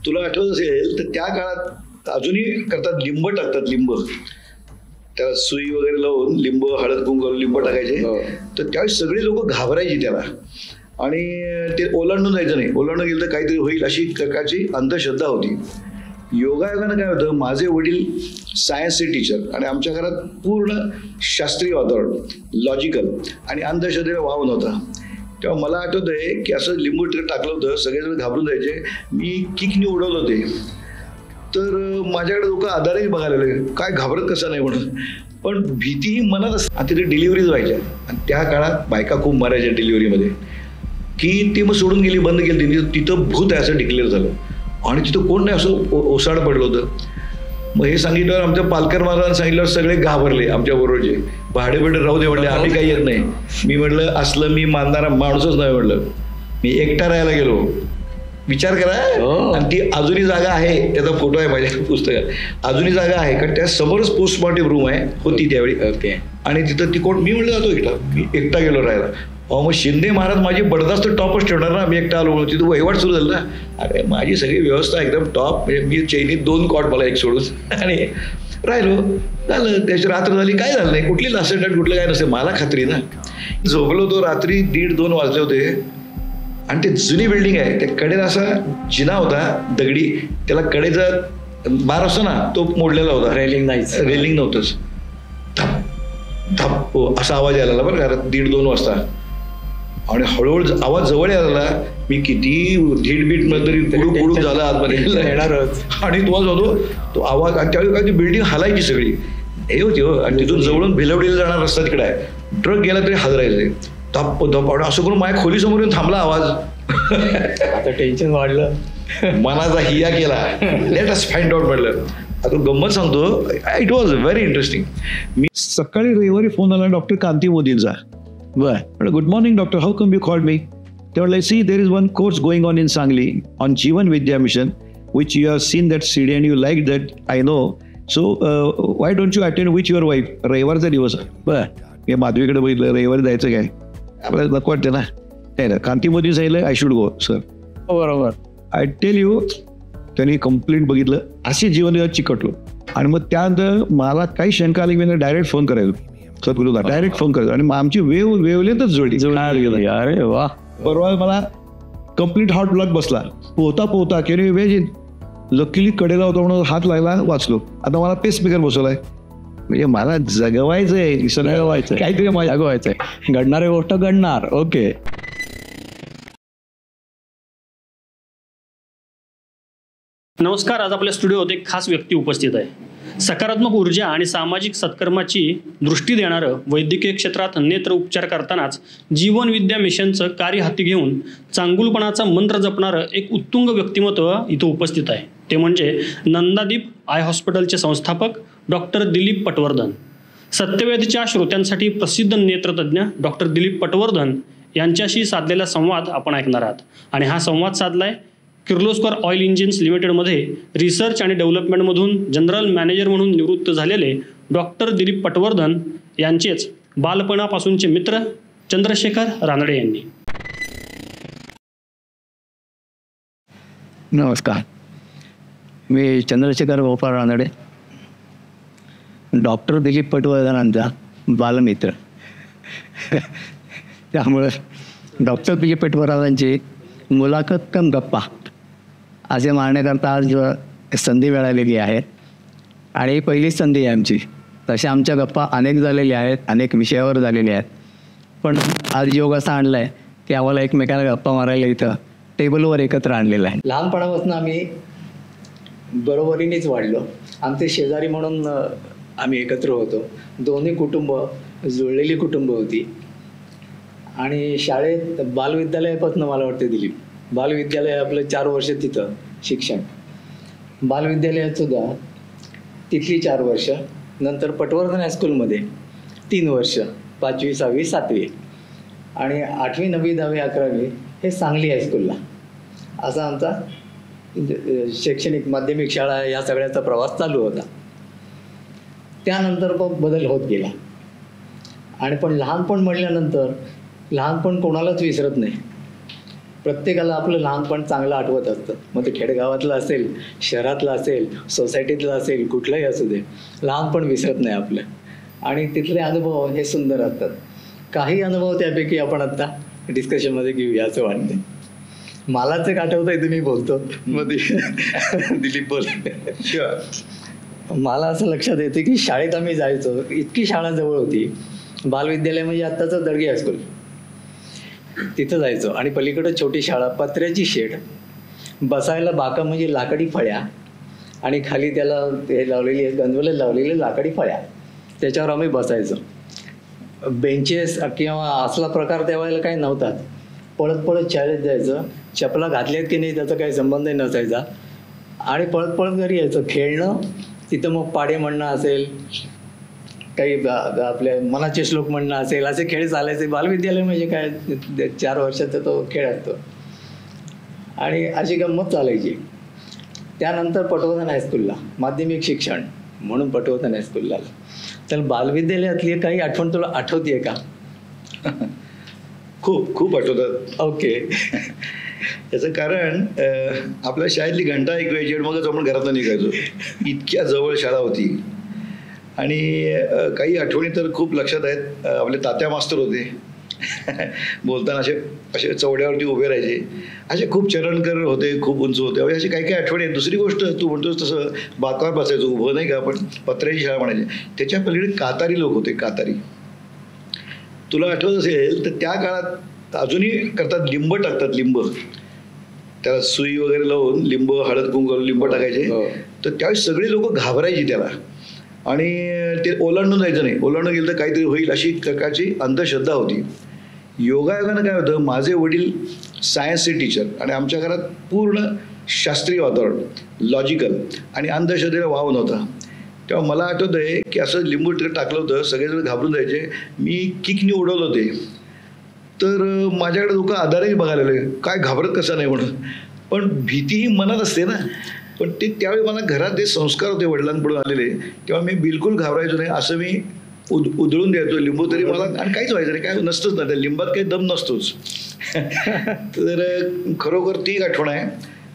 तुला आठवत असेल तर त्या काळात अजूनही करतात, लिंब टाकतात, लिंब त्याला सुई वगैरे लावून लिंब, हळद कुंकू लिंब टाकायचे. तर त्यावेळेस सगळी लोक घाबरायची त्याला आणि ते ओलांडून जायचं नाही, ओलांडून गेलं तर काहीतरी होईल अशी प्रकारची अंधश्रद्धा होती. योगायोगानं काय होतं, माझे वडील सायन्सचे टीचर आणि आमच्या घरात पूर्ण शास्त्रीय वातावरण, लॉजिकल आणि अंधश्रद्धेला वाव नव्हता. तेव्हा मला आठवतंय की असं लिंबू टाकलं होतं, सगळेजण घाबरून जायचे. मी किकनी उडवलं होते तर माझ्याकडे लोक आधारही बघायला लागले, काय घाबरत कसं नाही म्हणून. पण भीती मनात असते. आणि तिथे डिलिव्हरीज व्हायच्या आणि त्या काळात बायका खूप मरायच्या डिलिव्हरीमध्ये, की ती मग सोडून गेली, बंद केली. तिथं भूत आहे असं डिक्लेअर झालं आणि तिथं कोण नाही असं ओसाड पडलं होतं. मग हे सांगितल्यावर आमच्या पालकर महाराजांना सांगितल्यावर सगळे घाबरले. आमच्या बरोबरचे भाडे राहू दे म्हणले, आम्ही काही येत नाही. मी म्हटलं असलं मी मानणारा माणूसच नाही म्हटलं. मी एकटा राहायला गेलो, विचार करा. आणि ती अजूनही जागा आहे, त्याचा फोटो आहे माझ्या पुस्तकात, अजूनही जागा आहे कारण त्या समोरच पोस्टमॉर्टम रूम आहे, होती त्यावेळी. ओके. आणि तिथं ती कोण, मी म्हटलं जातो एकटा, मी एकटा गेलो राहायला. मग शिंदे महाराज माझी बडदास्त टॉपच ठेवणार ना, मी एकटा आलो. तिथं वहिवाट सुरू झालं ना. अरे माझी सगळी व्यवस्था एकदम टॉप, म्हणजे मी चैनीत 2 कॉट मला एक सोडून आणि राहिलो. झालं, त्याची रात्र झाली, काय झालं नाही, कुठली लास्ट कुठलं काय नसते, मला खात्री ना. झोपलो तो रात्री 1:30-2 वाजले होते आणि ते जुनी बिल्डिंग आहे, त्या कडेला असा जिना होता दगडी, त्याला कडेचा बार असतो ना तो मोडलेला होता, रेलिंग नव्हतंच. धप धप असा आवाज यायला लागला बरं का 1:30-2 वाजता. आणि हळूहळू आवाज जवळ यायला, मी किती धीडबीट मध्ये तरी कुडूक झाला आतमध्ये येणारच. आणि तो आवाज, आणि त्यावेळी काय ती बिल्डिंग हलायची सगळी हे होती हो. आणि तिथून जवळून भिलवडीला जाणार रस्ता तिकडे आहे, ट्रक गेला तरी हादरायचे. धप धप आणि असं करून माझ्या खोलीसमोर येऊन थांबला आवाज. आता टेन्शन वाढलं, मनाचा हिया केला, लेट अस फाइंड आउट म्हटलं. आता गंमत सांगतो, इट वॉज व्हेरी इंटरेस्टिंग. मी सकाळी रविवारी फोन आला डॉक्टर कांती मोदींचा. बरं, good morning doctor, how come you called me? ते म्हटलं, see there is one course going on in Sangli on Jeevan Vidya Mission which you have seen that CD and you like that, I know. So why don't you attend with your wife? रविवारचा दिवस. बरं, हे माधवीकडे बघितलं, रविवारी जायचं काय आपल्याला नको वाटते ना. नाही ना, कांती मोदी सांगितलं आय शुड गो सर. बरोबर, आय टेल यू. त्यांनी कंप्लेंट बघितलं, असे जीवन चिकटलो. आणि मग त्यानंतर मला काही शंका आली, मी डायरेक्ट फोन करायचो सद्गुरूला, डायरेक्ट फोन करायचो. आणि आमची वेवलेतच जोडली. अरे वा. बरोबर, मला कम्प्लीट हॉट ब्लॉक बसला पोहता की वेज लकीली कडेला होता म्हणून हात लागला, वाचलो. आता मला पेसमेकर बसवलाय, म्हणजे मला जगवायचंय, सगळं व्हायचंय, काहीतरी मला जगवायचंय. घडणारी गोष्ट घडणार. ओके. नमस्कार. आज आपल्या स्टुडिओत एक खास व्यक्ती उपस्थित आहे. सकारात्मक ऊर्जा आणि सामाजिक सत्कर्माची दृष्टी देणारं, वैद्यकीय क्षेत्रात नेत्र उपचार करतानाच जीवन विद्या मिशनचं कार्य हाती घेऊन चांगुलपणाचा मंत्र जपणारं एक उत्तुंग व्यक्तिमत्व इथं उपस्थित आहे. ते म्हणजे नंदादीप आय हॉस्पिटलचे संस्थापक डॉक्टर दिलीप पटवर्धन. सत्यवेदच्या श्रोत्यांसाठी प्रसिद्ध नेत्रतज्ञ डॉक्टर दिलीप पटवर्धन यांच्याशी साधलेला संवाद आपण ऐकणार आहात. आणि हा संवाद साधलाय किर्लोस्कर ऑइल इंजिन्स लिमिटेडमध्ये रिसर्च आणि डेव्हलपमेंटमधून जनरल मॅनेजर म्हणून निवृत्त झालेले डॉक्टर दिलीप पटवर्धन यांचेच बालपणापासूनचे मित्र चंद्रशेखर रानडे यांनी. नमस्कार, मी चंद्रशेखर गोपाळ रानडे, डॉक्टर दिलीप पटवर्धनांचा बालमित्र. त्यामुळं डॉक्टर दिलीप पटवर्धनांची मुलाखत कम गप्पा असे मारण्याकरता आज संधी मिळालेली आहे. आणि ही पहिलीच संधी आहे आमची. तशा आमच्या गप्पा अनेक झालेल्या आहेत, अनेक विषयावर झालेल्या आहेत. पण आज योग असा आणला आहे की आम्हाला एकमेकाला गप्पा मारायला इथं टेबलवर एकत्र आणलेलं आहे. लहानपणापासून आम्ही बरोबरीनेच वाढलो. आमचे शेजारी म्हणून आम्ही एकत्र होतो. दोन्ही कुटुंब जुळलेली कुटुंब होती. आणि शाळेत बालविद्यालयापासून मला वाटते दिलीप, बालविद्यालय आपलं 4 वर्ष तिथं शिक्षण, बालविद्यालयात सुद्धा तिथली 4 वर्ष, नंतर पटवर्धन हायस्कूलमध्ये 3 वर्ष, 5वी 6वी 7वी, आणि 8वी 9वी 10वी 11वी हे सांगली हायस्कूलला. असा आमचा शैक्षणिक माध्यमिक शाळा या सगळ्याचा प्रवास चालू होता. त्यानंतर मग बदल होत गेला. आणि पण लहानपण म्हटल्यानंतर लहानपण कोणालाच विसरत नाही. प्रत्येकाला आपलं लहानपण चांगलं आठवत असतं. मग ते खेडेगावातलं असेल, शहरातलं असेल, सोसायटीतलं असेल, कुठलंही असू दे, लहानपण विसरत नाही आपलं. आणि तिथले अनुभव हे सुंदर असतात. काही अनुभव त्यापैकी आपण आत्ता डिस्कशनमध्ये घेऊया असं वाटतं. मलाच एक आठवतंय, तुम्ही बोलतो मग दिलीप बोल. मला असं लक्षात येते की शाळेत आम्ही जायचो, इतकी शाळा जवळ होती. बालविद्यालय म्हणजे आत्ताचं दर्गी हायस्कूल, तिथं जायचो. आणि पलीकडं छोटी शाळा, पत्र्याची शेड, बसायला बाका म्हणजे लाकडी फळ्या, आणि खाली त्याला हे लावलेली गंजवले लावलेले लाकडी फळ्या, त्याच्यावर आम्ही बसायचो. बेंचेस किंवा असला प्रकार त्यावेळेला काही नव्हताच. पळत पळत शाळेत जायचं, चपला घातल्यात की नाही त्याचा काही संबंधही नसायचा, आणि पळत पळत घरी यायचं. खेळणं तिथं मग पाडे म्हणणं असेल, काही आपल्या मनाचे श्लोक म्हणणं असेल, असे खेळ चालायचे. बालविद्यालय म्हणजे काय, 4 वर्षाचा तो खेळ असतो. आणि अशी गंमत चालायची. त्यानंतर पटवर्धन हायस्कूलला माध्यमिक शिक्षण म्हणून पटवर्धन हायस्कूलला. तर बालविद्यालयातली काही आठवण तुला आठवतीये का? खूप खूप आठवतात. ओके. याचं कारण आपल्या शाळेतली घंटा ऐकवायची आणि मगच आपण घरातून निघायचो. इतक्या जवळ शाळा होती. आणि काही आठवणी तर खूप लक्षात आहेत. आपले तात्या मास्तर होते. बोलताना असे असे चवड्यावरती उभे राहायचे. असे खूप चरणकर होते, खूप उंच होते. असे काही काही आठवणी आहेत. दुसरी गोष्ट, तू म्हणतोस तसं बाकावर बसायचो उभं, नाही का, आपण पत्र्याची शाळा म्हणायची. त्याच्या पलीकडे कातारी लोक होते. कातारी, तुला आठवत असेल तर त्या काळात अजूनही करतात, लिंब टाकतात. लिंब, त्याला सुई वगैरे लावून लिंब, हळद कुंकू लिंब टाकायचे. तर त्यावेळेस सगळी लोक घाबरायची त्याला, आणि ते ओलांडून जायचं नाही. ओलांडून गेलं तर काहीतरी होईल अशी प्रकारची अंधश्रद्धा होती. योगायोगानं काय होतं, माझे वडील सायन्सचे टीचर, आणि आमच्या घरात पूर्ण शास्त्रीय वातावरण, लॉजिकल, आणि अंधश्रद्धेला वाव नव्हता. तेव्हा मला आठवतं आहे की असं लिंबू टाकलं होतं, सगळेजण घाबरून जायचे. मी किकनी उडवलं होते, तर माझ्याकडे लोक आधारही बघायला लागले, काय घाबरत कसं नाही म्हणून. पण भीती ही मनात असते ना. पण ते त्यावेळी मला घरात जे संस्कार होते वडिलांकडून आलेले, तेव्हा मी बिलकुल घाबरायचो नाही. असं मी उधळून द्यायचो लिंबू, तरी मला आणि काहीच व्हायचं नाही, काय नसतंच ना, त्या लिंबात काही दम नसतोच. तर खरोखर ती एक आठवण आहे.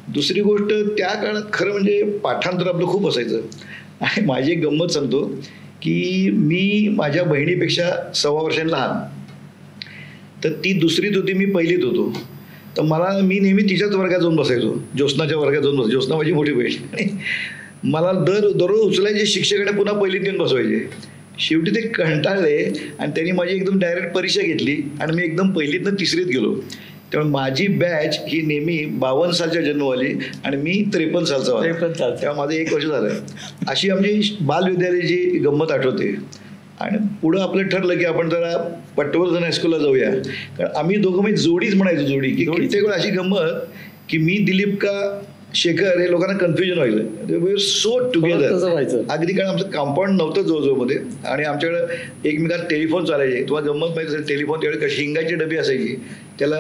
दुसरी गोष्ट, त्या काळात खरं म्हणजे पाठांतर आपलं खूप असायचं. आणि माझी एक गंमत सांगतो की मी माझ्या बहिणीपेक्षा 1.25 वर्षांनी लहान, तर ती दुसरीत होती, मी पहिलीत होतो. तर मी नेहमी तिच्याच वर्गात जाऊन बसायचो, ज्योत्स्नाच्या वर्गात जाऊन बसायचो. ज्योत्स्ना माझी मोठी बहीण. आणि मला दररोज उचलायचे शिक्षकाने, पुन्हा पहिलीत येऊन बसवायचे. शेवटी ते कंटाळले आणि त्यांनी माझी एकदम डायरेक्ट परीक्षा घेतली आणि मी एकदम पहिलीतनं 3रीत गेलो. त्यामुळे माझी बॅच ही नेहमी 52 सालच्या जन्मवाली आणि मी 53 सालचा. तेव्हा माझं 1 वर्ष झालं. अशी आमची बालविद्यालयाची गंमत आठवते. आणि पुढं आपलं ठरलं की आपण जरा पटवर्धन हायस्कूलला जाऊया, कारण आम्ही दोघं म्हणजे जोडीच म्हणायचो. जोडी की कित्येक वेळ अशी गंमत की मी दिलीप का शेखर हे लोकांना कन्फ्युजन व्हायचं. वी आर सो टुगेदर व्हायचं अगदी, कारण आमचं कंपाऊंड नव्हतं जवळजवळमध्ये, आणि आमच्याकडं एकमेकात टेलिफोन चालायचे. तुम्हाला गंमत माहिती असेल, टेलिफोन त्यावेळी कशी हिंगाची डबी असायची, त्याला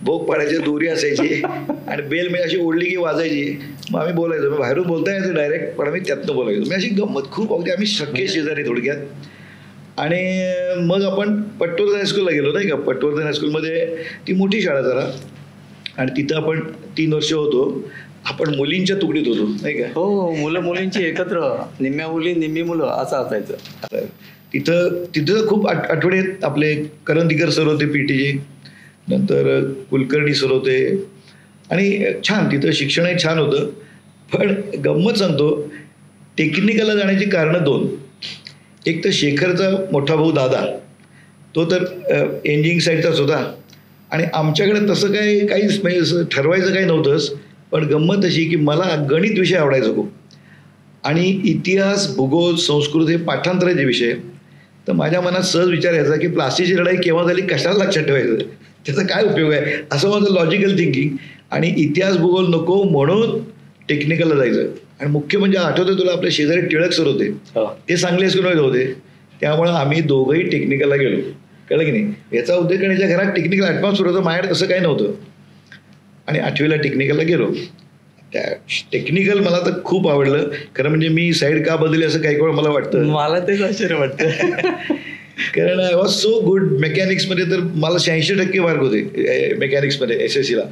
भोग पाडायची दोरी असायची, आणि बेल म्हणजे अशी ओढली की वाजायची. मग आम्ही बोलायचो, मग बाहेरून बोलता यायचं डायरेक्ट, पण आम्ही त्यातनं बोलायचो. म्हणजे अशी गंमत खूप अगदी, आम्ही सख्खे शेजारी थोडक्यात. आणि मग आपण पटवर्धन हायस्कूलला गेलो, नाही का. पटवर्धन हायस्कूलमध्ये ती मोठी शाळा जरा, आणि तिथं आपण 3 वर्ष होतो. आपण मुलींच्या तुकडीत होतो, नाही का. हो, मुलं मुलींची एकत्र, निम्म्या मुली निम्मी मुलं असं असायचं. तिथं खूप आठवणी आहेत. आपले करंदीकर सर होते पीटीचे, नंतर कुलकर्णी सर होते, आणि छान तिथं शिक्षणही छान होतं. पण गंमत सांगतो, टेक्निकलला जाण्याची कारणं 2. एक तर शेखरचा मोठा भाऊ दादा, तो तर इंजिनिअरिंग साईडचाच होता, आणि आमच्याकडे तसं काहीच म्हणजे ठरवायचं काही नव्हतंच. पण गंमत अशी की मला गणित विषय आवडायचा खूप, आणि इतिहास, भूगोल, संस्कृत हे पाठांतराचे विषय. तर माझ्या मनात सहज विचार यायचा की प्लासीची लढाई केव्हा झाली, कशाला लक्षात ठेवायचं, त्याचा काय उपयोग आहे, असं माझं लॉजिकल थिंकिंग. आणि इतिहास भूगोल नको म्हणून टेक्निकलला जायचं. आणि मुख्य म्हणजे आठवतं तुला, आपल्या शेजारी टिळक सर होते, ते सांगली हायस्कूलमध्ये होते. त्यामुळे आम्ही दोघंही टेक्निकलला गेलो, कळलं की नाही. याचा उद्देश, कारण याच्या घरात टेक्निकल ॲडव्हान्स सुरू होतं, माझ्याकडे तसं काही नव्हतं. आणि 8वीला टेक्निकलला गेलो. त्या टेक्निकल मला तर खूप आवडलं खरं म्हणजे. मी साईड का बदलली असं काही वेळ मला वाटतं, मला तेच आश्चर्य वाटतं. कारण आय वॉज सो गुड मेकॅनिक्समध्ये. तर मला 86% मार्क होते मेकॅनिक्समध्ये SSCला.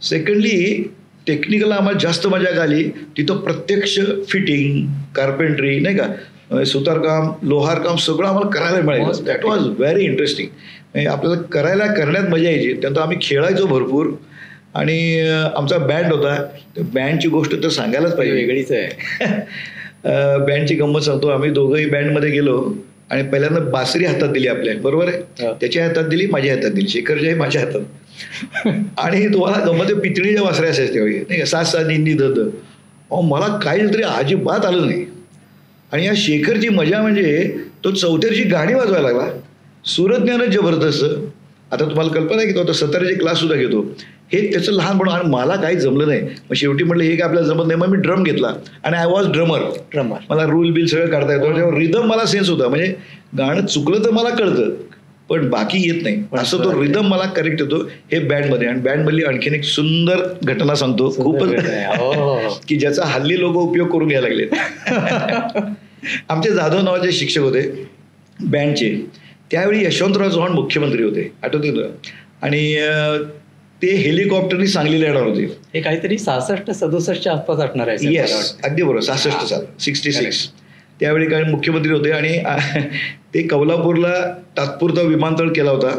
सेकंडली टेक्निकल आम्हाला जास्त मजा का आली तिथं प्रत्यक्ष फिटिंग, कार्पेंट्री नाही का, सुतारकाम, लोहारकाम सगळं आम्हाला करायला मिळालं. That was very interesting. आपल्याला करण्यात मजा यायची. त्यानंतर आम्ही खेळायचो भरपूर. आणि आमचा बँड होता. बँडची गोष्ट तर सांगायलाच पाहिजे, वेगळीच आहे. बँडची गंमत सांगतो. आम्ही दोघंही बँडमध्ये गेलो आणि पहिल्यांदा बासरी हातात दिली आपल्या, बरोबर आहे, त्याच्या हातात दिली, माझ्या हातात दिली, शेखरच्या माझ्या हातात. आणि तुम्हाला गंमत पितळीच्या बासऱ्या असायच्या त्यावेळी नाही का, 7-7 निंदी धद. मला काही तरी अजिबात आलं नाही. आणि या शेखरची मजा म्हणजे तो चौथ्याची गाणी वाजवायला लागला. सूरज्ञानच जबरदस्त. आता तुम्हाला कल्पना आहे की तो आता सताराचे क्लास सुद्धा घेतो. हे त्याचं लहानपण. आणि मला काही जमलं नाही. मग शेवटी म्हटलं हे काय आपल्याला जमत नाही. मग मी ड्रम घेतला आणि आय वॉज ड्रमर. मला रूल बिल सगळं काढता येतो. रिदम मला सेन्स होता. म्हणजे गाणं चुकलं तर मला कळतं पण बाकी येत नाही. असं तो रिदम मला करेक्ट येतो हे बँडमध्ये. आणि बँडमधली आणखीन एक सुंदर घटना सांगतो खूपच की ज्याचा हल्ली लोक उपयोग करून घ्यायला लागले. आमचे जाधव नावाचे शिक्षक होते बँडचे. त्यावेळी यशवंतराव चव्हाण मुख्यमंत्री होते, आठवते तुला. आणि ते हेलिकॉप्टरनी सांगलीला येणार होते. हे काहीतरी 66-67च्या आसपास असणार आहे. येस, अगदी बरोबर. 66 साल, 66. त्यावेळी काय मुख्यमंत्री होते. आणि ते कोल्हापूरला तात्पुरता विमानतळ केला होता.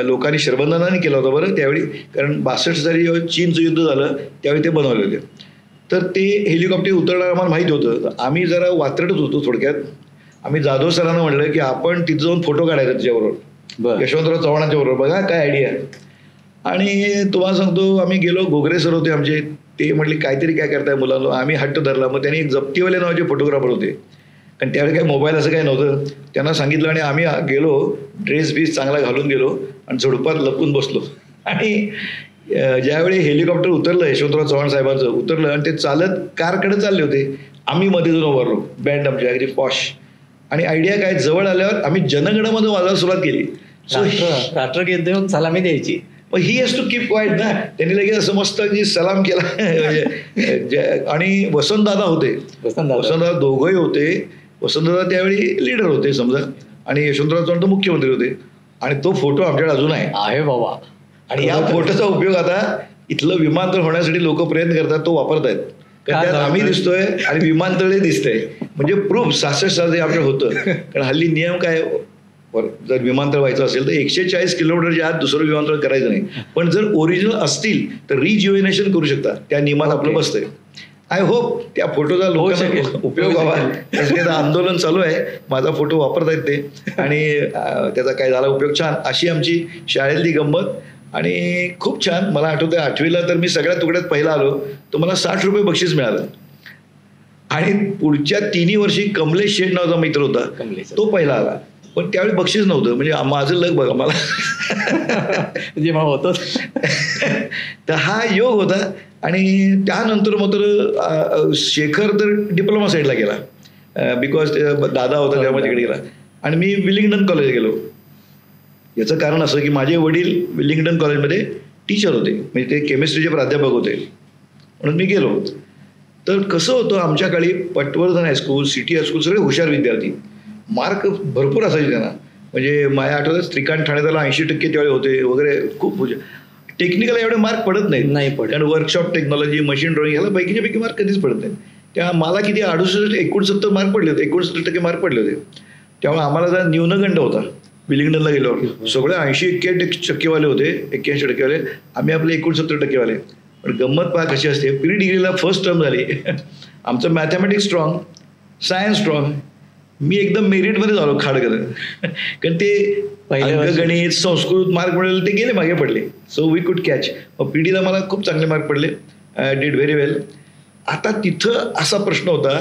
लोकांनी श्रबंधनाने केला होता बरं त्यावेळी, कारण 62 साली चीनचं युद्ध झालं त्यावेळी ते बनवले होते. तर ते हेलिकॉप्टर उतरणार आम्हाला माहिती होतं. आम्ही जरा वात्रटच होतो थोडक्यात. आम्ही जाधव सरांना म्हणलं की आपण तिथं जाऊन फोटो काढायचा त्याच्याबरोबर, यशवंतराव चव्हाणांच्या बरोबर, बघा काय आयडिया. आणि तुम्हाला सांगतो आम्ही गेलो. घोगरे सर होते आमचे. ते म्हटले काहीतरी काय करताय मुलांना. आम्ही हट्ट धरला. मग त्यांनी एक जप्तीवाले नावाचे फोटोग्राफर होते. कारण त्यावेळी काही मोबाईल असं काही नव्हतं. त्यांना सांगितलं आणि आम्ही गेलो, ड्रेस बीस चांगला घालून गेलो आणि झुडपात लपून बसलो. आणि ज्यावेळी हेलिकॉप्टर उतरलं यशवंतराव चव्हाण साहेबांचं उतरलं आणि ते चालत कारकडे चालले होते. आम्ही मध्ये जाऊन उभारलो. बँड आमची अगदी पॉश. आणि आयडिया काय, जवळ आल्यावर आम्ही जनगणमध्ये वाजवायला सुरुवात केली. राष्ट्रगीत देऊन सलामी द्यायची. पण he has to keep quiet ना. त्यांनी लगेच असं मस्त सलाम केला. आणि वसंतदादा होते. वसंतदादा दोघंही होते. वसंतदादा त्यावेळी लीडर होते समजा आणि यशवंतराव चव्हाण मुख्यमंत्री होते. आणि तो फोटो आमच्याकडे अजून आहे बाबा. आणि या फोटोचा उपयोग आता इथलं विमानतळ होण्यासाठी लोक प्रयत्न करतात, तो वापरतायत. त्यात आम्ही दिसतोय आणि विमानतळही दिसतंय. म्हणजे प्रूफ 66 साल आपलं होतं. कारण हल्ली नियम काय, जर विमानतळ व्हायचं असेल तर 140 किलोमीटरच्या आत दुसरं विमानतळ करायचं नाही. पण जर ओरिजिनल असतील तर रिज्युएनेशन करू शकता. त्या नियमात आपलं बसतंय. आय होप त्या फोटोचा लोकांना उपयोग व्हावा. त्याचं आंदोलन चालू आहे. माझा फोटो वापरतायत ते. आणि त्याचा काय झाला उपयोग. छान अशी आमची शाळेतली गंमत. आणि खूप छान. मला आठवतं 8वीला तर मी सगळ्या तुकड्यात पहिला आलो. तर मला 60 रुपये बक्षीस मिळालं. आणि पुढच्या 3 वर्षी कमलेश शेठ नावाचा मित्र होता, तो पहिला आला. पण त्यावेळी बक्षीस नव्हतं. म्हणजे माझं लग बघा मला जे मला होतं. तर हा योग होता. आणि त्यानंतर मात्र शेखर तर डिप्लोमा साईडला गेला बिकॉज दादा होता त्यामुळे तिकडे गेला. आणि मी विलिंग्डन कॉलेज गेलो. याचं कारण असं की माझे वडील विलिंग्डन कॉलेजमध्ये टीचर होते. म्हणजे ते केमिस्ट्रीचे प्राध्यापक होते. म्हणून मी गेलो. तर कसं होतं आमच्या काळी पटवर्धन हायस्कूल, सिटी हायस्कूल सगळे हुशार विद्यार्थी. मार्क भरपूर असायचे त्यांना. म्हणजे माझ्या आठवतात श्रीकांत ठाणेदारला 80% त्यावेळी होते वगैरे. खूप हुशार. टेक्निकल एवढे मार्क पडत नाही कारण वर्कशॉप टेक्नॉलॉजी, मशीन ड्रॉइंग ह्याला पैकीच्या पैकी मार्क कधीच पडत नाही. त्या मला किती 69 मार्क पडले होते. 69% मार्क पडले होते. त्यामुळे आम्हाला जरा न्यूनगंड होता विलिंग्डनला गेल्यावर. सगळे 80-81% होते, 81% आम्ही आपले 69% पण गंमत पहा कशी असते. प्री डिग्रीला फर्स्ट टर्म झाली. आमचं मॅथमॅटिक्स स्ट्रॉंग, सायन्स स्ट्रॉंग. मी एकदम मेरिटमध्ये झालो खाडकर. कारण ते गणित, संस्कृत मार्क मिळाले ते गेले मागे पडले. सो वी कुड कॅच. मग पीडीला मला खूप चांगले मार्क पडले. डिड व्हेरी वेल. आता तिथं असा प्रश्न होता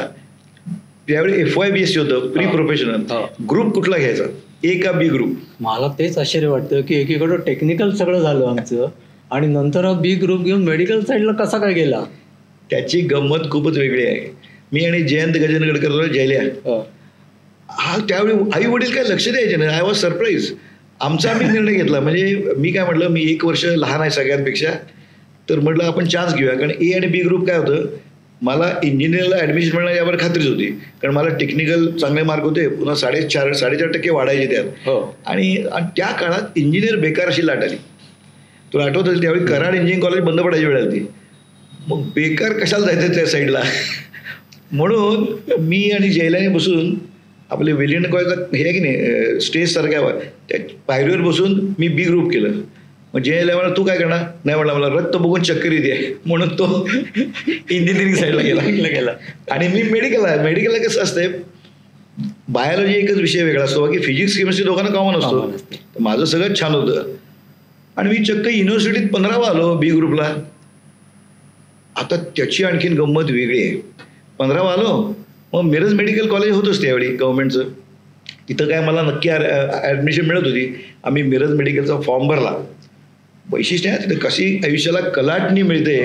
त्यावेळी FYBSC होतं, प्री प्रोफेशनल. ग्रुप कुठला घ्यायचा, ए का बी ग्रुप. मला तेच आश्चर्य वाटतं की एकीकडं टेक्निकल सगळं झालं आमचं आणि नंतर बी ग्रुप घेऊन मेडिकल साईडला कसा काय गेला. त्याची गंमत खूपच वेगळी आहे. मी आणि जयंत गजेंद्रकर जयल्या हा त्यावेळी आई वडील काय लक्ष द्यायचे नाही. I was surprise. आमचा आम्ही निर्णय घेतला. म्हणजे मी काय म्हटलं, मी 1 वर्ष लहान आहे सगळ्यांपेक्षा, तर म्हटलं आपण चान्स घेऊया. कारण ए आणि बी ग्रुप काय होतं, मला इंजिनिअरिंगला ॲडमिशन मिळणार यावर खात्रीच होती. कारण मला टेक्निकल चांगले मार्क होते. पुन्हा 4.5% वाढायचे त्यात. आणि त्या काळात इंजिनियर बेकार अशी लाट आली. तुला आठवत असेल त्यावेळी कराड इंजिनिअरिंग कॉलेज बंद पडायची वेळ आली. मग बेकार कशाला जायचं त्या साईडला. म्हणून मी आणि जयलाने बसून आपले विलियन कॉलेजचा हे आहे की नाही स्टेज सारख्या त्या पायरीवर बसून मी बी ग्रुप केलं. मग जयला मला तू काय करणार नाही म्हणला मला रक्त बघून चक्कर येते म्हणून तो इंजिनिअरिंग साईडला गेला. आणि मी मेडिकलला कसं असतंय बायोलॉजी एकच विषय वेगळा असतो बाकी फिजिक्स केमिस्ट्री दोघांना कॉमन असतो. तर माझं सगळं छान होतं आणि मी चक्क युनिव्हर्सिटीत 15वा आलो बी ग्रुपला. आता त्याची आणखीन गंमत वेगळी आहे. 15वा आलो मग मिरज मेडिकल कॉलेज होतंच त्यावेळी गव्हर्नमेंटचं. तिथं काय मला नक्की ॲडमिशन मिळत होती. आम्ही मिरज मेडिकलचा फॉर्म भरला. वैशिष्ट्य आहे तिथं कशी आयुष्याला कलाटणी मिळते.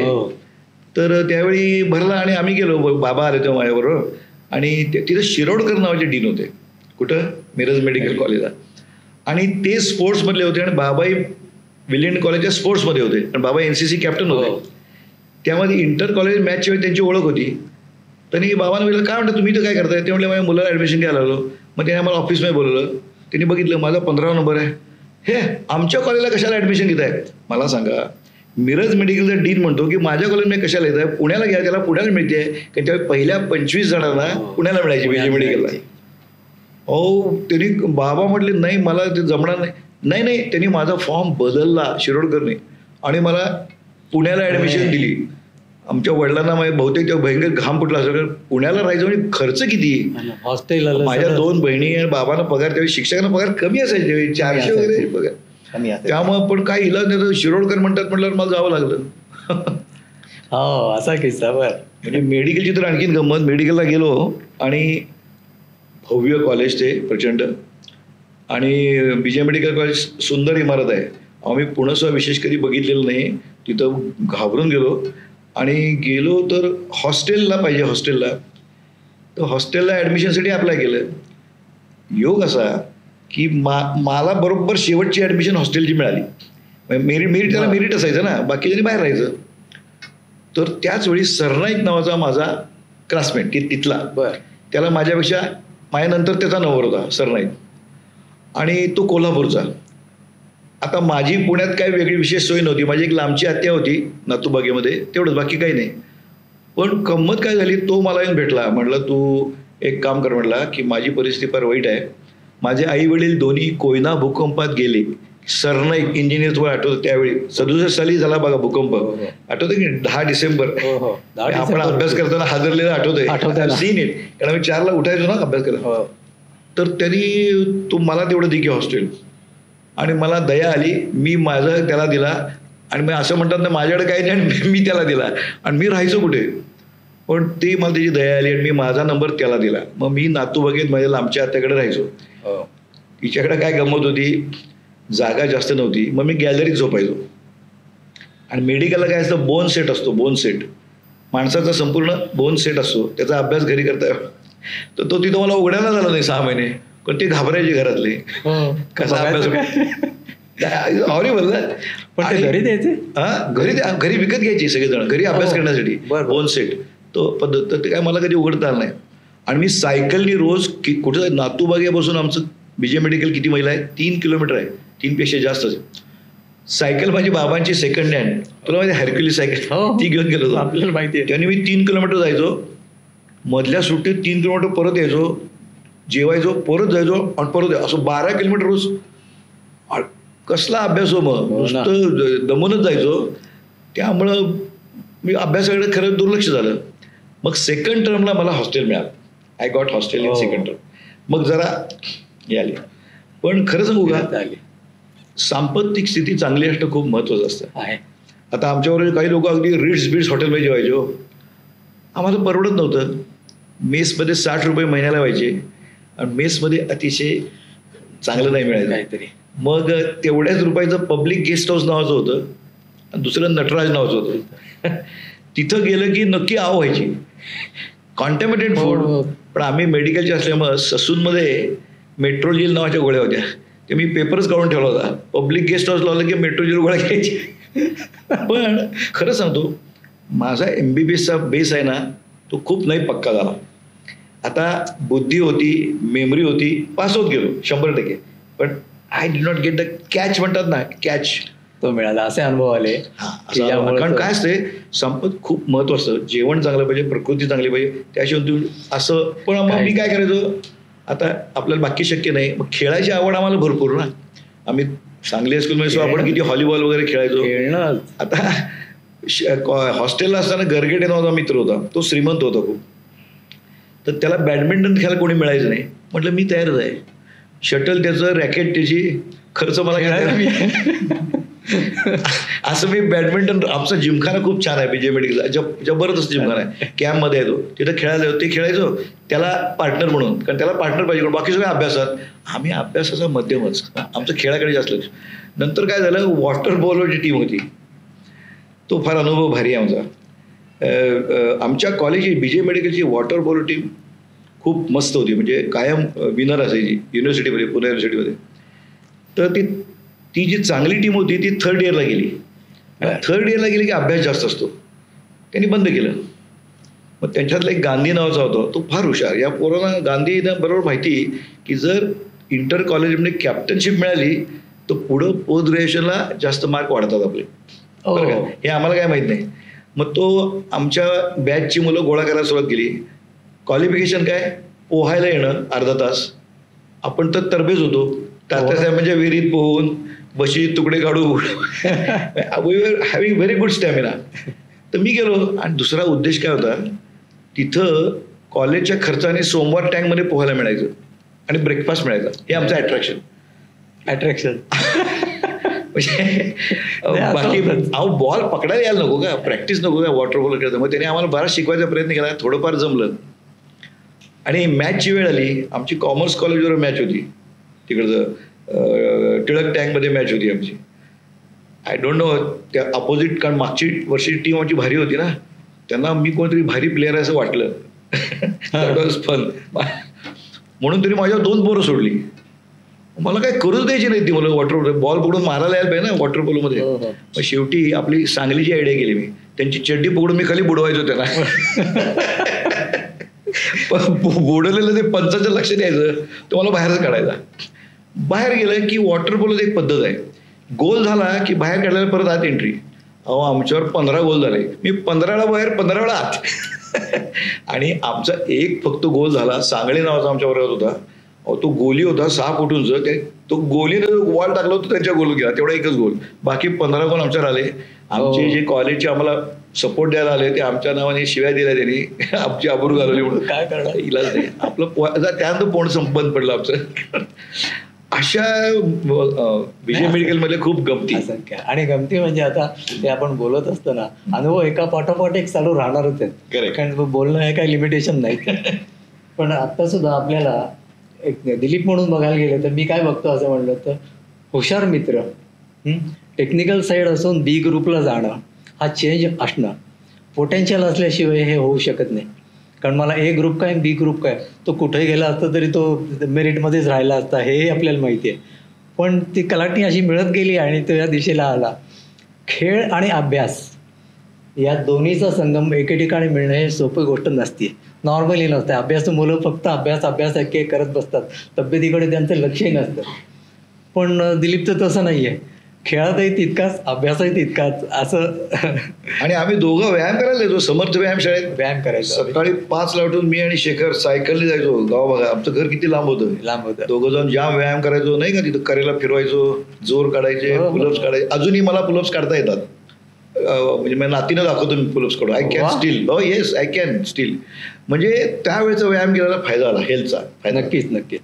तर त्यावेळी भरला आणि आम्ही गेलो. बाबा आले तेव्हा माझ्याबरोबर आणि तिथं शिरोडकर नावाचे डीन होते. कुठं मिरज मेडिकल कॉलेजला. आणि ते स्पोर्ट्समधले होते आणि बाबाही विलियन कॉलेजच्या स्पोर्ट्समध्ये होते आणि बाबा NCC कॅप्टन होते. त्यामध्ये इंटर कॉलेज मॅचच्या वेळी त्यांची ओळख होती. त्यांनी बाबांना विचारलं काय म्हणतं तुम्ही तर काय करताय. ते म्हणले माझ्या मुलाला ॲडमिशन घ्यायला आलो. मग त्याने आम्हाला ऑफिसमध्ये बोलवलं. त्यांनी बघितलं माझा 15वा नंबर आहे. हे आमच्या कॉलेजला कशाला ॲडमिशन घेत आहे. मला सांगा मिरज मेडिकलचा डीन म्हणतो की माझ्या कॉलेजमध्ये कशाला येत आहे पुण्याला घ्या त्याला पुण्याला मिळते. कारण त्यावेळी पहिल्या 25 जणांना पुण्याला मिळायची BJ मेडिकलला. त्यांनी बाबा म्हटले नाही मला ते जमणार नाही. नाही त्यांनी माझा फॉर्म बदलला शिरोडकरने आणि मला पुण्याला ॲडमिशन दिली. आमच्या वडिलांना बहुतेक तेव्हा भयंकर घाम फुटला असं. पुण्याला राहायचं म्हणजे खर्च किती. हॉस्टेल माझ्या 2 बहिणी आणि बाबांना पगार त्यावेळी शिक्षकांना पगार कमी असायचे 400 वगैरे पगार. त्यामुळे पण काय इलाज नाही तर शिरोडकर म्हणतात म्हटल्यावर मला जावं लागलं. असा किस्सा. म्हणजे मेडिकलची तर आणखीन गंमत. मेडिकलला गेलो आणि भव्य कॉलेज ते प्रचंड आणि BJ मेडिकल कॉलेज सुंदर इमारत आहे. आम्ही पुण्यासुद्धा विशेष कधी बघितलेलं नाही. तिथं घाबरून गेलो तर हॉस्टेलला पाहिजे. तर हॉस्टेलला ॲडमिशनसाठी अप्लाय केलं. योग असा की मला बरोबर शेवटची ॲडमिशन हॉस्टेलची मिळाली. मेरिट त्याला मेरिट असायचं ना बाकीच्यांनी बाहेर राहायचं. तर त्याच वेळी सरनाईक नावाचा माझा क्लासमेट की तिथला त्याला माझ्यानंतर त्याचा नंबर होता सरनाईक आणि तो कोल्हापूरचा. आता माझी पुण्यात काही वेगळी विशेष सोय नव्हती. माझी एक लांबची आत्या होती नातूबागेमध्ये तेवढंच बाकी काही नाही. पण गंमत काय झाली तो मला येऊन भेटला. म्हटलं तू एक काम कर म्हटला की माझी परिस्थिती फार वाईट आहे. माझे आई वडील दोन्ही कोयना भूकंपात गेले. सरनाईक इंजिनियर तुम्हाला आठवतं त्यावेळी 67 साली झाला बघा भूकंप. आठवतं की 10 डिसेंबर आपण अभ्यास करताना हादरलेलं आठवतंय. सीन इट कारण आम्ही 4ला उठायचो ना अभ्यास करायला. तर त्यांनी तू मला तेवढं दे की हॉस्टेल आणि मला दया आली. मी माझं त्याला दिला आणि मग असं म्हणतात ना माझ्याकडे काही नाही आणि मी त्याला दिला आणि मी राहायचो कुठे. पण ती मला त्याची दया आली आणि मी माझा नंबर त्याला दिला. मग मी नातूबागेत माझ्या लांबच्या आत्याकडे राहायचो. तिच्याकडे काय गंमत होती जागा जास्त नव्हती. मग मी गॅलरीत झोपायचो आणि मेडिकलला काय असतं बोन सेट असतो. बोन सेट माणसाचा संपूर्ण बोन सेट असतो. त्याचा अभ्यास घरी करता. तर तो तिथं मला उघडायला झाला नाही 6 महिने. पण ते घाबरायचे घरातले कसा अभ्यास हॉरिबल. पण घरी द्यायचे घरी विकत घ्यायची सगळेजण घरी अभ्यास करण्यासाठी बोन सेट तो पद्धत. तर ते काय मला कधी उघडता आलं नाही. आणि मी सायकलनी रोज कुठं नातूबागेपासून आमचं BJ मेडिकल किती मैल आहे 3 किलोमीटर आहे. 3 पेक्षा जास्त. सायकल माझी बाबांची सेकंड हँड तुला माहिती हरक्युली सायकल ती घेऊन गेलो आपल्याला माहिती आहे. त्याने मी 3 किलोमीटर जायचो. मधल्या सुट्टीत 3 किलोमीटर परत यायचो. जेवायचो परत जायचो आणि परत असं 12 किलोमीटर रोज. कसला अभ्यास हो मग नुसतं दमूनच जायचो. त्यामुळं मी अभ्यासाकडे खरं दुर्लक्ष झालं. मग सेकंड टर्मला मला हॉस्टेल मिळालं. I got hostel in second term. मग जरा आली. पण खरं सांगू का सांपत्तिक स्थिती चांगली असणं खूप महत्वाचं असतं. आता आमच्याबरोबर काही लोक अगदी रिट्स हॉटेलमध्ये जेवायचो. आम्हाला परवडत नव्हतं. मेसमध्ये 60 रुपये महिन्याला व्हायचे आणि मेसमध्ये अतिशय चांगलं नाही मिळायचं काहीतरी. मग तेवढ्याच रुपयाचं पब्लिक गेस्ट हाऊस नावाचं होतं आणि दुसरं नटराज नावाचं होतं. तिथं गेलं की नक्की आव व्हायची कॉन्टॅमिनेटेड फूड. पण आम्ही मेडिकलचे असल्यामुळं ससूनमध्ये मेट्रोजिल नावाच्या गोळ्या होत्या. ते मी पेपरच काढून ठेवला होता. पब्लिक गेस्ट हाऊस लावलं की मेट्रोजिल गोळ्या घ्यायची. पण खरं सांगतो माझा MBBSचा बेस आहे ना तो खूप नाही पक्का झाला. आता बुद्धी होती मेमरी होती पास होत गेलो 100%. पण I did not get the catch म्हणतात ना कॅच तो मिळाला, असे अनुभव आले. कारण काय असते संपत खूप महत्वाचं, जेवण चांगलं पाहिजे, प्रकृती चांगली पाहिजे, त्याशिवाय असं. पण मग मी काय करायचो, आता आपल्याला बाकी शक्य नाही, मग खेळायची आवड आम्हाला भरपूर ना. आम्ही सांगली हायस्कूलमध्ये आपण किती व्हॉलीबॉल वगैरे खेळायचो. आता हॉस्टेलला असताना गरगेटे नावाचा मित्र होता, तो श्रीमंत होता खूप, तर त्याला बॅडमिंटन खेळायला कोणी मिळायचं नाही. म्हटलं मी तयारच आहे, शटल त्याचं, रॅकेट त्याची, खर्च मला काय असं. मी बॅडमिंटन, आमचा जिमखाना खूप छान आहे विजय मेडिकलला, जबरदस्त जिमखाना आहे, कॅम्पमध्ये आहे तो, तिथं खेळायला ते खेळायचो त्याला पार्टनर म्हणून, कारण त्याला पार्टनर पाहिजे, बाकी सगळे अभ्यासात, आम्ही अभ्यासाचा मध्यमच, आमचं खेळाकडे जास्त लक्ष. नंतर काय झालं, वॉटर बॉलवरची टीम होती, तो फार अनुभव भारी आहे आमचा. आमच्या कॉलेजची विजय मेडिकलची वॉटर बॉल टीम खूप मस्त होती, म्हणजे कायम विनर असायची युनिव्हर्सिटीमध्ये, पुणे युनिव्हर्सिटीमध्ये. तर ती जी चांगली टीम होती ती थर्ड इयरला गेली. थर्ड इयरला गेली की अभ्यास जास्त असतो, त्यांनी बंद केलं. मग त्यांच्यातला एक गांधी नावाचा होता, तो फार हुशार. या पोरांना गांधीना बरोबर माहिती की जर इंटर कॉलेजमध्ये कॅप्टनशिप मिळाली तर पुढं पोस्ट ग्रॅज्युएशनला जास्त मार्क वाढतात आपले, बरं का, हे आम्हाला काय माहीत नाही. मग तो आमच्या बॅचची मुलं गोळा करायला सुरुवात केली. क्वालिफिकेशन काय, पोहायला येणं अर्धा तास, आपण तर तरबेज होतो, तात्यासाहेब म्हणजे विहिरीत पोहून बशी तुकडे काढू, we were having very good stamina. तर मी गेलो, आणि दुसरा उद्देश काय होता, तिथं कॉलेजच्या खर्चाने सोमवार टँकमध्ये पोहायला मिळायचं आणि ब्रेकफास्ट मिळायचा, हे आमचं अट्रॅक्शन. म्हणजे बाकी बॉल पकडायला यायला नको का, प्रॅक्टिस नको का, वॉटर बॉल खेळतो. मग त्याने आम्हाला बराच शिकवायचा प्रयत्न केला, थोडंफार जमलं. आणि मॅचची वेळ आली, आमची कॉमर्स कॉलेजवर मॅच होती, तिकडचं टिळक टँकमध्ये मॅच होती आमची. आय डोंट नो त्या अपोजिट, कारण मागची वर्षी टीम आमची भारी होती ना, त्यांना मी कोणतरी भारी प्लेअर आहे असं वाटलं. That was fun. म्हणून तरी माझ्यावर 2 पोरं सोडली, मला काय करूच द्यायची नाही ती मुलं. वॉटर बॉल पकडून मारायला यायला पाहिजे ना वॉटर पोलोमध्ये. मग शेवटी आपली सांगलीची आयडिया केली मी, त्यांची चड्डी पकडून मी खाली बुडवायचो त्यांना. बुडवलेलं ते पंचाचं लक्ष द्यायचं, तो मला बाहेरच काढायचा. बाहेर गेलं की वॉटर पोलोत एक पद्धत आहे, गोल झाला की बाहेर काढल्याला परत आत एंट्री. अहो आमच्यावर 15 गोल झाले, मी 15 वेळा बाहेर 15 वेळा आत. आणि आमचा एक फक्त गोल झाला, सांगळे नावाचा आमच्या वर्गात होता, तो गोली होता 6 फुटांचा, तो गोलीनं वॉल टाकला होता त्यांच्या गोल गेला, तेवढा एकच गोल. बाकी 15 गोल आमच्यावर आले. आमचे जे कॉलेजचे आम्हाला सपोर्ट द्यायला आले ते आमच्या नावाने शिव्या दिल्या त्यांनी, आमची आबरू घालवली. म्हणून काय करणार, इलाज नाही, आपलं त्यानंतर पोण बंद पडलं आमचं. अशा विजय मेडिकलमध्ये खूप गमती. आणि गमती म्हणजे आता ते आपण बोलत असताना अनुभव एका पाठोपाठ एक चालू राहणारच आहेत, कारण बोलणं हे काही लिमिटेशन नाही. पण आता सुद्धा आपल्याला एक दिलीप म्हणून बघायला गेलं तर मी काय बघतो असं म्हणलं तर, हुशार मित्र, टेक्निकल साईड असून बी ग्रुपला जाणं, हा चेंज असणं, पोटेन्शियल असल्याशिवाय हे होऊ शकत नाही. कारण मला ए ग्रुप काय बी ग्रुप काय, तो कुठेही गेला असता तरी तो मेरिटमध्येच राहिला असता, हे आपल्याला माहिती आहे. पण ती कलाटणी अशी मिळत गेली आणि तो या दिशेला आला. खेळ आणि अभ्यास या दोन्हीचा संगम एके ठिकाणी मिळणं हे सोपी गोष्ट नसते, नॉर्मली नसते. अभ्यास मुलं फक्त अभ्यास एक करत बसतात, तब्येतीकडे त्यांचं लक्षही नसतं. पण दिलीपचं तसं नाही आहे, खेळातही तितकाच, अभ्यासही तितकाच असं. आणि आम्ही दोघं व्यायाम करायला जायचो, समर्थ व्यायाम शाळेत व्यायाम करायचो. सकाळी 5ला उठून मी आणि शेखर सायकलने जायचो गाव बघा, आमचं घर किती लांब होतं. दोघं जाऊन जाम व्यायाम करायचो नाही का, तिथं करेला फिरवायचो, जोर काढायचे, पुलअप्स काढायचे. अजूनही मला पुलअप्स काढता येतात, म्हणजे माझ्या नातीनं दाखवतो मी पुलअप्स काढून. आय कॅन स्टील, हो येस आय कॅन स्टील. म्हणजे त्यावेळेचा व्यायाम केलेला फायदा झाला, हेल्थचा फायदा. नक्कीच.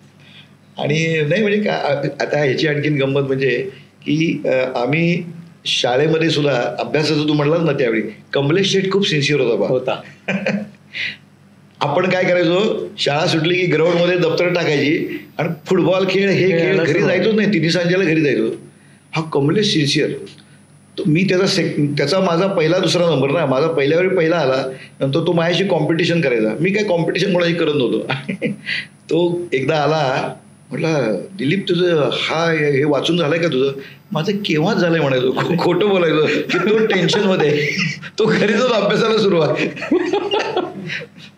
आणि नाही म्हणजे काय, आता ह्याची आणखीन गंमत म्हणजे की आम्ही शाळेमध्ये सुद्धा अभ्यासाचं तू म्हणलास ना, त्यावेळी कमलेश शेठ खूप सिन्सिअर होता. आपण काय करायचो, शाळा सुटली की ग्राउंडमध्ये दप्तर टाकायची आणि फुटबॉल खेळ हे खेळ, घरी जायचोच नाही, 3 सांजेला घरी जायचो. हा कमलेश सिन्सिअर, मी त्याचा माझा पहिला दुसरा नंबर ना, माझा पहिल्यावेळी पहिला आला. नंतर तो माझ्याशी कॉम्पिटिशन करायचा, मी काय कॉम्पिटिशन कोणाशी करत नव्हतो. तो एकदा आला, म्हटलं दिलीप तुझं हे वाचून झालंय का तुझं? माझं केव्हाच झालंय म्हणायचो, खोटं बोलायचो की तो टेन्शनमध्ये, तो घरी जाऊन अभ्यासाला सुरुवात.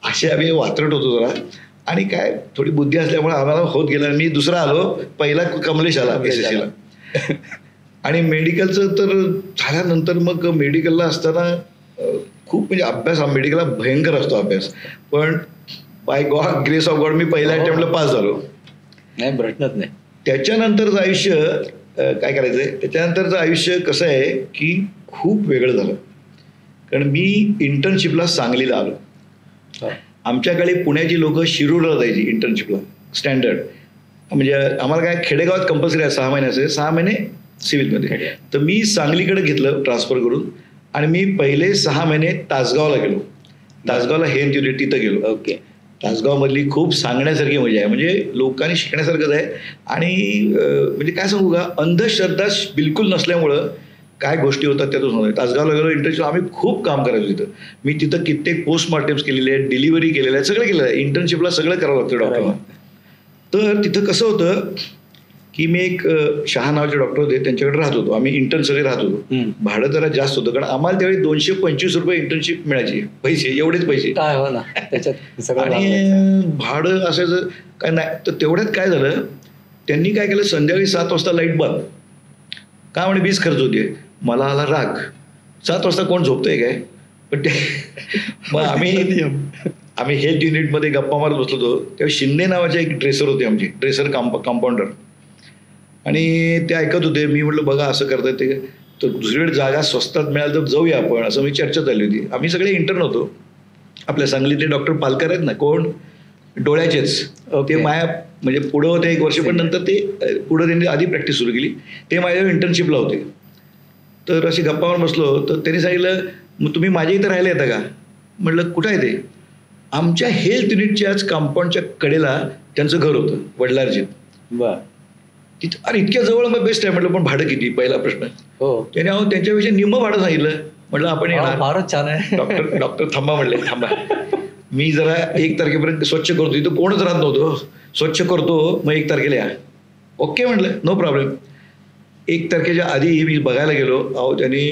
असे आम्ही वात्रट होतो जरा. आणि काय थोडी बुद्धी असल्यामुळे आम्हाला होत गेला. मी दुसरा आलो, पहिला कमलेश आला SSC ला. आणि मेडिकलचं तर झाल्यानंतर मग मेडिकलला असताना खूप म्हणजे अभ्यास मेडिकलला भयंकर असतो अभ्यास, पण by God grace of God मी पहिल्या अटेम्प्टला पास झालो. नाही भ्रटत नाही. त्याच्यानंतरचं आयुष्य काय करायचंय, त्याच्यानंतरचं आयुष्य कसं आहे की खूप वेगळं झालं. कारण मी इंटर्नशिपला सांगलीला आलो. आमच्याकडे पुण्याची लोक शिरूरला जायची इंटर्नशिपला स्टँडर्ड, म्हणजे आम्हाला काय खेडेगावात कंपल्सरी आहे 6 महिन्याचे, 6 महिने सिव्हिलमध्ये. तर मी सांगलीकडे घेतलं ट्रान्सफर करून आणि मी पहिले 6 महिने तासगावला गेलो. तासगावला हेल्थ युनिट तिथं गेलो. ओके. तासगावमधली खूप सांगण्यासारखी मजा आहे, म्हणजे लोकांनी शिकण्यासारखंच आहे. आणि म्हणजे काय सांगू का, अंधश्रद्धा बिलकुल नसल्यामुळं काय गोष्टी होतात त्यातून होणार. तासगावला गेलो इंटर्नशिप, आम्ही खूप काम करायचो तिथं. मी तिथं कित्येक पोस्टमार्टम्स केलेले आहेत, डिलिव्हरी केलेल्या आहेत, सगळं केलेलं आहे. इंटर्नशिपला सगळं करावं लागतं डॉक्टरला. तर तिथं कसं होतं की मी एक शहा नावाचे डॉक्टर होते, त्यांच्याकडे राहत होतो. आम्ही इंटर्न सगळे राहत होतो. भाडं जरा जास्त होतं, कारण आम्हाला त्यावेळी 225 रुपये इंटर्नशिप मिळायची, पैसे एवढेच पैसे. काय हो ना त्याच्यात. आणि भाडं असायचं काय नाही. तर तेवढ्यात काय झालं, त्यांनी काय केलं, संध्याकाळी 7 वाजता लाईट बंद. का म्हणे वीज खर्च होते. मला आला राग, 7 वाजता कोण झोपतंय काय. पण ते मग आम्ही हेल्थ युनिटमध्ये गप्पा मारत बसलो होतो. तेव्हा शिंदे नावाचे एक ड्रेसर होते, आमचे ड्रेसर कंपाऊंडर, आणि ते ऐकत होते. मी म्हटलं बघा असं करता येते, तर दुसरीकडे जागा स्वस्तात मिळाल तर जाऊया आपण, असं मी चर्चा चालली होती. आम्ही सगळे इंटर्न होतो. आपल्या सांगलीतले डॉक्टर पालकर आहेत ना, कोण डोळ्याचेच, ते माया म्हणजे पुढं होते 1 वर्ष, पण नंतर ते पुढं त्यांनी आधी प्रॅक्टिस सुरू केली. ते माझ्या इंटर्नशिपला होते. तर अशी गप्पावर बसलो, तर त्यांनी सांगितलं मग तुम्ही माझ्या इथं राहायला येता का. म्हटलं कुठं आहे ते. आमच्या हेल्थ युनिटच्याच कंपाऊंडच्या कडेला त्यांचं घर होतं, वडलारजीत. बरं. तिथं अरे इतक्या जवळ, मग बेस्ट आहे म्हटलं. पण भाडं किती, पहिला प्रश्न. हो. त्याने त्यांच्यापेक्षा निम्म भाडं सांगितलं. म्हटलं आपण येणार. फारच छान आहे. डॉक्टर थांबा म्हणले, थांबा मी जरा 1 तारखेपर्यंत स्वच्छ करतो. इथं कोणच राहत नव्हतं, स्वच्छ करतो, मग 1 तारखेला या. ओके म्हटलं, नो प्रॉब्लेम. 1 तारखेच्या आधी मी बघायला गेलो. अहो त्यांनी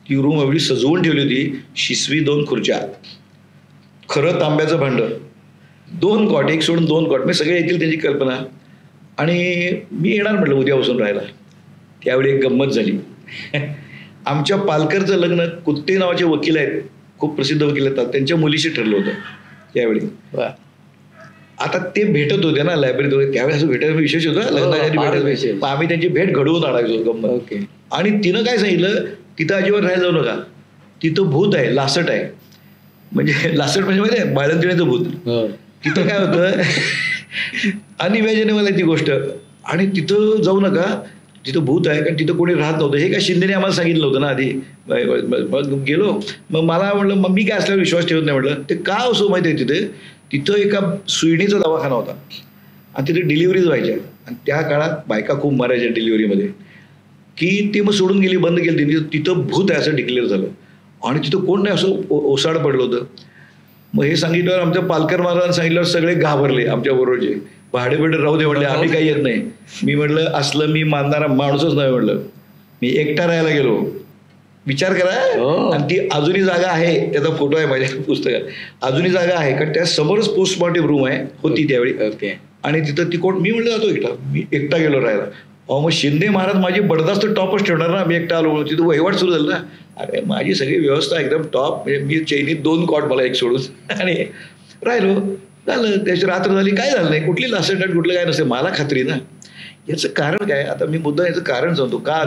ती रूम एवढी सजवून ठेवली होती. शिसवी 2 खुर्च्या, खरं तांब्याचं भांडं, 2 कॉट, 1 सोडून 2 कॉट, मी सगळे येतील त्यांची कल्पना. आणि मी येणार म्हटलं उद्यापासून राहायला. त्यावेळी एक गंमत झाली. आमच्या पालकरचं लग्न कुत्ते नावाचे वकील आहेत, खूप प्रसिद्ध वकील आहेत, त्यांच्या मुलीशी ठरलं होतं त्यावेळी. आता ते भेटत होते ना लायब्ररीत वगैरे, त्यावेळी असं भेटायला विशेष होतं, लग्नाच्या आम्ही त्यांची भेट घडवून आणायचो गंमत. ओके. आणि तिनं काय सांगितलं, तिथं अजिबात राहायला जाऊ नका, तिथं भूत आहे, लासट आहे. म्हणजे लासट म्हणजे माहिती आहे, बाळंतिणीचं भूत. तिथं काय होतं, अनिव्याजने मला ती गोष्ट. आणि तिथं जाऊ नका, तिथं भूत आहे, कारण तिथं कोणी राहत नव्हतं. हे काय शिंदेने आम्हाला सांगितलं होतं ना आधी. गेलो, मग मला म्हटलं मग मी काय असल्यावर विश्वास ठेवत नाही. म्हटलं ते का असो माहिती आहे, तिथं एका सुईणीचा दवाखाना होता आणि तिथे डिलिव्हरीज व्हायच्या. आणि त्या काळात बायका खूप मारायच्या डिलिव्हरीमध्ये, की ती मग सोडून गेली, बंद केली. तिथं भूत आहे असं डिक्लेअर झालं. आणि तिथं कोण नाही असं ओसाड पडलं होतं. मग हे सांगितल्यावर आमच्या पालकर महाराजांना सांगितल्यावर सगळे घाबरले. आमच्या बरोबरचे भाडे राहू दे म्हणले, आम्ही काही येत नाही. मी म्हटलं असलं मी मानणारा माणूसच नाही म्हटलं. मी एकटा राहायला गेलो, विचार करा. आणि ती अजूनही जागा आहे, त्याचा फोटो आहे माझ्या पुस्तकात, अजूनही जागा आहे, कारण त्या समोरच पोस्टमॉर्टम रूम आहे, होती त्यावेळी. ओके. आणि तिथं ती कोण, मी म्हटलं जातो एकटा, मी एकटा गेलो राहायला. अहो मग शिंदे महाराज माझी बडदास्त टॉपच ठेवणार ना, मी एकटा आलो. तिथं वहिवाट सुरू झालं ना. अरे माझी सगळी व्यवस्था एकदम टॉप, म्हणजे मी चैनीत 2 कॉट मला 1 सोडून आणि राहिलो. झालं, त्याची रात्र झाली, काय झालं नाही, कुठली लासट कुठलं काय नसेल, मला खात्री ना. याचं कारण काय, आता मी मुद्दा याचं कारण सांगतो का.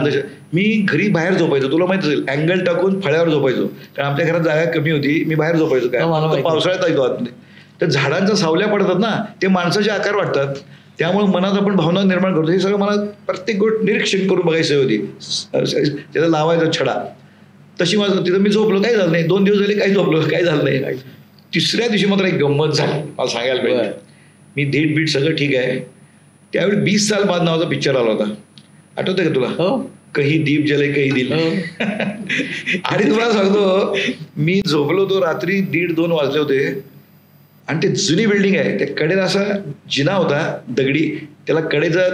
मी घरी बाहेर झोपायचो, तुला माहित असेल, अँगल टाकून फळ्यावर झोपायचो, कारण आमच्या घरात जागा कमी होती. मी बाहेर झोपायचो, काय पावसाळ्यात ऐकतो आतमध्ये, तर झाडांच्या सावल्या पडतात ना, ते माणसाचे आकार वाटतात, त्यामुळे मनात आपण भावना निर्माण करतो. हे सगळं मला प्रत्येक गोष्ट निरीक्षण करून बघायची होती. त्याला लावायचा छडा, तशी माझं तिथं मी झोपलो, काही झालं नाही. 2 दिवस झाले काही झोपलो, काही झालं नाही. 3ऱ्या दिवशी मात्र एक गंमत झाली, मला सांगायला पाहिजे. मी धीट बीट सगळं ठीक आहे. त्यावेळी 20 साल बाद नावाचा पिक्चर आला होता, आठवतंय का तुला. कही दीप जले कही दिल. आणि तुम्हाला सांगतो, मी झोपलो होतो रात्री 1:30-2 वाजले होते. आणि ते जुनी बिल्डिंग आहे, त्या कडेला असा जिना होता दगडी, त्याला कडेचा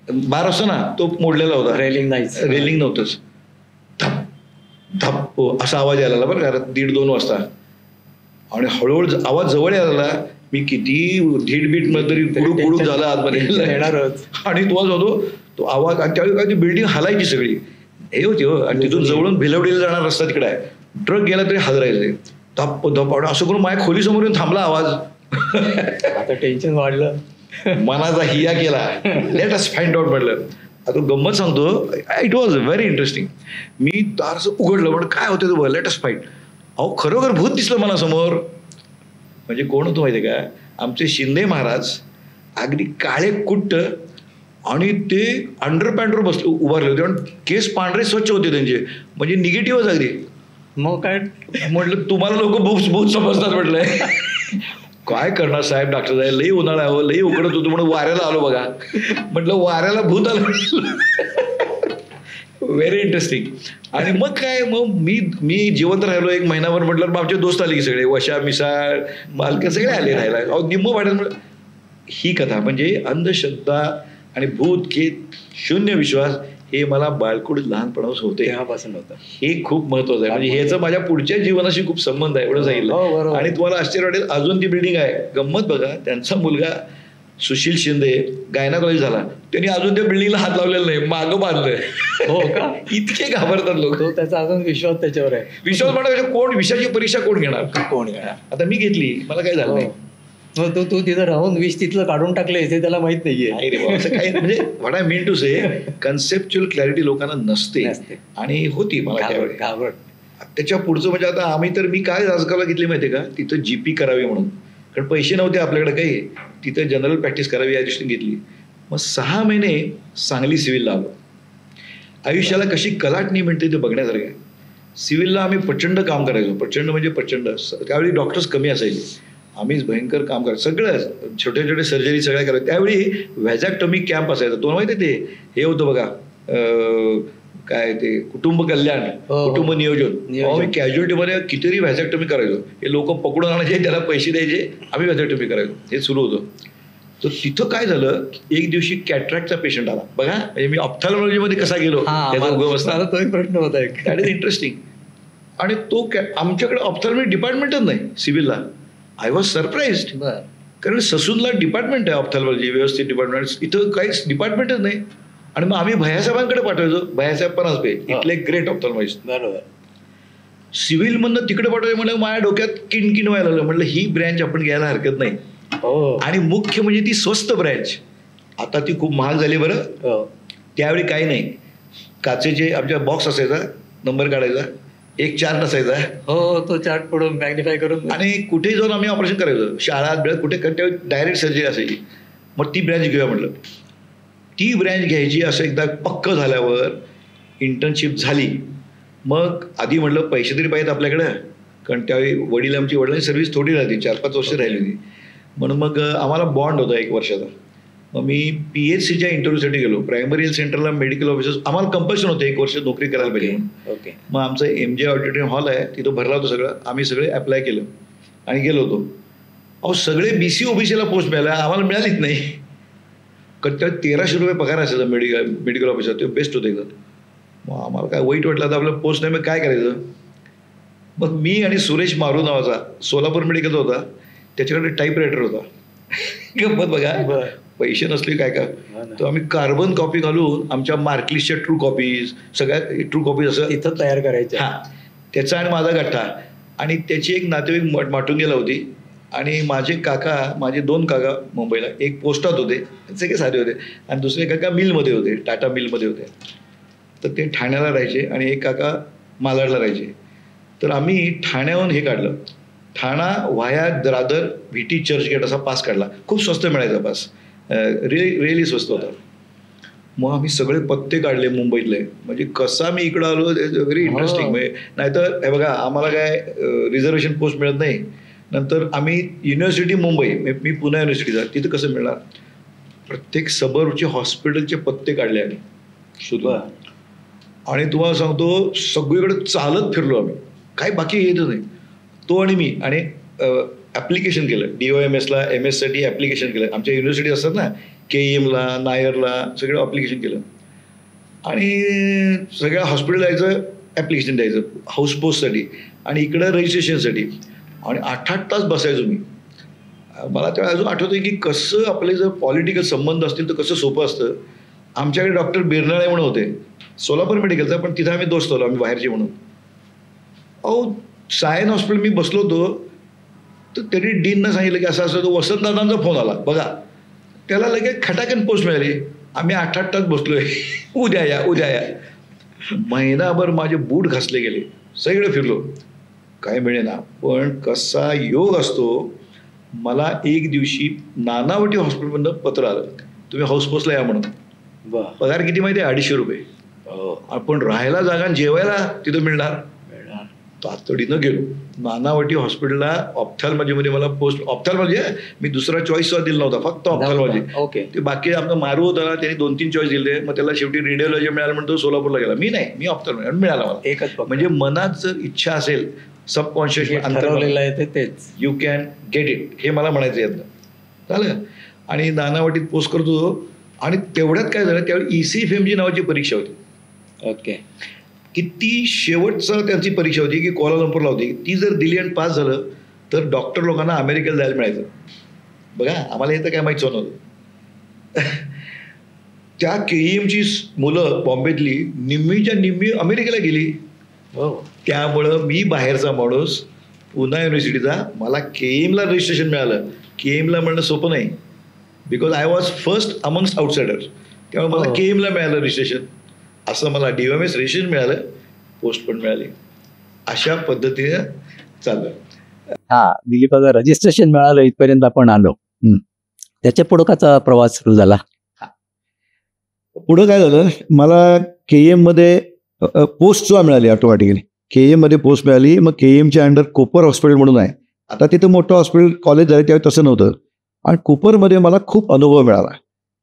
बार असतो ना, तो मोडलेला होता. रेलिंग नव्हतंच. धप धप हो असा आवाज यायला बरं का 1:30-2 वाजता. आणि हळूहळू आवाज जवळ यायला. मी किती धीट बीट मध्ये तरी पुढूक झाला आतमध्ये. आणि तो होतो तो आवाज, आणि त्यावेळी काय ती बिल्डिंग हलायची सगळी, हे होती हो. आणि तिथून जवळून भिलवडीला जाणार रस्ता तिकडे आहे, ट्रक गेला तरी हादरायचे, धप धप असं करून माझ्या खोलीसमोर येऊन थांबला आवाज. आता टेन्शन वाढलं, मनाचा हिया केला, लेट अस फाइंड आउट म्हटलं. आता गंमत सांगतो, इट वॉज व्हेरी इंटरेस्टिंग. मी दार असं उघडलं, म्हणून काय होतं तो, लेट अस फाइंड. अहो खरोखर भूत दिसलं मला समोर. म्हणजे कोण होतं माहिती आहे का, आमचे शिंदे महाराज, अगदी काळे कुट्ट, आणि ते अंडरपॅन्टवर बसले उभारले होते, आणि केस पांढरे स्वच्छ होते त्यांचे, म्हणजे निगेटिव्हच अगदी. मग काय म्हटलं तुम्हाला लोक भूत समजतात म्हटलंय. काय करणार साहेब, डॉक्टर साहेब लई उन्हाळा हवं, लई उकडत होतो म्हणून वाऱ्याला आलो बघा. म्हटलं वाऱ्याला भूत आलं. Very interesting. आणि मग काय, मग मी जिवंत राहिलो 1 महिनाभर. म्हटलं मग आमचे दोस्त आले की सगळे, वशा मिसाळ मालके सगळे आले राहायला. अहो निम्म वाढत. ही कथा म्हणजे अंधश्रद्धा आणि भूत खेत शून्य विश्वास हे मला बाळकुड लहानपणापासून होते, तेव्हापासून होतं. हे खूप महत्वाचं आहे. म्हणजे ह्याचा माझ्या पुढच्या जीवनाशी खूप संबंध आहे, एवढं सांगितलं. आणि तुम्हाला आश्चर्य वाटेल, अजून ती बिल्डिंग आहे. गंमत बघा, त्यांचा मुलगा सुशील शिंदे गायनाकॉलॉजी झाला, त्यांनी अजून त्या बिल्डिंगला हात लावलेला नाही, मागं बांधलंय. हो का? इतके घाबरतात लोक. तो त्याचा अजून विश्वास त्याच्यावर आहे. विश्वास म्हणा, कोण विषयाची परीक्षा कोण घेणार, कोण घेणार. आता मी घेतली, मला काय झालं नाही. मग तू तिथं राहून विष तिथलं काढून टाकले हे त्याला माहित नाहीये. नाही रे बाबा, असं काही म्हणजे what I mean to say, conceptual clarity लोकांना नसते, आणि होती मला त्यावेळी. त्याच्या पुढचं म्हणजे आता आम्ही तर, मी काय राजकाला घेतली माहितीये का, तिथं जीपी करावी म्हणून, कारण पैसे नव्हते आपल्याकडे काही, तिथं जनरल प्रॅक्टिस करावी या दृष्टीने घेतली. मग 6 महिने सांगली सिव्हिलला आलो. आयुष्याला कशी कलाटणी मिळते ते बघण्यासारखं आहे. सिव्हिलला आम्ही प्रचंड काम करायचो, प्रचंड म्हणजे प्रचंड. त्यावेळी डॉक्टर्स कमी असायचे, आम्हीच भयंकर काम करायचं, सगळं छोटे छोटे सर्जरी सगळ्या करायचं. त्यावेळी व्हॅझॅक्टॉमी कॅम्प असायचा, तो माहिती ते हे होतं बघा, काय ते कुटुंब कल्याण, कुटुंब नियोजन. आम्ही कॅज्युअलिटीमध्ये कितीतरी व्हॅझॅक्टॉमी करायचो. हे लोक पकडून आणायचे, त्याला पैसे द्यायचे, आम्ही व्हॅझॅक्टॉमी करायचो. हे सुरू होतं. तर तिथं काय झालं, एक दिवशी कॅटरॅक्टचा पेशंट आला बघा. म्हणजे मी ऑप्थॅल्मॉलॉजीमध्ये कसा गेलो त्याचा उगम असताना तोही प्रश्न होता. That is interesting. आणि तो आमच्याकडे ऑप्थॅल्मॉलॉजी डिपार्टमेंटच नाही सिव्हिलला. आय वॉज सरप्राईज्ड, कारण ससूनला डिपार्टमेंट आहे ऑप्थॅल्मॉलॉजी, व्यवस्थित डिपार्टमेंट. इथं काहीच डिपार्टमेंटच नाही. आणि मग आम्ही भैयासाहेबांकडे पाठवायचो, भैयासाहेब परांजपे, इथले ग्रेट ऑप्थॅल्मॉलॉजिस्ट. बरोबर. सिव्हिलमधनं तिकडे पाठवायचं म्हणजे माझ्या डोक्यात किणकिण व्हायला लागलं. म्हटलं ही ब्रँच आपण घ्यायला हरकत नाही. आणि मुख्य म्हणजे ती स्वस्त ब्रँच. आता ती खूप महाग झाली बरं. त्यावेळी काही नाही, काचेचे आमच्या बॉक्स असायचा, नंबर काढायचा, एक चार्ट असायचा. हो, तो चार्ट पुढून मॅग्निफाय करून, आणि कुठेही जाऊन आम्ही ऑपरेशन करायचो, शाळात बिळात कुठे, डायरेक्ट सर्जरी असायची. मग ती ब्रँच घेऊया म्हटलं. ती ब्रँच घ्यायची असं एकदा पक्क झाल्यावर इंटर्नशिप झाली. मग आधी म्हटलं पैसे तरी पाहिजेत आपल्याकडं, कारण त्यावेळी वडिलांची सर्व्हिस थोडी राहते, 4-5 वर्ष राहिली होती. म्हणून मग आम्हाला बॉन्ड होता 1 वर्षाचा. मग मी PHCच्या इंटरव्ह्यूसाठी गेलो. प्रायमरी हेल्थ सेंटरला मेडिकल ऑफिसर्स आम्हाला कंपल्शन होतं 1 वर्ष नोकरी करायला पाहिजे. ओके. मग आमचं MJ ऑडिटोरियम हॉल आहे, तिथं भरला होतं सगळं. आम्ही सगळे अप्लाय केलं आणि गेलो होतो. अहो सगळे BC OBCला पोस्ट मिळाल्या, आम्हाला मिळालीच नाही. कारण त्या 1300 रुपये पगार असायचा मेडिकल ऑफिसर, ते बेस्ट होतं एकदम. मग आम्हाला काय वाईट वाटलं, तर आपलं पोस्ट नाही, मग काय करायचं. मग मी आणि सुरेश मारू नावाचा सोलापूर मेडिकलचा होता, त्याच्याकडे टाईपरायटर होता. गंमत बघा, पैसे नसले काय तर आम्ही कार्बन कॉपी घालून आमच्या मार्कलिस्टच्या ट्रू कॉपीज, सगळ्या ट्रू कॉपीज असं इथं तयार करायच्या. हां, त्याचा आणि माझा गठ्ठा. आणि त्याची एक नातेवाईक माटुंग्याला होती, आणि माझे 2 काका मुंबईला, एक पोस्टात होते, सगळे साधे होते, आणि दुसरे काका मिलमध्ये होते, टाटा मिलमध्ये होते. तर ते ठाण्याला राहायचे, आणि एक काका मालाडला राहायचे. तर आम्ही ठाण्याहून हे काढलं, ठाणा व्हाया दादर VT चर्चगेट असा पास काढला. खूप स्वस्त मिळायचा पास, रिअली स्वस्त होता. मग आम्ही सगळे पत्ते काढले मुंबईतले. म्हणजे कसा मी इकडं आलो, व्हेरी इंटरेस्टिंग. म्हणजे नाहीतर हे बघा, आम्हाला काय रिझर्वेशन पोस्ट मिळत नाही. नंतर आम्ही युनिव्हर्सिटी मुंबई, मी पुणे युनिव्हर्सिटीचा, तिथं कसं मिळणार. प्रत्येक सबर्बचे हॉस्पिटलचे पत्ते काढले आम्ही सुद्धा. आणि तुम्हाला सांगतो, सगळीकडे चालत फिरलो आम्ही, काही बाकी येतच नाही. तो आणि मी, आणि ॲप्लिकेशन केलं DOMSला, MS साठी ॲप्लिकेशन केलं. आमच्या युनिव्हर्सिटी असतात ना, KEMला, नायरला, सगळं ॲप्लिकेशन केलं. आणि सगळ्या हॉस्पिटल जायचं, ॲप्लिकेशन द्यायचं हाऊस पोस्टसाठी, आणि इकडं रजिस्ट्रेशनसाठी. आणि 8-8 तास बसायचो मी. मला तेव्हा अजून आठवतं की कसं आपले जर पॉलिटिकल संबंध असतील तर कसं सोपं असतं. आमच्याकडे डॉक्टर बिरनाळे म्हणून होते सोलापूर मेडिकलचा, पण तिथं आम्ही दोस्त होतो, आम्ही बाहेरचे म्हणून. अहो सायन हॉस्पिटल मी बसलो होतो, तर त्यांनी डीननं सांगितलं की असं असं तो वसंतदादांचा फोन आला बघा. त्याला लगेच खटाकन पोस्ट मिळाली. आम्ही 8-8 तास बसलोय, उद्या या उद्या या. महिनाभर माझे बूट घासले गेले, सगळे फिरलो, काय मिळेना. पण कसा योग असतो, मला एक दिवशी नानावटी हॉस्पिटलमधनं पत्र आलं, तुम्ही हाऊसपोस्टला या म्हणून. पगार किती माहिती आहे? 250 रुपये. आपण राहायला जागा आणि जेवायला तिथं मिळणार. तातडीनं गेलो नानावटी हॉस्पिटलला. ऑप्थॅल्मॉलॉजीमध्ये मला पोस्ट, ऑप्थॅल्मॉलॉजी मी दुसरा चॉईस सुद्धा दिला नव्हता, फक्त ऑप्थॅल्मॉलॉजी. ओके. ते बाकी आमचा मारू होता ना, त्यांनी 2-3 चॉईस दिले. मग त्याला शेवटी रेडिओलॉजी मिळालं म्हणतो सोलापूरला गेला. मी नाही, मी ऑप्थॅल्मॉलॉजी मिळाला मला. एकच म्हणजे मनात जर इच्छा असेल, सबकॉन्शियस तेच यू कॅन गेट इट, हे मला म्हणायचं यातनं. झालं. आणि नानावटीत पोस्ट करतो आणि तेवढ्यात काय झालं, त्यावेळी ECFMG नावाची परीक्षा होती. ओके. किती शेवटचं त्यांची परीक्षा होती की कोलालंपूरला होती. ती जर दिली आणि पास झालं तर डॉक्टर लोकांना अमेरिकेला जायला मिळायचं. बघा आम्हाला हे तर काय माहीत नव्हतं. त्या KEMची मुलं बॉम्बेतली निम्मीच्या निम्मी अमेरिकेला गेली. त्यामुळं मी बाहेरचा माणूस, पुना युनिव्हर्सिटीचा, मला KEMला रजिस्ट्रेशन मिळालं. KEMला म्हणणं सोपं नाही, because I was first amongst outsider. त्यामुळे मला KEMला मिळालं रजिस्ट्रेशन. असं मला DOMS रजिस्ट्रेशन मिळालं, पोस्ट पण मिळाली. अशा पद्धतीने चाललं. हा, दिलीपाचं रजिस्ट्रेशन मिळालं, इथपर्यंत आपण आलो. त्याच्या पुढं काचा प्रवास सुरू झाला? पुढं काय झालं, मला KEM मध्ये पोस्ट सुद्धा मिळाली ऑटोमॅटिकली. KEM मध्ये पोस्ट मिळाली. मग KEMच्या अंडर कोपर हॉस्पिटल म्हणून आहे, आता तिथं मोठं हॉस्पिटल कॉलेज झालं, त्यावेळी तसं नव्हतं. आणि कोपरमध्ये मला खूप अनुभव मिळाला,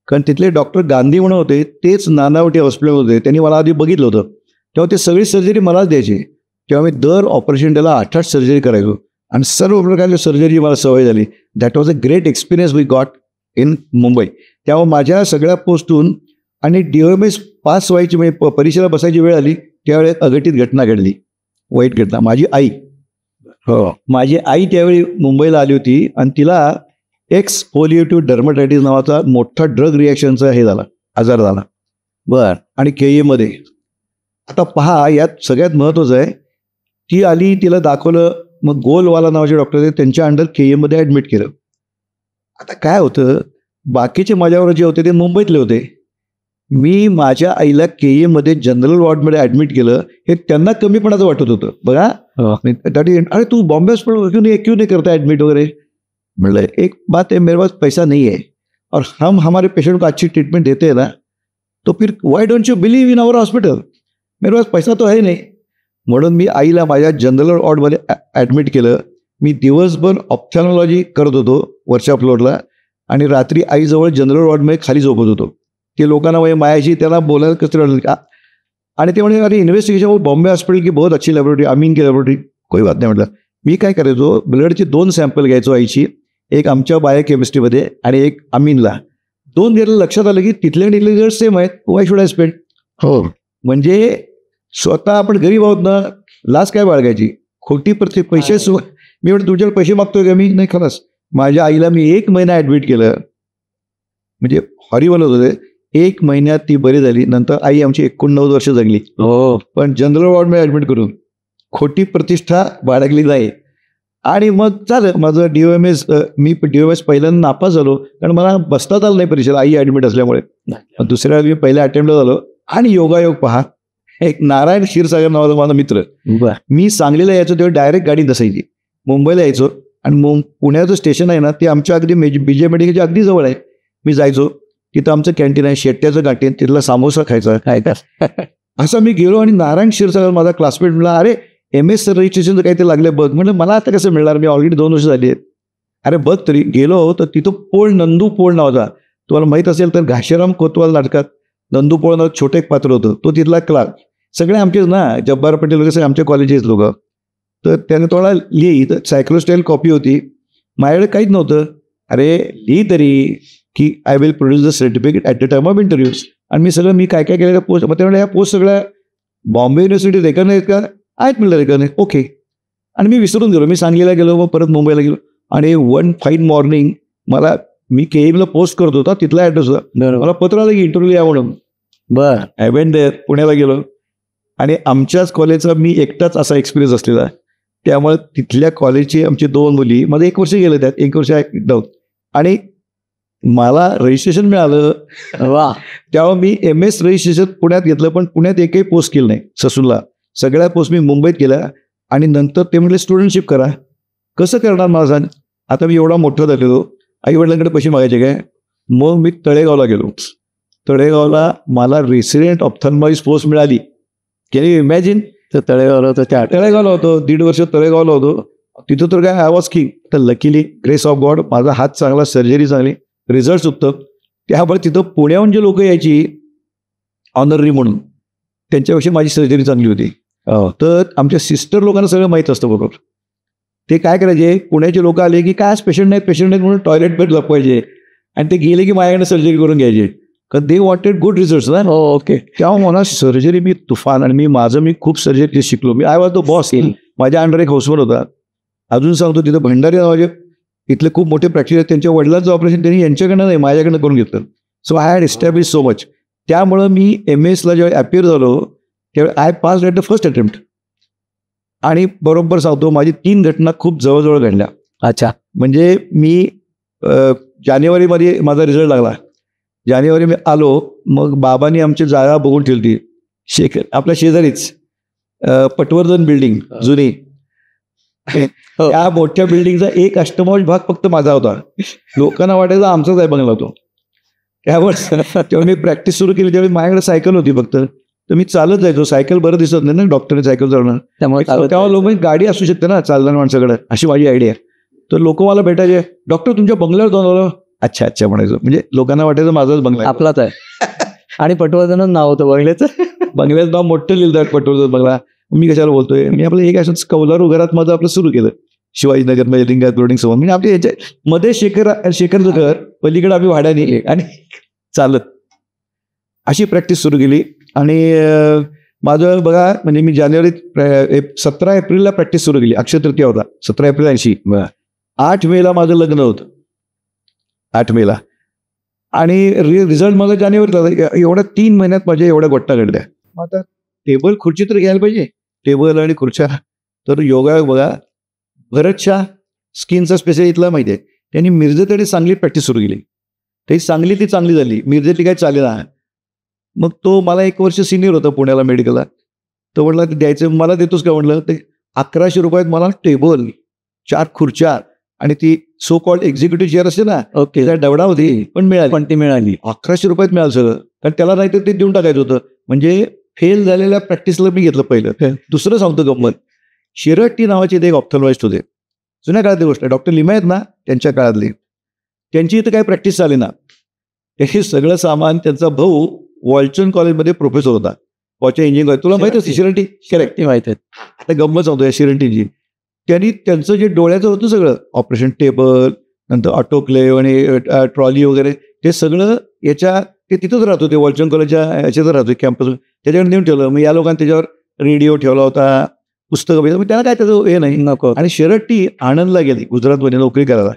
कारण तिथले डॉक्टर गांधी म्हणून होते, तेच नानावटी हॉस्पिटलमध्ये होते. त्यांनी मला आधी बघितलं होतं, तेव्हा ते सगळी सर्जरी मलाच द्यायची. तेव्हा मी दर ऑपरेशन त्याला 8-8 सर्जरी करायचो आणि सर्व प्रकारची सर्जरी मला सवय झाली. That was a great experience we got in Mumbai. तेव्हा माझ्या सगळ्या पोस्टून आणि DOMS पास व्हायची, म्हणजे परीक्षेला बसायची वेळ आली, त्यावेळी अघटित घटना घडली, वाईट घटना. माझी आई, माझी आई त्यावेळी मुंबईला आली होती आणि तिला एक्सफोलिएटिव्ह डर्मटायटिस नावाचा मोठा ड्रग रिॲक्शनचा हे झाला, आजार झाला. बर. आणि KEM मध्ये आता पहा, यात सगळ्यात महत्त्वाचं आहे, ती आली, तिला दाखवलं. मग गोलवाला नावाचे डॉक्टर होते, त्यांच्या अंडर KEM मध्ये ॲडमिट केलं. आता काय होतं, बाकीचे माझ्यावर जे होते ते मुंबईतले होते. मी माझ्या आईला KEM मध्ये जनरल वॉर्डमध्ये ॲडमिट केलं. हे त्यांना कमीपणाचं वाटत होतं. बघा, अरे तू बॉम्बे हॉस्पिटल क्यों नहीं करता ॲडमिट वगैरे. मतलब एक बात है, मेरे पास पैसा नहीं है और हम हमारे पेशेंट को अच्छी ट्रीटमेंट देते हैं ना, तो फिर why don't you believe in our hospital. मेरे पास पैसा तो है नहीं. म्हणून मी आईला माझ्या जनरल वॉर्डमध्ये ॲडमिट केलं. मी दिवसभर ऑप्थॅल्मॉलॉजी करत होतो वरच्या फ्लोअरला आणि रात्री आईजवळ जनरल वॉर्डमध्ये खाली झोपत होतो. ते लोकांना म्हणजे मायाशी त्याला बोलायला कसं राहिलं का. आणि ते म्हणजे अरे इन्व्हेस्टिगेशन वो बॉम्बे हॉस्पिटल की बहुत अच्छी लॅबोरेटरी, अमीन की लॅबोरेटरी. कोई बात नाही म्हटलं. मी काय करायचो, ब्लडचे 2 सॅम्पल घ्यायचो आईची, एक आमच्या बायोकेमिस्ट्रीमध्ये आणि एक अमीनला. 2 गेलं, लक्षात आलं की तिथले रिझल्ट सेम आहेत. Why should I spend. हो, म्हणजे स्वतः आपण गरीब आहोत ना, लाच काय बाळगायची, खोटी पैसे. मी म्हणतो तुमच्याकडे पैसे मागतोय का मी, नाही. खरंच माझ्या आईला मी 1 महिना ॲडमिट केलं, म्हणजे हॉरिबल होतं ते. 1 महिन्यात ती बरी झाली. नंतर आई आमची 89 वर्ष जगली. हो, पण जनरल वॉर्डमध्ये ॲडमिट करून खोटी प्रतिष्ठा बाळगली नाही. आणि मग झालं माझं DOMS. मी DOMS पहिल्यांदा नापास झालो, कारण मला बसताच आलं नाही परीक्षेला, आई ॲडमिट असल्यामुळे. दुसऱ्या वेळी मी पहिल्या अटेम्प्टला झालो. आणि योगायोग पहा, एक नारायण क्षीरसागर नावाचा माझा मित्र, मी सांगलीला यायचो तेव्हा डायरेक्ट गाडी नसायची. मुंबईला यायचो आणि पुण्याचं स्टेशन आहे ना, ते आमच्या अगदी BJ मेडिकलच्या अगदी जवळ आहे. मी जायचो, तिथं आमचं कॅन्टीन आहे, शेट्ट्याचं कॅन्टीन, तिथला सामोसा खायचा काय का. असं मी गेलो आणि नारायण क्षीरसागर माझा क्लासमेट म्हणला, अरे MS रजिस्ट्रेशनचं काही ते लागले बघ. म्हणलं मला आता कसं मिळणार, मी ऑलरेडी 2 वर्ष झाली आहेत. अरे बघ तरी. गेलो तर तिथं नंदू पोळ नावाचा, तुम्हाला माहीत असेल तर घाशीराम कोतवाल नाटकात नंदू पोळ नावाचं छोटं एक पात्र होतं, तो तिथला क्लार्क. सगळे आमचेच ना, जब्बार पटेल वगैरे सगळे आमच्या कॉलेजेस लोक. तर त्याने थोडा लिही, तर सायक्लोस्टाईल कॉपी होती, माझ्याकडे काहीच नव्हतं. अरे लिही तरी की I will produce the certificate at the time of interviews. आणि मी काय काय केलेल्या पोस्ट, मग त्यामुळे ह्या पोस्ट सगळ्या बॉम्बे युनिव्हर्सिटी रेकॉर्ड आहेत का, आहेत म्हणलं रेकॉर्ड, ओके. आणि मी विसरून गेलो. मी सांगलीला गेलो, मग परत मुंबईला गेलो. आणि 1 फाईन मॉर्निंग मी KEMला पोस्ट करत होता, तिथला ॲड्रेस होता. मला पत्र आलं की इंटरव्ह्यू या म्हणून. बर. आय वेंट देअर, पुण्याला गेलो आणि आमच्याच कॉलेजचा मी एकटाच असा एक्सपिरियन्स असलेला. त्यामुळे तिथल्या कॉलेजची आमची 2 मुली, माझं 1 वर्ष गेलं त्यात, 1 वर्ष डाऊन, आणि मला रजिस्ट्रेशन मिळालं. वा. तेव्हा मी MS रजिस्ट्रेशन पुण्यात घेतलं, पण पुण्यात एकही पोस्ट केलं नाही ससूनला. सगळ्या पोस्ट मी मुंबईत केल्या. आणि नंतर ते म्हटले स्टुडंटशिप करा. कसं करणार मला सांग, आता मी एवढा मोठा झालेलो, आईवडिलांकडे पैसे मागायचे काय. मग मी तळेगावला गेलो. तळेगावला मला रेसिडेंट ऑप्थॅल्मॉलॉजिस्ट पोस्ट मिळाली. Can you imagine. तर तळेगावला होतं, त्या तळेगावला होतो, 1.5 वर्ष तळेगावला होतो. तिथं तर काय आय वॉज किंग. तर लकीली ग्रेस ऑफ गॉड माझा हात चांगला, सर्जरी चांगली, रिझल्ट उत्तम. त्यामुळे तिथं पुण्याहून जे लोक यायची ऑनररी म्हणून, त्यांच्यापेक्षा माझी सर्जरी चांगली होती. तर आमच्या सिस्टर लोकांना सगळं माहीत असतं बरोबर. ते काय करायचे, पुण्याचे लोक आले की काय पेशंट नाहीत म्हणून टॉयलेट बेड लपवायचे आणि ते गेले की माझ्याकडे सर्जरी करून घ्यायचे, कारण दे वॉन्टेड गुड रिझल्ट्स ना. ओके. तेव्हा मला सर्जरी मी तुफान, आणि मी खूप सर्जरी शिकलो. मी आय वॉज द बॉस. माझ्या अंडर एक हाऊसवर होता. अजून सांगतो, तिथं भंडारी नावाचे इथले खूप मोठे प्रॅक्टिस आहेत, त्यांच्या वडिलांचं ऑपरेशन त्यांनी यांच्याकडनं नाही माझ्याकडनं करून घेतलं. So I had establish so much. त्यामुळं मी MS जेव्हा अपिअर झालो त्यावेळी I pass at the first attempt. आणि बरोबर सांगतो, माझी 3 घटना खूप जवळजवळ घडल्या. अच्छा. म्हणजे मी जानेवारीमध्ये माझा रिझल्ट लागला. जानेवारी मी आलो, मग बाबांनी आमची जागा बघून ठेवली आपल्या शेजारीच, पटवर्धन बिल्डिंग जुनी. त्या मोठ्या बिल्डिंगचा एक अष्टमांश भाग फक्त माझा होता. लोकांना वाटायचं आमचाच आहे बंगला होतो. त्यावर तेव्हा मी प्रॅक्टिस सुरू केली. त्यावेळी माझ्याकडे सायकल होती फक्त, तर मी चालत जायचो. सायकल बरं दिसत नाही ना, डॉक्टरने सायकल चालवणार, त्यामुळे तेव्हा लोक गाडी असू शकते ना चालणार माणसाकडे, अशी माझी आयडिया. तर लोक मला भेटायचे, डॉक्टर तुमच्या बंगल्यावर जाऊन आलो. अच्छा अच्छा म्हणायचं, म्हणजे लोकांना वाटायचं माझाच बंगला आपलाच आहे. आणि पटवर्धनच नाव होतं बंगल्याचं. बंगल्याचं नाव मोठं लिहिलं पटवर्धन बंगला. मी कशाला बोलतोय, मी आपलं एक असं कौलारू घरात माझं आपलं सुरू केलं, शिवाजीनगरमध्ये लिंगायत बिल्डिंग समोर. म्हणजे आमच्या याच्या मध्ये शेखरचं घर, पलीकडे आम्ही भाड्याने आणि चालत अशी प्रॅक्टिस सुरू केली. आणि माझं बघा, म्हणजे मी जानेवारी 17 एप्रिलला प्रॅक्टिस सुरू केली. अक्षय तृतीया होता 17 एप्रिल 80. 8 मेला माझं लग्न होतं, 8 मेला. आणि रिझल्ट माझा जानेवारीला. एवढ्या 3 महिन्यात माझ्या एवढ्या गोष्टी घडल्या. आता टेबल खुर्ची तर घ्यायला पाहिजे, टेबल आणि खुर्च्या. तर योगा बघा, भरत शाह स्किनचा स्पेशल इथला माहिती आहे, त्यांनी मिरजेतडी चांगली प्रॅक्टिस सुरू केली. ती चांगली झाली, मिरजेतली काय चालेल. मग तो मला 1 वर्ष सिनियर होता पुण्याला मेडिकलला. तो म्हटला द्यायचं, मला देतोच का म्हटलं. ते 1100 रुपयात मला टेबल, 4 खुर्च्या आणि ती सो कॉल्ड एक्झिक्युटिव्ह चेअर असते ना, ओके, त्या दवडा होती, पण ती मिळाली. 1100 रुपयात मिळालं सगळं, कारण त्याला नाही तर ते देऊन टाकायचं होतं. म्हणजे फेल झालेल्या प्रॅक्टिसला मी घेतलं पहिलं. दुसरं सांगतो गंमत, शिरट्टी नावाचे एक ऑप्थॅल्मॉलॉजिस्ट होते, जुन्या काळातली गोष्ट आहे, डॉक्टर लिमा आहेत ना त्यांच्या काळातली. त्यांची इथं काही प्रॅक्टिस झाली ना, त्यांनी सगळं सामान, त्यांचा भाऊ वॉल्चन कॉलेजमध्ये प्रोफेसर होता, वॉच्या इंजिनिअर. तुला माहिती आहे शिरट्टी? करेक्ट, माहिती आहे. आता गंमत सांगतो या शिरट्टीची. त्यांनी त्यांचं जे डोळ्याचं होतं सगळं ऑपरेशन, टेबल, नंतर ऑटोक्लेव्ह आणि ट्रॉली वगैरे, ते सगळं ते तिथंच राहत होते, वॉल्चन कॉलेजच्या याच्यातच राहत होते, कॅम्पस. त्याच्यावर नेऊन ठेवलं. मग या लोकांनी त्याच्यावर रेडिओ ठेवला होता, पुस्तकं. त्यांना काय त्याचं हे नाही नको. आणि शिरट्टी आणंदला गेली गुजरातमध्ये नोकरी करायला,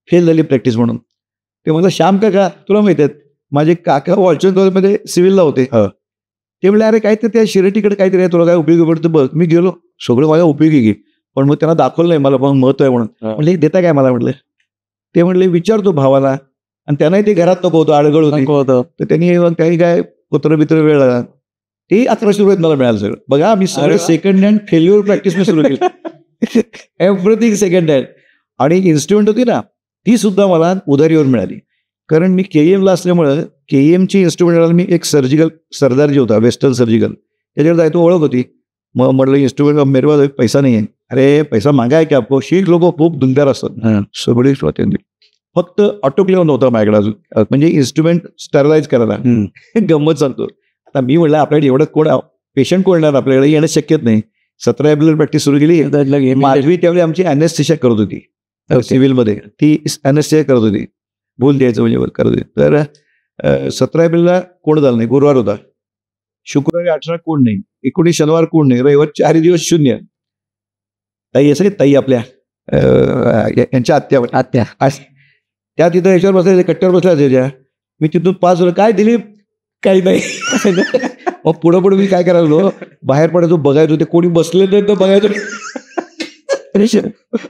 फेल झाली प्रॅक्टिस म्हणून. ते म्हटलं श्याम काका तुला माहिती आहेत, माझे काका वॉल्चन कॉलेजमध्ये सिव्हिलला होते. ते म्हणले अरे काय तर त्या शिरट्टीकडे काहीतरी आहे, तुला काय उपयोगी पडतं बघ. मी गेलो, सगळं माझ्या उपयोगी घे. पण मग त्यांना दाखवलं नाही मला, पण महत्व आहे म्हणून. म्हणजे देता काय मला म्हटलं. ते म्हणले विचारतो भावाला. आणि त्यांनाही ते घरात नको होतं, आडगळ होतं. तर त्यांनी काही काय कुत्र बित्र वेळ लागला. ते 1100 रुपयात मला मिळालं सगळं. बघा मी सगळं सेकंड हँड फेल्युअर प्रॅक्टिस मी सुरू केली, एव्हरीथिंग सेकंड हँड. आणि इन्स्ट्रुमेंट होती ना, ती सुद्धा मला उधारीवर मिळाली. कारण मी KEMला असल्यामुळं KEMची इन्स्ट्रुमेंट मी एक सर्जिकल सरदार जे होता, वेस्टर्न सर्जिकल, त्याच्यावर जायचो, ओळख होती. मग म्हटलं इन्स्ट्रुमेंट मेरे पास पैसा नाही आहे. अरे पैसा मागा आहे की आपको. शीख लोक खूप दुंदार असतात, सगळी त्यांनी. फक्त ऑटोक्लेव्ह नव्हता माझ्याकडे अजून, म्हणजे इन्स्ट्रुमेंट स्टरलाइज करायला. गंमत सांगतो, आता मी म्हटलं आपल्याकडे एवढं कोण पेशंट कोणणार, आपल्याकडे येणं शक्यच नाही. 17 एप्रिल प्रॅक्टिस सुरू केली. माधवी त्यावेळी आमची अॅनेस्थेशिया करत होती सिव्हिलमध्ये, ती अॅनेस्थेशिया करत होती, भूल द्यायचं म्हणजे करत होती. तर 17 एप्रिलला कोण झालं नाही, गुरुवार होता. शुक्रवारी 18 कोण नाही, 19 शनिवार कोण नाही, रविवार 4 दिवस शून्य. ताई असं ताई आपल्या यांच्या आत्या त्या तिथं याच्यावर बसायचे, कट्ट्यावर बसल्या त्याच्या. मी तिथून 5 काय दिली, काही नाही. मग पुढं पुढे मी काय करायलो, बाहेर पडायचो, बघायचो ते कोणी बसले नाही तर बघायचो.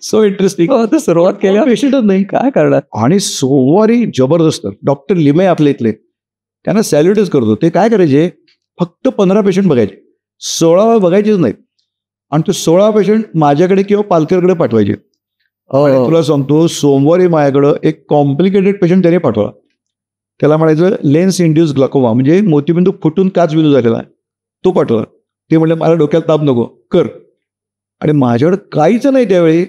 So interesting. तर सुरुवात केल्या पेशंटच नाही काय करणार. आणि सोमवारी जबरदस्त डॉक्टर लिमे आपल्या इथले, त्यांना सॅल्युटच करतो. ते काय करायचे, फक्त 15 पेशंट बघायचे, 16 बघायचेच नाहीत. आणि ते 16 पेशंट माझ्याकडे किंवा पालखीकडे पाठवायचे. आणि तुला सांगतो, सोमवारी माझ्याकडं एक कॉम्प्लिकेटेड पेशंट त्याने पाठवला. त्याला म्हणायचं लेन्स इंड्यूस ग्लाकोमा, म्हणजे मोतीबिंदू फुटून काच बिंदू झालेला आहे, तो पाठवला. ते म्हणले मला डोक्यात ताप नको, कर. आणि माझ्याकडं काहीच नाही त्यावेळी.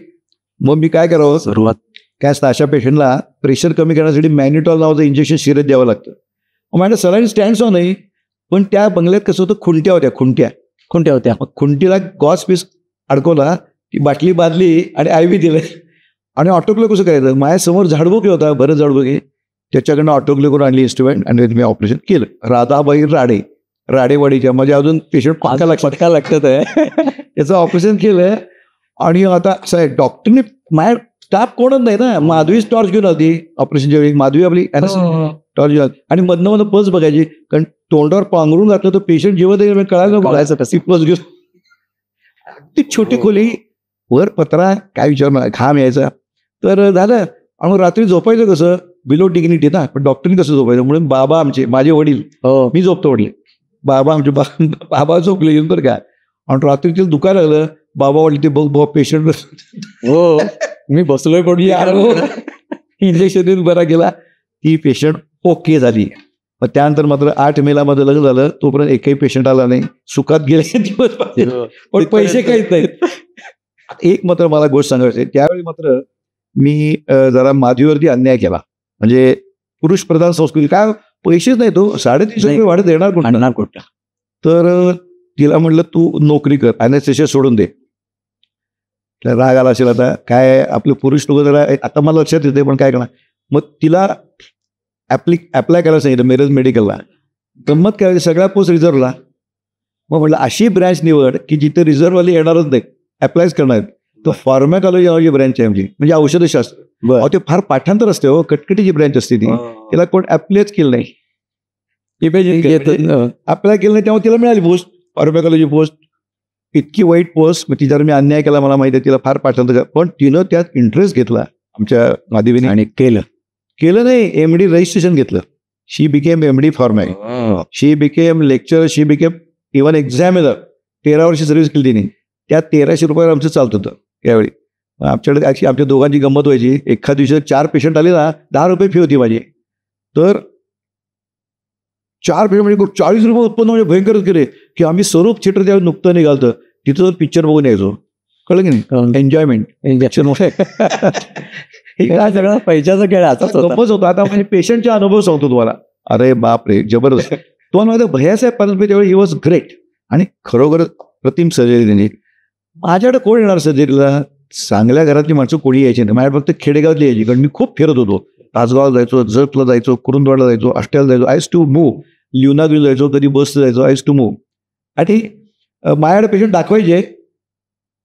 मग मी काय करावं, सुरुवात काय असतं, अशा पेशंटला प्रेशर कमी करण्यासाठी मॅनिटॉल नावाचं इंजेक्शन शिरत द्यावं लागतं. मग माझ्या सलाईन स्टँड्स नाही, पण त्या बंगल्यात कसं होतं, खुंट्या होत्या, खुंट्या होत्या. मग खुंटीला गॉस पीस अडकवला, ती बाटली बांधली आणि IV दिलं. आणि ऑटोक्लेव कसं करायचं, माझ्यासमोर झाडबुकी होता, बरं झाडबुकी, त्याच्याकडनं ऑटोक्लेव करून आणली इन्स्ट्रुमेंट आणि मी ऑपरेशन केलं. राधाबाई राडेवाडीच्या, म्हणजे अजून पेशंट पटका लागतात आहे. त्याचं ऑपरेशन केलं. आणि आता साहेब डॉक्टरने, माझ्या स्टाफ कोणच नाही ना, माधवीच टॉर्च घेऊन होती ऑपरेशनच्या वेळी. माधवी आपली टॉर्च घेऊन, आणि मधनं पल्स बघायची, कारण तोंडावर पांघरून घातलं तर पेशंट जेव्हा कळायचं कसं पल्स घेऊन. ती छोटी खोली, वर पत्रा, काय विचार मला, घाम यायचा. तर झालं. आणि रात्री झोपायचं कसं, बिलो डिग्निटी ना, पण डॉक्टरनी कसं झोपायचं, म्हणून बाबा आमचे, माझे वडील, मी झोपतो वडील, बाबा आमचे बाबा झोपले येऊन बरं का. आणि रात्री तिला दुखायला लागलं, बाबा वडील ते बघ पेशंट, हो मी बसलोय पण इंजेक्शन देऊन बरा गेला. ती पेशंट ओके झाली. मग त्यानंतर मात्र 8 मेला माझं लग्न झालं, तोपर्यंत एकही पेशंट आला नाही. सुखात गेले दिवस, पण पैसे काहीच नाहीत. एक मात्र मला गोष्ट सांगायची, त्यावेळी मात्र मी जरा माधवीवरती अन्याय केला. म्हणजे पुरुष प्रधान संस्कृती, काय पैसेच नाही, तो 350 रुपये वाढत येणार कुठं. तर तिला म्हटलं तू नोकरी कर, अॅनेस्थेशिया सोडून दे. राग आला असेल आता, काय आपले पुरुष लोक जरा, आता मला लक्षात येते, पण काय करणार. मग तिला अप्लाय करायला सांगितलं मेरज मेडिकलला. गंमत काय, सगळ्या पोस्ट रिझर्वला. मग म्हटलं अशी ब्रँच निवड की जिथे रिझर्ववाली येणारच नाही, अप्लायच करणार. तर फार्मॅकॉलॉजी नावाची ब्रँच आहे आमची, म्हणजे औषधशास्त्र. ते फार पाठांतर असते हो, कटकटीची ब्रँच असते ती. तिला कोण अप्लायच केलं नाही, अप्लाय केलं नाही, तेव्हा तिला मिळाली पोस्ट, फार्मॅकॉलॉजी पोस्ट. इतकी वाईट पोस्ट. मग तिच्यावर मी अन्याय केला, मला माहिती आहे, तिला फार पाठांतर, पण तिनं त्यात इंटरेस्ट घेतला आमच्या माधवीने आणि केलं नाही, MD रजिस्ट्रेशन घेतलं. शी बिकेम MD फार्मॅक, शी बिकेम लेक्चर, शी बिकेम इव्हन एक्झामिनर. 13 वर्ष सर्व्हिस केली तिने. त्या 1300 रुपयावर आमचं चालत होतं त्यावेळी. आमच्याकडे ॲक्च्युली आमच्या दोघांची गंमत व्हायची, एखाद दिवशी 4 पेशंट आले ना, 10 रुपये फी होती माझी. तर 4 पेशंट म्हणजे 40 रुपये उत्पन्न, म्हणजे भयंकरच केले. की आम्ही स्वरूप थिएटर त्यावेळी नुकतं निघालतं, तिथं जाऊन पिक्चर बघून यायचो. कळलं की नाही, एन्जॉयमेंट. काय सगळा पैशाचा खेळ असाच होता. आता म्हणजे पेशंटचा अनुभव सांगतो तुम्हाला. अरे बाप रे, जबरदस्त. तुम्हाला माहिती आहे, भैयासाहेब पालनपे त्यावेळी ही वॉज ग्रेट. आणि खरोखर प्रतिम सर्जरी त्यांनी. माझ्याकडे कोण येणार सर्जरीला, चांगल्या घरातली माणसं कोणी यायची नाही, माझ्या फक्त खेडेगावातली यायची. कारण मी खूप फिरत होतो, तासगावला जायचो, जतला जायचो, कुरुंदवाडला जायचो, अष्ट्याला जायचो, आयज टू मूव्ह. लिवनागिरी जायचो, कधी बस जायचो, आयज टू मूव्ह. आणि माझ्याकडे पेशंट दाखवायचे,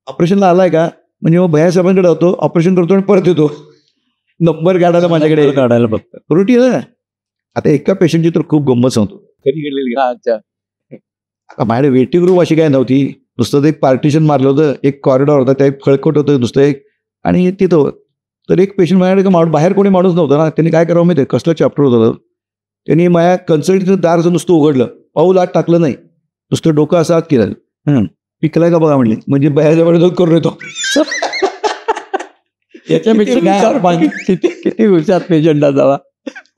ऑपरेशनला आलाय का, म्हणजे मग भैयासाहेबांकडे होतो, ऑपरेशन करतो आणि परत येतो. नंबर काढायला माझ्याकडे काढायला फक्त रुटीन आहे. आता एका पेशंटची तर खूप गंमत सांगतो. कधी गेलेली आता माझ्याकडे वेटिंग रूम अशी काय नव्हती, नुसतं एक पार्टिशन मारलं होतं, एक कॉरिडॉर होता, त्या एक फळकट होतं नुसतं एक, आणि तिथं. तर एक पेशंट माझ्याकडे बाहेर कोणी माणूस नव्हता ना, त्यांनी काय करावं माहिती आहे, कसलं चॅप्टर होतं, त्यांनी माझ्या कन्सल्टचं दारचं नुसतं उघडलं, पाऊल आत टाकलं नाही, नुसतं डोकं असं आत केलं. पिकलाय का बघा म्हणले, म्हणजे बाहेरच्या जाऊन करून येतो. याच्यापेक्षा किती हुशार पेशंटला जावा.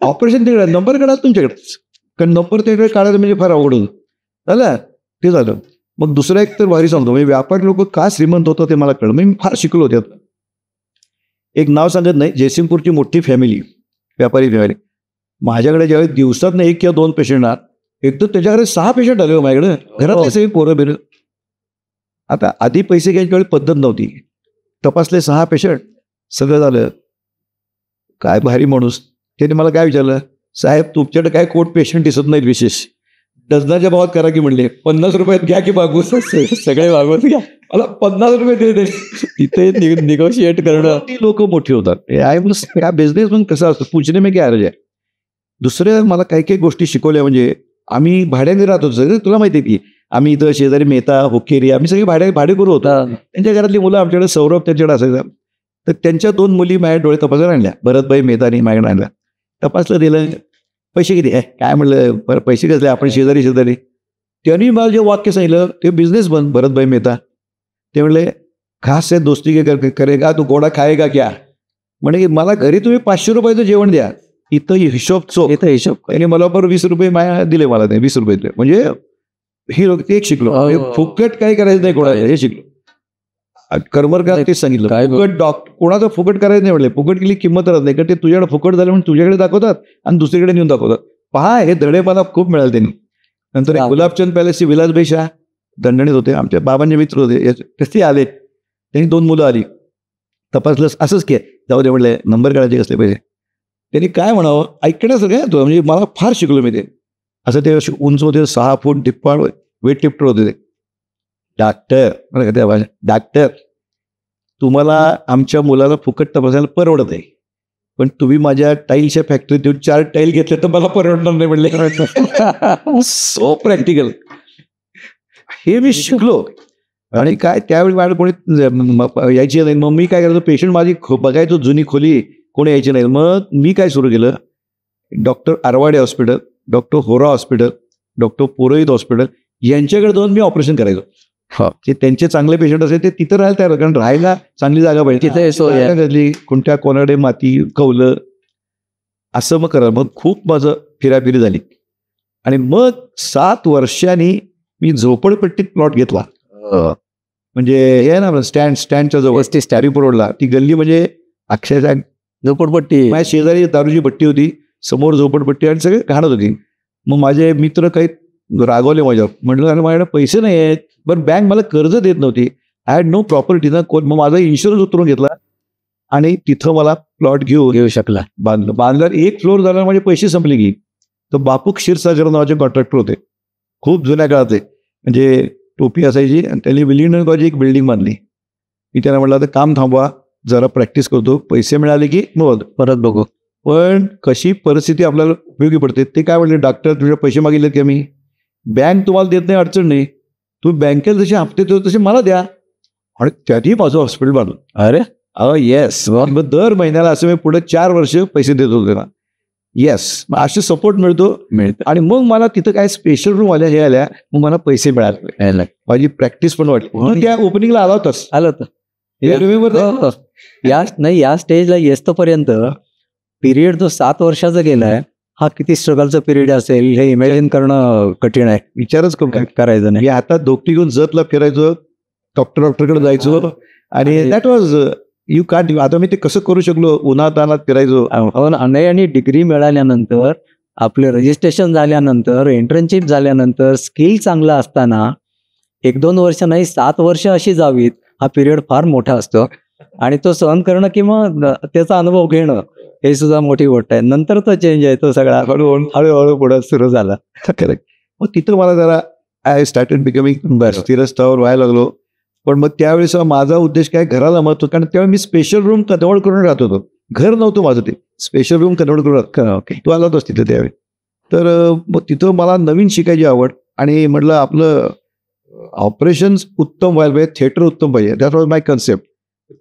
ऑपरेशन तिकडे, नंबर काढा तुमच्याकडे, कारण नंबर तिकडे काढायचं म्हणजे फार अवघड होतं. झालं ते झालं. मग दुसरं एक तर भारी सांगतो, म्हणजे व्यापारी लोक का श्रीमंत होतं ते मला कळलं, मी फार शिकलो होते. एक नाव सांगत नाही, जयसिंगपूरची मोठी फॅमिली, व्यापारी फॅमिली. माझ्याकडे ज्यावेळी दिवसात 1 किंवा 2 पेशंट आहात, एक तर त्याच्याकडे 6 पेशंट आले हो माझ्याकडे, घरातले सगळे पोरं बिरं. आता आधी पैसे घ्यायची वेळी पद्धत नव्हती, तपासले 6 पेशंट, सगळं झालं. काय भारी माणूस. त्याने मला काय विचारलं, साहेब तुमच्याकडे काय कोण पेशंट दिसत नाहीत विशेष, डझनाच्या भावात करा की म्हणले, 50 रुपयात घ्या की मागू. सगळे मागवत घ्या, मला 50 रुपये दिले. तिथे निगोशिएट करणं. ती लोक मोठी होतात. काय बिझनेस मग कसं असतं, पूछणे में क्या हरज आहे. दुसऱ्या मला काही काही गोष्टी शिकवल्या, म्हणजे आम्ही भाड्याने राहतो सगळं, तुला माहिती आहे की आम्ही इथं शेजारी मेहता हुक्केरी आम्ही सगळे भाडेकरू होतो. त्यांच्या घरातली मुलं आमच्याकडे, सौरभ त्यांच्याकडे असायचं, तर त्यांच्या 2 मुली माझ्या डोळे तपासायला आणल्या, भरतभाई मेहतानी माझ्याकडे आणल्या. तपासलं, दिलं, पैसे किती आहे काय म्हणलं, पैसे कसले, आपण शेजारी. त्यांनी मला जे वाक्य सांगितलं ते बिझनेस बंद. भरतभाई मेहता ते म्हणले खास आहे दोस्ती के करेगा तू गोडा खाएगा क्या, म्हणे की मला घरी तुम्ही 500 रुपयाचं जेवण द्या, इथं हिशोब चोख. इथं हिशोब त्याने मला बरोबर 20 रुपये माया दिले, मला ते 20 रुपये दिले. म्हणजे ही लोक ते एक शिकलो, फुकट काय करायचं नाही कोणाला, हे शिकलो. करमरकर तेच सांगितलं, फुकट कोणाचं फुकट करायचं नाही म्हणले, फुकट केली किंमत राहत नाही, कारण ते तुझ्याकडे फुकट झालं म्हणून तुझ्याकडे दाखवतात आणि दुसरीकडे नेऊन दाखवतात. पहा, हे धडे मला खूप मिळाले त्यांनी. नंतर गुलाबचंद पॅलेसचे विलासभाई शाह दणदणीत होते, आमच्या बाबांचे मित्र होते, तसे आले. त्यांनी 2 मुलं आली, तपासलं असंच की जाऊ दे म्हणले, नंबर काढायचे कसले पाहिजे. त्यांनी काय म्हणावं ऐकण्याचं काय होतं, म्हणजे मला फार शिकलो मी ते. असं ते उंच होते, 6 फूट टिप्पाड वेट टिप्टर होते ते. डॉक्टर तुम्हाला आमच्या मुलाला फुकट तपासायला परवडत आहे, पण तुम्ही माझ्या टाईलच्या फॅक्टरीत येऊन 4 टाईल घेतले तर मला परवडणार नाही म्हणले. सो प्रॅक्टिकल हे मी शिकलो. आणि काय त्यावेळी माझ्या कोणी यायची नाही, मग मी काय करायचो, पेशंट माझी बघायचो जुनी खोली, कोणी यायची नाही. मग मी काय सुरू केलं, डॉक्टर आरवाडे हॉस्पिटल, डॉक्टर होरा हॉस्पिटल, डॉक्टर पुरोहित हॉस्पिटल यांच्याकडे जाऊन मी ऑपरेशन करायचो. जे त्यांचे चांगले पेशंट असेल ते तिथं राहायला तयार, कारण राहायला चांगली जागा पाहिजे, तिथे कोणत्या कोणाडे माती कौलं असं मग करा. मग खूप माझं फिराफिरी झाली. आणि मग 7 वर्षांनी मी झोपडपट्टीत प्लॉट घेतला. म्हणजे हे ना स्टँडच्या जवळ स्टॅरिप रोडला ती गल्ली, म्हणजे अक्षरशः झोपडपट्टी. माझ्या शेजारी दारूची भट्टी होती, समोर झोपडपट्टी आणि सगळे घाणत होती. मग माझे मित्र काही रागवले माझ्यावर, म्हटलं अरे माझ्याकडे पैसे नाही आहेत, बरं बँक मला कर्ज देत नव्हती, आय हॅड नो प्रॉपर्टी ना. मग माझा इन्शुरन्स उतरून घेतला आणि तिथं मला प्लॉट घेऊ शकला. बांधल्यावर 1 फ्लोअर झाला, माझे पैसे संपले की. तर बापू क्षीरसागर नावाचे कॉन्ट्रॅक्टर होते, खूप जुन्या काळाचे, म्हणजे टोपी असायची, आणि त्यांनी विलियनची एक बिल्डिंग बांधली. मी त्यांना म्हटलं आता काम थांबवा, जरा प्रॅक्टिस करतो, पैसे मिळाले की मग परत बघू. पण कशी परिस्थिती आपल्याला उपयोगी पडते ते काय म्हणले, डॉक्टर तुझे पैसे मागितलेत की मी, बँक तुम्हाला देत नाही, अडचण नाही, तुम्ही बँकेत जसे हप्ते देतो तसे मला द्या. आणि त्यातही माझं हॉस्पिटल बांधून. अरे येस, मग दर महिन्याला असं मी पुढे 4 वर्ष पैसे देत होते ना. येस, असे सपोर्ट मिळतो. आणि मग मला तिथं काय स्पेशल रूम आल्या, हे आल्या, मग मला पैसे मिळाले, माझी प्रॅक्टिस पण वाटली. म्हणून त्या ओपनिंगला आला होता. या स्टेजला येतपर्यंत पिरियड जो 7 वर्षाचा गेलाय, हा किती स्ट्रगलचा पिरियड असेल हे इमॅजिन करणं कठीण आहे. विचारच करायचं नाही. मी आता दोपटी घेऊन जतला फिरायचो, डॉक्टरकडे जायचो, आणि दॅट वॉज यू कांट. आता मी ते कसं करू शकलो, उन्हातानात फिरायचो. आणि डिग्री मिळाल्यानंतर, आपले रजिस्ट्रेशन झाल्यानंतर, इंटर्नशिप झाल्यानंतर, स्किल चांगला असताना 1-2 वर्ष नाही 7 वर्ष अशी जावीत, हा पिरियड फार मोठा असतो. आणि तो सहन करणं किंवा त्याचा अनुभव घेणं हे सुद्धा मोठी गोष्ट आहे. नंतर तो चेंज आहे, तो सगळा हळूहळू पुढे सुरू झाला. करेक्ट. मग तिथं मला जरा आय स्टार्टेड बिकमिंग स्थिरस्थावर व्हायला लागलो. पण मग त्यावेळेस माझा उद्देश काय, घराला महत्व, कारण त्यावेळी मी स्पेशल रूम कन्वर्ट करून राहत होतो. घर नव्हतं माझं, ते स्पेशल रूम कन्वर्ट करून राहत. ओके, तू आला होतास तिथे त्यावेळी. तर मग तिथं मला नवीन शिकायची आवड, आणि म्हटलं आपलं ऑपरेशन्स उत्तम व्हायला पाहिजे, थिएटर उत्तम पाहिजे. That was my concept.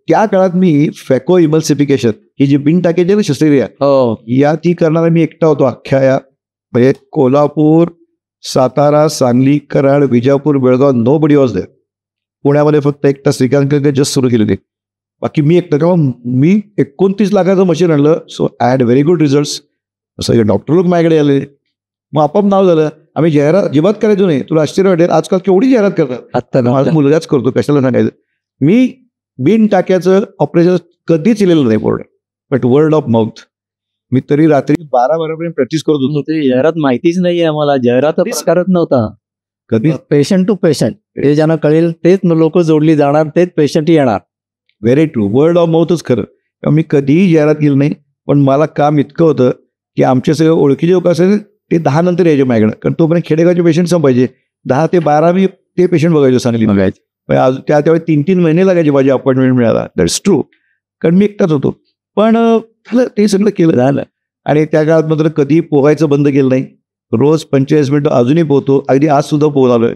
त्या काळात मी फॅको इमल्सिफिकेशन ही जी बिन टाकायची ना शस्त्रक्रिया, या ती करणारा मी एकटा होतो अख्ख्या या, म्हणजे Kolhapur, Satara, Sangli, Karad, Vijapur, Belgaum, nobody was there. पुण्यामध्ये फक्त एकटा श्रीकांत जस्ट सुरू केली होती, बाकी मी एकटा. तेव्हा मी 29 लाखाचं मशीन आणलं. So I had very good results. असं डॉक्टर लोक माझ्याकडे आले, मग आपोआप नाव झालं. आम्ही जाहिरात अजिबात करायचो नाही. तुला आश्चर्य वाटेल, आजकाल केवढी जाहिरात करतात. आत्ता माझा मुलगाच करतो, कशाला सांगायचं. मी बिन टाक्याचं ऑपरेशन कधीच केलेलं नाही board, but word of mouth. मी तरी रात्री 12-12 प्रॅक्टिस करत होतो. जाहिरात माहितीच नाहीये आम्हाला, जाहिरातच करत नव्हता कधी. पेशंट टू पेशंट, हे ज्यांना कळेल तेच लोक जोडली जाणार, तेच पेशंट येणार. व्हेरी ट्रू, वर्ड ऑफ माउथच खरं. मी कधीही जाहिरात केली नाही. पण मला काम इतकं होतं की आमचे सगळे ओळखीचे लोक असेल ते 10 नंतर यायचे माझ्याकडे, कारण तोपर्यंत खेडेगावचे पेशंट संपायचे. 10 ते 12 मी ते पेशंट बघायचो, सांगली बघायचे. त्यावेळी 3-3 महिने लागायचे माझी अपॉइंटमेंट मिळाला. दॅट्स ट्रू, कारण मी एकटाच होतो. पण ते सगळं केलं झालं. आणि त्या काळात मात्र कधी पोहायचं बंद केलं नाही. रोज 45 मिनिटं अजूनही पोहतो, अगदी आज सुद्धा पोहून आलोय.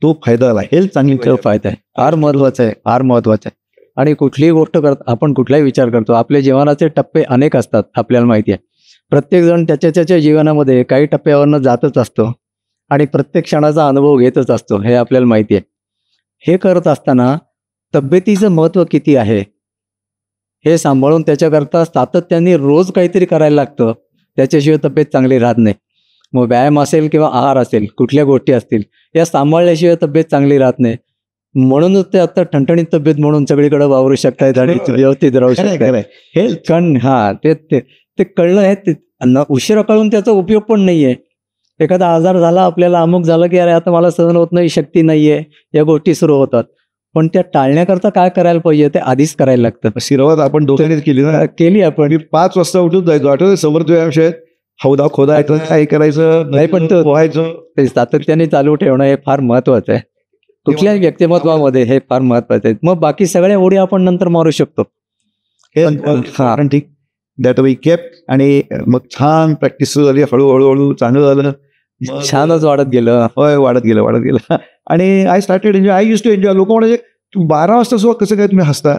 तो फायदा झाला. हेल्थ चांगली तो फायदा आहे, फार महत्वाचा आहे, फार महत्वाचा आहे. आणि कुठलीही गोष्ट आपण कुठलाही विचार करतो, आपल्या जीवनाचे टप्पे अनेक असतात, आपल्याला माहिती आहे. प्रत्येकजण त्याच्या जीवनामध्ये काही टप्प्यावरनं जातच असतो आणि प्रत्येक क्षणाचा अनुभव घेतच असतो, हे आपल्याला माहिती आहे. हे करत असताना तब्येतीचं महत्त्व किती आहे हे सांभाळून त्याच्याकरता सातत्याने रोज काहीतरी करायला लागतं, त्याच्याशिवाय तब्येत चांगली राहत नाही. मग व्यायाम असेल किंवा आहार असेल, कुठल्या गोष्टी असतील, या सांभाळल्याशिवाय तब्येत चांगली राहत नाही. म्हणूनच ते आता ठणठणीत तब्येत म्हणून सगळीकडे वावरू शकतायत आणि व्यवस्थित राहू शकताय. हे कारण ते कळलं आहे, ते उशिरा कळून त्याचा उपयोग पण नाही आहे. एखादा आजार झाला आपल्याला, अमुक झालं की अरे आता मला सहन होत नाही, शक्ती नाही आहे, या गोष्टी सुरू होतात. पण त्या टाळण्याकरता काय करायला पाहिजे ते आधीच करायला लागतं. सुरुवात आपण दोघांनीच केली ना. केली आपण. मी 5 वाजता उठून जायचो, आठवतं समर्थ व्यायामशाळेत, हौदा खोदायचं, काय करायचं नाही, पण तो पोहायचं. ते सातत्याने चालू ठेवणं हे फार महत्वाचं आहे. कुठल्याही व्यक्तिमत्वामध्ये हे फार महत्वाचं आहे. मग बाकी सगळ्या उडी आपण नंतर मारू शकतो. कारण ठीक दॅट वी केप्ट. आणि मग छान प्रॅक्टिस सुरू झाली, हळूहळू चांगलं झालं, छानच वाढत गेलं. होय, वाढत गेलं. आणि I started enjoy. I use to enjoy. लोक म्हणायचे तू 12 वाजता सुद्धा कसं काय तुम्ही हसता?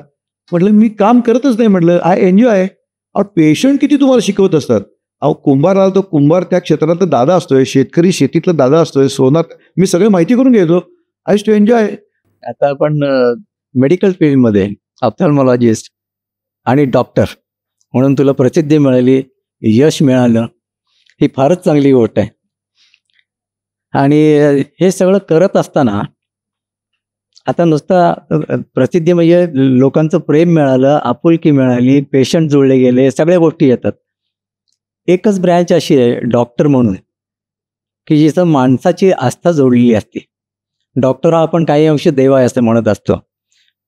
म्हटलं मी काम करतच नाही, म्हटलं आय एन्जॉय. पेशंट किती तुम्हाला शिकवत असतात. अहो, कुंभार आला तर कुंभार त्या क्षेत्रातला दादा असतोय, शेतकरी शेतीतला दादा असतोय, सोनार, मी सगळं माहिती करून घ्यायचो. I use to enjoy. आता आपण मेडिकल फील्डमध्ये ऑप्थॅल्मॉलॉजिस्ट आणि डॉक्टर म्हणून तुला प्रसिद्धी मिळाली, यश मिळालं, ही फारच चांगली गोष्ट आहे. आणि हे सगळं करत असताना आता नुसतं प्रसिद्धी म्हणजे लोकांचं प्रेम मिळालं, आपुलकी मिळाली, पेशंट जुळले गेले, सगळ्या गोष्टी येतात. एकच ब्रँच अशी आहे डॉक्टर म्हणून की जिथं माणसाची आस्था जोडलेली असते. डॉक्टर हा आपण काही अंश देव आहे असं म्हणत असतो.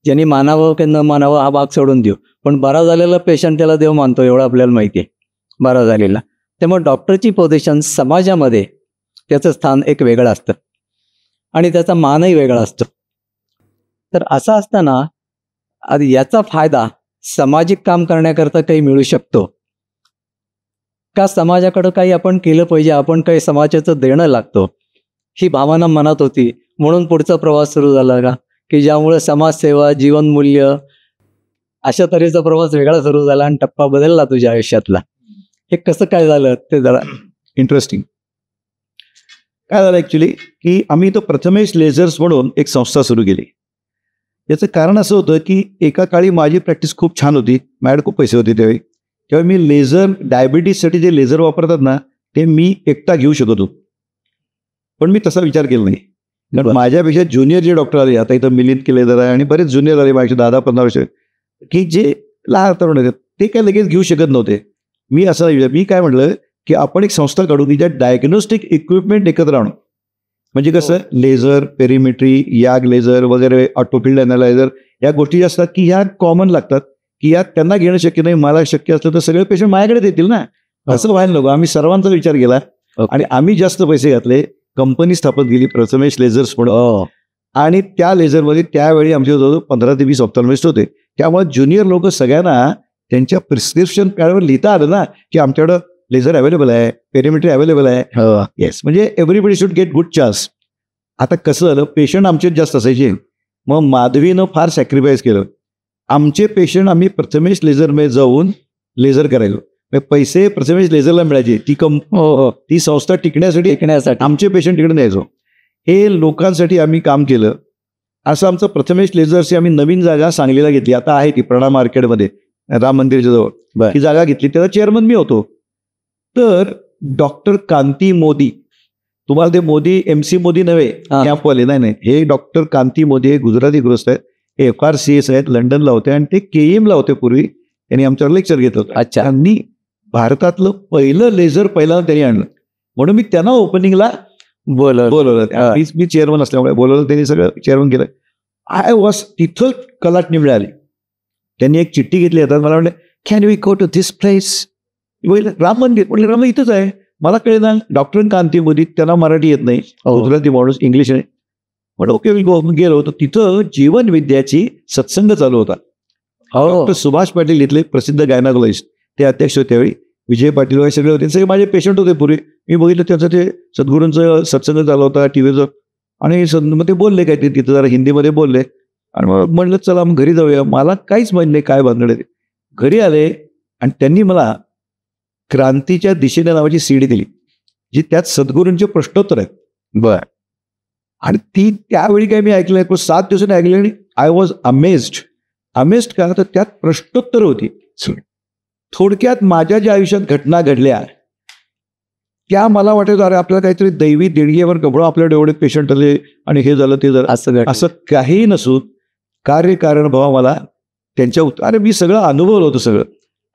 ज्यांनी मानावं की न मानावं हा भाग सोडून देऊ, पण बरा झालेला पेशंट त्याला देव मानतो, एवढं आपल्याला माहिती आहे, बरा झालेला. त्यामुळे डॉक्टरची पोझिशन समाजामध्ये त्याचं स्थान एक वेगळं असतं आणि त्याचा मानही वेगळा असतो. तर असं असताना आधी याचा फायदा सामाजिक काम करण्याकरता काही मिळू शकतो का, समाजाकडं काही आपण केलं पाहिजे, आपण काही समाजाचं देणं लागतो, ही भावना मनात होती. म्हणून पुढचा प्रवास सुरू झाला का, की ज्यामुळे समाजसेवा, जीवनमूल्य अशा तऱ्हेचा प्रवास वेगळा सुरू झाला आणि टप्पा बदलला तुझ्या आयुष्यातला. हे कसं काय झालं ते जरा इंटरेस्टिंग. काय झालं ॲक्च्युली की आम्ही तो प्रथमेश लेझर्स म्हणून एक संस्था सुरू केली. याचं कारण असं होतं की एका काळी माझी प्रॅक्टिस खूप छान होती, माझ्याकडे खूप पैसे होते त्यावेळी. तेव्हा मी लेझर, डायबिटीजसाठी जे लेझर वापरतात ना, ते मी एकटा घेऊ शकत होतो. पण मी तसा विचार केला नाही, कारण माझ्यापेक्षा ज्युनियर जे डॉक्टर आले, आता इथं मिलिंद लेझर आहे आणि बरेच ज्युनियर आले माझे 10-15 वर्ष, की जे लहान तरुण आहेत ते काय लगेच घेऊ शकत नव्हते. मी असं मी काय म्हटलं की आपण एक संस्था काढू की ज्या डायग्नोस्टिक इक्विपमेंट एकत्र आणू. म्हणजे कसं, लेझर, पेरिमेट्री, याग लेझर वगैरे, ऑटोफिल्ड अनालायझर, या गोष्टी असतात की ह्या कॉमन लागतात, की या त्यांना घेणं शक्य नाही, मला शक्य असलं तर सगळे पेशंट माझ्याकडेच येतील ना. असं व्हायला नको. आम्ही सर्वांचा विचार केला आणि आम्ही जास्त पैसे घातले, कंपनी स्थापन केली प्रथमेश लेझर्स म्हणून. आणि त्या लेझरमध्ये त्यावेळी आमच्या जवळ 15 ते 20 ऑप्थॅल्मॉलॉजिस्ट होते. त्यामुळे ज्युनियर लोक सगळ्यांना त्यांच्या प्रिस्क्रिप्शन पॅडवर लिहिता आलं ना की आमच्याकडं लेझर अवेलेबल आहे, पेरिमेट्री अवेलेबल आहे. येस, म्हणजे everybody should get good chance. आता कसं झालं, पेशंट आमचे जास्त असायचे. मग माधवीनं फार सॅक्रिफाईस केलं. आमचे पेशंट आम्ही प्रथमेश लेझरमध्ये जाऊन लेझर करायचो. पैसे प्रथमेश लेझरला मिळायचे. ती संस्था टिकण्यासाठी आमचे पेशंट तिकडे न्यायचो. हे लोकांसाठी आम्ही काम केलं. असं आमचं प्रथमेश लेझरची आम्ही नवीन जागा सांगलीला घेतली. आता आहे ती प्रणा मार्केटमध्ये, राम मंदिरच्या जवळ ही जागा घेतली. त्याचा चेअरमन मी होतो. तर डॉक्टर कांती मोदी, तुम्हाला ते मोदी MC मोदी नव्हे कॅम्पवाले, नाही, हे डॉक्टर कांती मोदी हे गुजराती गृहस्थ आहेत, FRCS आहेत, लंडनला होते आणि ते KEM ला होते पूर्वी. त्यांनी आमच्यावर लेक्चर घेतलं होतं. अच्छा. त्यांनी भारतातलं पहिलं लेझर पहिल्यांदा त्यांनी आणलं, म्हणून मी त्यांना ओपनिंगला बोलवलं. मी चेअरमन असल्यामुळे बोलवलं, त्यांनी सगळं चेअरमन केलं. आय वॉज तिथं कलाटणी मिळाली. त्यांनी एक चिठ्ठी घेतली होता, मला म्हणले can we go to this place, Ram Mandir. म्हटलं राम इथंच आहे. मला कळे ना, डॉक्टर कांती मोदी, त्यांना मराठी येत नाही, गुजराती माणूस, इंग्लिश आहे. म्हटलं ओके विल गो. गेलो होतो. तिथं जीवन विद्याची सत्संग चालू होता. डॉक्टर सुभाष पाटील इथले प्रसिद्ध गायनाकोलॉजिस्ट, ते अध्यक्ष होते त्यावेळी. विजय पाटील वगैरे सगळे होते, सगळे माझे पेशंट होते पूर्वी. मी बघितलं त्याचं ते सद्गुरूंचं सत्संग चालू होता टीव्हीचं, आणि मग ते बोलले काय ते तिथं जरा हिंदीमध्ये बोलले, आणि मग म्हणलं चला मग घरी जाऊया. मला काहीच माहिती नाही काय भानगड आहे. घरी आले आणि त्यांनी मला क्रांतीच्या दिशेने नावाची सीडी दिली, जी त्यात सद्गुरूंचे प्रश्नोत्तर आहेत. बर. आणि ती त्यावेळी काय मी ऐकलं नाही, 7 दिवसांनी ऐकली आणि आय वॉज अमेज्ड का, तर त्यात प्रश्नोत्तर होती. थोडक्यात माझ्या ज्या आयुष्यात घटना घडल्या त्या मला वाटायचं अरे आपल्याला काहीतरी दैवी देणगीवर गबळं आपल्याकडे एवढे पेशंट आले आणि हे झालं ते झालं, असं काही नसून कार्यकारण भावा मला त्यांच्या अरे मी सगळं अनुभवलं होतं, सगळं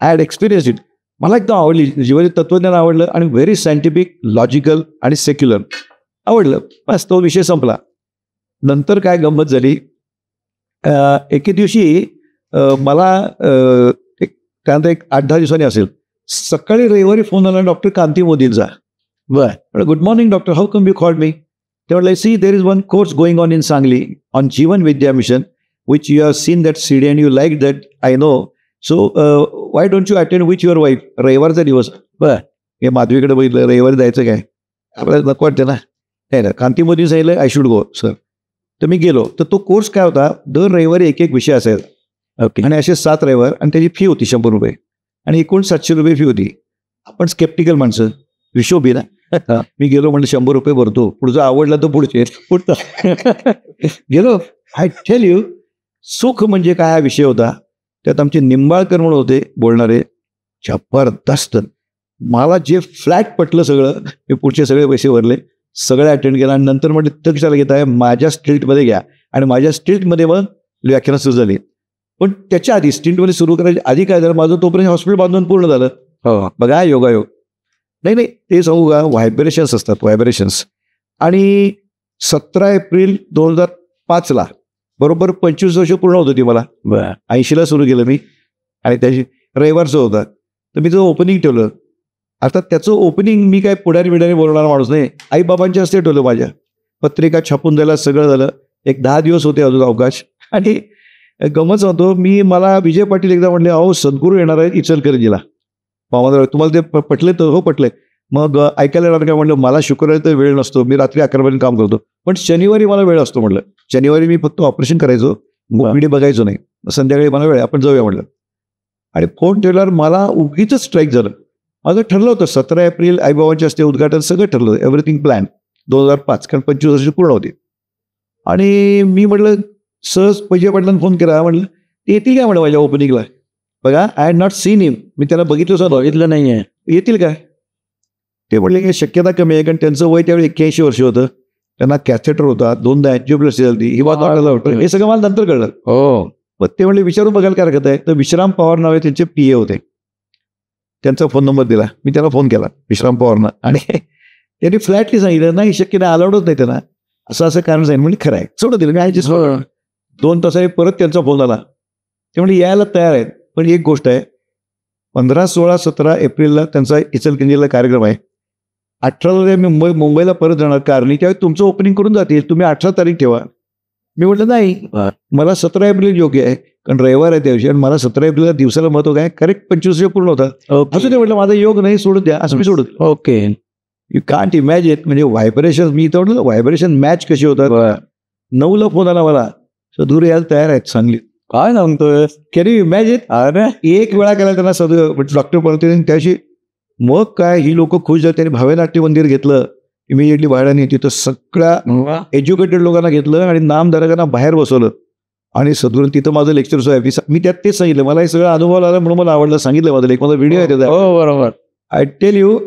आय हॅड एक्सपिरियन्स इट. मला एकदम आवडली, जीवनाचे तत्वज्ञान आवडलं आणि व्हेरी सायंटिफिक, लॉजिकल आणि सेक्युलर आवडलं. बस तो विषय संपला. नंतर काय गंमत झाली, एके दिवशी मला त्यानंतर 8-10 दिवसांनी असेल, सकाळी रविवारी फोन आला डॉक्टर कांती मोदींचा. बरं, good morning doctor, how come you called me? ते म्हटलं see there is one course going on in Sangli on Jeevan Vidya Mission which you have seen that CD and you like that I know, so why don't you attend with your wife? रविवारचा दिवस. बरं, हे माधवीकडे बघितलं, रविवारी जायचं काय आपल्याला नको वाटते ना. नाही ना, कांती मोदी सांगितलं आय शुड गो सर. तर मी गेलो. तर तो कोर्स काय होता, दर रविवारी एक विषय असायचा. ओके. आणि असे 7 रविवार, आणि त्याची फी होती 100 रुपये, आणि एकूण 700 रुपये फी होती. आपण स्केप्टिकल माणसं, विशोभी ना. मी गेलो म्हणजे 100 रुपये भरतो, पुढचं आवडला तर पुढचा गेलो. आय टेल यू, सुख म्हणजे काय हा विषय होता. त्यात आमचे निंबाळकर म्हणून होते बोलणारे, जबरदस्त. मला जे फ्लॅट पटलं सगळं, मी पुढचे सगळे पैसे भरले, सगळे अटेंड केला. आणि नंतर म्हणजे तिथं कशाला घेत आहे, माझ्या स्ट्रीटमध्ये घ्या. आणि माझ्या स्ट्रीटमध्ये मग व्याख्यानं सुरू झाली. पण त्याच्या आधी स्ट्रीटमध्ये सुरू करायच्या आधी काय झालं, माझं तोपर्यंत हॉस्पिटल बांधून पूर्ण झालं. हो, बघा योगायोग. नाही ते सांगू का, व्हायब्रेशन्स असतात, व्हायब्रेशन्स. आणि 17 एप्रिल 2005 बरोबर 25 वर्ष पूर्ण होतं ती मला. 80 सुरू केलं मी, आणि त्याची रविवारचं होतं. तर मी जो ओपनिंग ठेवलं, आता त्याचं ओपनिंग मी काय पुढारी बिडारी बोलणारा माणूस नाही, आईबाबांच्या हस्ते ठेवलं. माझ्या पत्रिका छापून द्यायला सगळं झालं. एक 10 दिवस होते अजून अवकाश. आणि गमत सांगतो, मला विजय पाटील एकदा म्हटले, अहो सद्गुरू येणार आहेत इचलकरंजीला, तुम्हाला ते पटले? तर हो पटले. मग ऐकायला येणार काय? म्हटलं मला शुक्रवारी तर वेळ नसतो, मी रात्री 11 पर्यंत काम करतो, पण शनिवारी मला वेळ असतो. म्हटलं शनिवारी मी फक्त ऑपरेशन करायचो, व्हिडिओ बघायचो नाही, संध्याकाळी मला वेळ, आपण जाऊया म्हटलं. आणि फोन ठेवल्यावर मला उगीच स्ट्राईक झालं. माझं ठरलं होतं 17 एप्रिल आईबाबांच्या हस्ते उद्घाटन, सगळं ठरलं होतं, एव्हरीथिंग प्लॅन 2005, कारण 25 वर्ष पूर्ण होती. आणि मी म्हटलं सहज विजय पाटलांना फोन केला, म्हटलं ते येतील काय म्हटलं माझ्या ओपनिंगला? बघा I had not seen him, मी त्याला बघितलं नाही आहे, येतील काय? ते म्हटले की शक्यता कमी आहे, कारण त्यांचं वय त्यावेळी 81 वर्ष होतं, त्यांना कॅथेटर होता, 2दा अँजिओप्लास्टी झाली, ही बात वाटायला होतं. हे सगळं मला नंतर कळलं. हो, मग ते म्हणले विचारून बघायला काय हरकत आहे. तर विश्राम पवार नावे त्यांचे PA होते, त्यांचा फोन नंबर दिला, मी त्याला फोन केला विश्राम पवारना, आणि त्यांनी फ्लॅटली सांगितलं नाही शक्य नाही, अलाउडच नाही त्यांना, असं कारण सांगितलं. म्हणजे खरं आहे, सोडून दिलं. मी ॲडजस्ट 2 तासांनी परत त्यांचा फोन आला, ते म्हणजे यायला तयार आहेत. पण एक गोष्ट आहे, 15, 16, 17 एप्रिलला त्यांचा इचलकरंजीला कार्यक्रम आहे. 18ला मी मुंबईला परत जाणार कारणी, त्यावेळी तुमचं ओपनिंग करून जातील, तुम्ही 18 तारीख ठेवा. मी म्हटलं नाही, मला 17 एप्रिल योग्य आहे, कारण रविवार आहे त्या दिवशी, आणि मला 17 एप्रिलला दिवसाला महत्व काय, करेक्ट 25 पूर्ण होतात. असं ते म्हटलं माझा योग नाही, सोडून द्या, असं मी सोडून. Okay, you can't imagine. म्हणजे व्हायब्रेशन, मी तर म्हटलं व्हायब्रेशन मॅच कशी होतात. 9ला फोन आला मला, सद्गुरू यायला तयार आहेत सांगली. काय सांगतोय, कॅन यू इमॅजिन? अरे एक वेळा केला त्यांना सद्गुरू डॉक्टर परत त्याशी. मग काय ही लोक खुश झाले, त्यांनी भावेनाट्य मंदिर घेतलं इमिजिएटली भाड्याने, तिथं सगळ्या एज्युकेटेड लोकांना घेतलं आणि नामधारकांना बाहेर बसवलं, आणि सद्गुरू तिथं माझं लेक्चर आहे. मी त्यात तेच सांगितलं, मला हे सगळं अनुभव आला म्हणून मला आवडलं, सांगितलं. माझं एक माझा व्हिडिओ आहे त्याचा. हो बरोबर, आय टेल यू.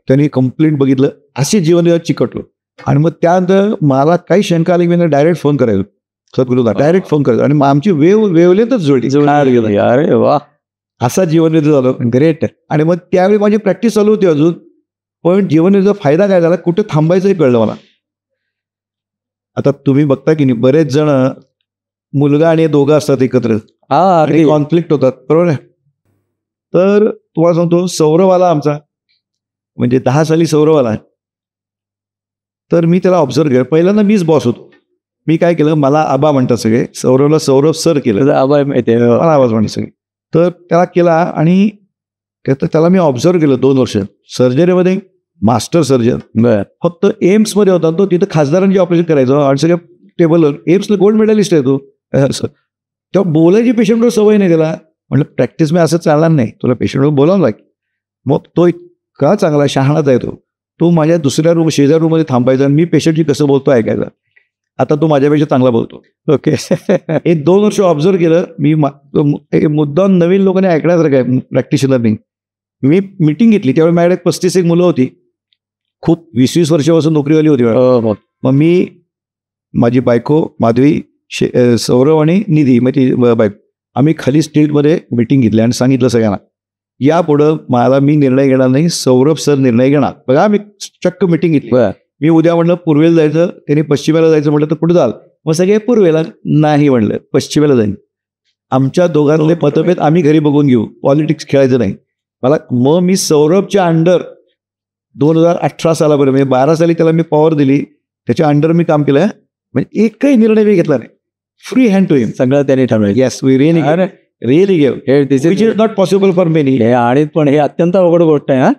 त्यांनी कंप्लेंट बघितलं, असे जीवन चिकटलो. आणि मग त्यानंतर मला काही शंका आली, मी डायरेक्ट फोन करायचो सद्गुरूला, डायरेक्ट फोन करायचो, आणि आमची वेवलेतच जोडली. अरे वा, असा जीवनविधी झालं. ग्रेट. आणि मग त्यावेळी माझी प्रॅक्टिस चालू होती अजून, पण जीवनविधीचा फायदा काय झाला, कुठे थांबायचं हे कळलं मला. आता तुम्ही बघता की नाही, बरेच जण मुलगा आणि दोघं असतात एकत्र, कॉन्फ्लिक्ट होतात, बरोबर आहे. तर तुम्हाला सांगतो, सौरव आला आमचा, म्हणजे 10 साली सौरव आला. तर मी त्याला ऑब्झर्व केलं, पहिल्यांदा मीच बॉस होतो. मी काय केलं, मला आबा म्हणतात सगळे, सौरवला सौरव सर केलं, आबा माहिती, मला आवाज म्हणतात सगळे. तर त्याला केला, आणि त्याला मी ऑब्झर्व केलं 2 वर्ष. सर्जरीमध्ये मास्टर सर्जन फक्त एम्समध्ये होता तो, तिथं खासदारांची ऑपरेशन करायचो आणि सगळ्या टेबलवर. एम्सला गोल्ड मेडलिस्ट आहे तो. असं तेव्हा बोलायची पेशंटवर सवय नाही त्याला. म्हटलं प्रॅक्टिस मी असं चालणार नाही, तुला पेशंटवर बोलावं लागेल. मग तो इतका चांगला शहाणाच आहे तो माझ्या दुसऱ्या रूम शेजार रूममध्ये थांबायचा आणि मी पेशंटची कसं बोलतो ऐकायचा. आता तो माझ्यापेक्षा चांगला बोलतो. ओके. 1-2 वर्ष ऑब्झर्व केलं मी. मुद्दाम नवीन लोकांनी ऐकण्यासारखं आहे प्रॅक्टिशनरनी. मी मिटिंग घेतली त्यावेळी माझ्याकडे 35 मुलं होती. खूप 20-20 वर्षापासून नोकरीवाली होती. मग मी, माझी बायको माधवी, सौरव आणि निधी ती बायको, आम्ही खाली स्ट्रीटमध्ये मिटिंग घेतली आणि सांगितलं सगळ्यांना यापुढं मी निर्णय घेणार नाही, सौरभ सर निर्णय घेणार. बघा मी चक्क मिटिंग घेतली. मी उद्या म्हणलं पूर्वेला जायचं, त्यांनी पश्चिमेला जायचं म्हटलं तर कुठं जाल? मग सगळे पूर्वेला. नाही म्हणलं पश्चिमेला जाईन. आमच्या दोघांचे मतभेद आम्ही घरी बघून घेऊ, पॉलिटिक्स खेळायचं नाही. मग मी सौरभच्या अंडर 2018 सालापर्यंत म्हणजे 12 साली त्याला मी पॉवर दिली. त्याच्या अंडर मी काम केलं. म्हणजे एकही निर्णय मी घेतला नाही. Free hand to him. सगळं त्यांनी ठरवलं. Yes, we really give. Which is not possible for many. आणि पण हे अत्यंत अवघड गोष्ट आहे.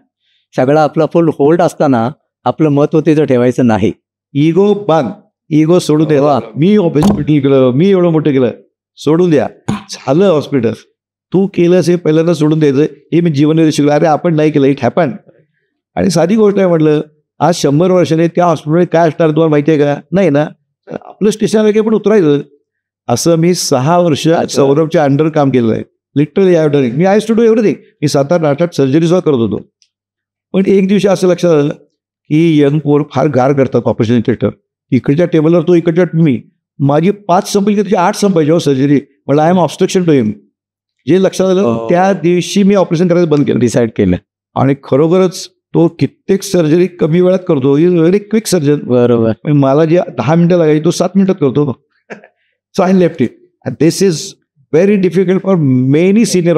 सगळं आपला फुल होल्ड असताना आपलं महत्व तिथं ठेवायचं नाही. इगो बांध, इगो सोडून द्या. मी हॉस्पिटल केलं, मी एवढं मोठं केलं, सोडून द्या. झालं हॉस्पिटल, तू केलंस हे पहिल्यांदा सोडून द्यायचं. हे मी जीवन शिकलो. अरे आपण नाही केलं, इट हॅपन. आणि साधी गोष्ट आहे म्हटलं, आज 100 वर्षाने त्या हॉस्पिटलमध्ये काय असणार तुम्हाला माहिती आहे का? नाही ना. आपलं स्टेशन काही पण उतरायचं. असं मी 6 वर्ष सौरभच्या अंडर काम केलेलं आहे. Literally I done. मी आय टू डू एव्हरीथिंग. मी 7-8 सर्जरी सुद्धा करत होतो. पण एक दिवशी असं लक्षात आलं की यंग पोर फार गार करतात ऑपरेशन थिएटर. इकडच्या टेबलवर तो, इकडच्या मी. माझी 5 संपली की त्याची 8 संपायची सर्जरी. म्हटलं आय एम ऑब्स्ट्रक्शन टू हिम. जे लक्षात आलं त्या दिवशी मी ऑपरेशन करायचं बंद केलं, डिसाईड केलं. आणि खरोखरच तो कित्येक सर्जरी कमी वेळात करतो. Is very quick surgeon. बरोबर. मला जे 10 मिनिटं लागायची तो 7 मिनिटात करतो. So I left it. This is very difficult for many senior.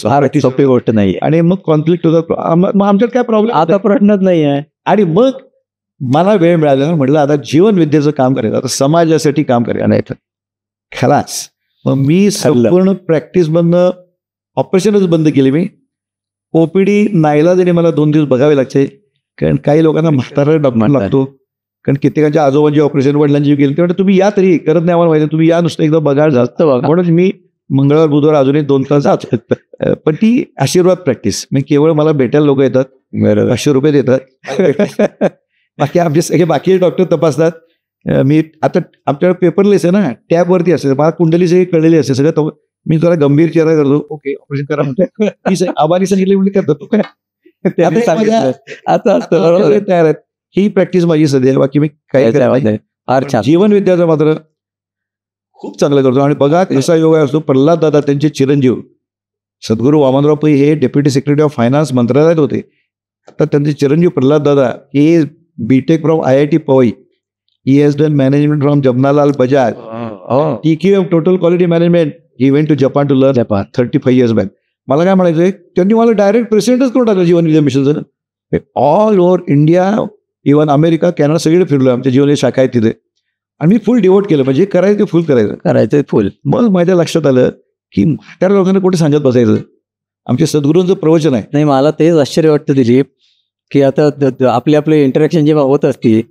फार सोपी गोष्ट नाही. आणि मग कॉन्फ्लिक्ट होतात. मग आमच्यात काय प्रॉब्लेम आता प्रश्नच नाही आहे. आणि मग मला वेळ मिळाला, म्हटलं आता जीवन विद्येचं काम करायचं, आता समाजासाठी काम करायचं नाही तर खलास. मग मी संपूर्ण प्रॅक्टिस बंद, ऑपरेशनच बंद केली. मी ओपीडी नाईलाजाने मला 2 दिवस बघावे लागते. कारण काही लोकांना म्हातारा डॉक्टर लागतो. कारण कित्येकांच्या आजोबांची ऑपरेशन, वडिलांची केली. तेव्हा तुम्ही या तरी करत नाही, आम्हाला माहिती. तुम्ही या नुसतं एकदा बघा जास्त बघा. म्हणून मी मंगळवार बुधवार अजूनही 2 तास जातो. पण ती आशीर्वाद प्रॅक्टिस. मी केवळ मला भेटायला लोक येतात, 500 रुपये देतात. बाकी आमचे सगळे बाकी डॉक्टर तपासतात. मी आता आमच्याकडे पेपरलेस आहे ना, टॅबवरती असते. मला कुंडली सगळी कळलेली असते सगळं. मी जरा गंभीर चेहरा करतो. ओके ऑपरेशन करा म्हणते. आबानी सांगितले म्हणजे करतो. आता तयार आहेत. ही प्रॅक्टिस माझी सध्या. बाकी मी काही करायला. जीवन विद्याचं मात्र खूप चांगलं करतो. आणि बघा कसा योगा असतो. प्रल्हाद दादा त्यांचे चिरंजीव सद्गुरू वामनराव पै हे डेप्युटी सेक्रेटरी ऑफ फायनान्स मंत्रालयात होते. आता त्यांचे चिरंजीव प्रल्हाद दादा हे BTech from IIT Powai. He has done management from Jamnalal Bajaj. TQM total quality management. He went to Japan to learn 35 years back. मला काय म्हणायचं, त्यांनी मला डायरेक्ट प्रेसिडेंटच करून टाकलं जीवन विद्या मिशनचं. All over India, even America, Canada सगळीकडे फिरलो. आमच्या जीवन शाखा आहे तिथे. आणि मी फुल डिवोट केलं. म्हणजे करायचं फुल करायचं फुल. मग माझ्या लक्षात आलं की म्हाताऱ्या लोकांना कुठे सांगत बसायचं. आमच्या सद्गुरूंचं प्रवचन आहे. नाही, मला तेच आश्चर्य वाटतं दिलीप, की आता आपले इंटरॅक्शन जेव्हा होत असते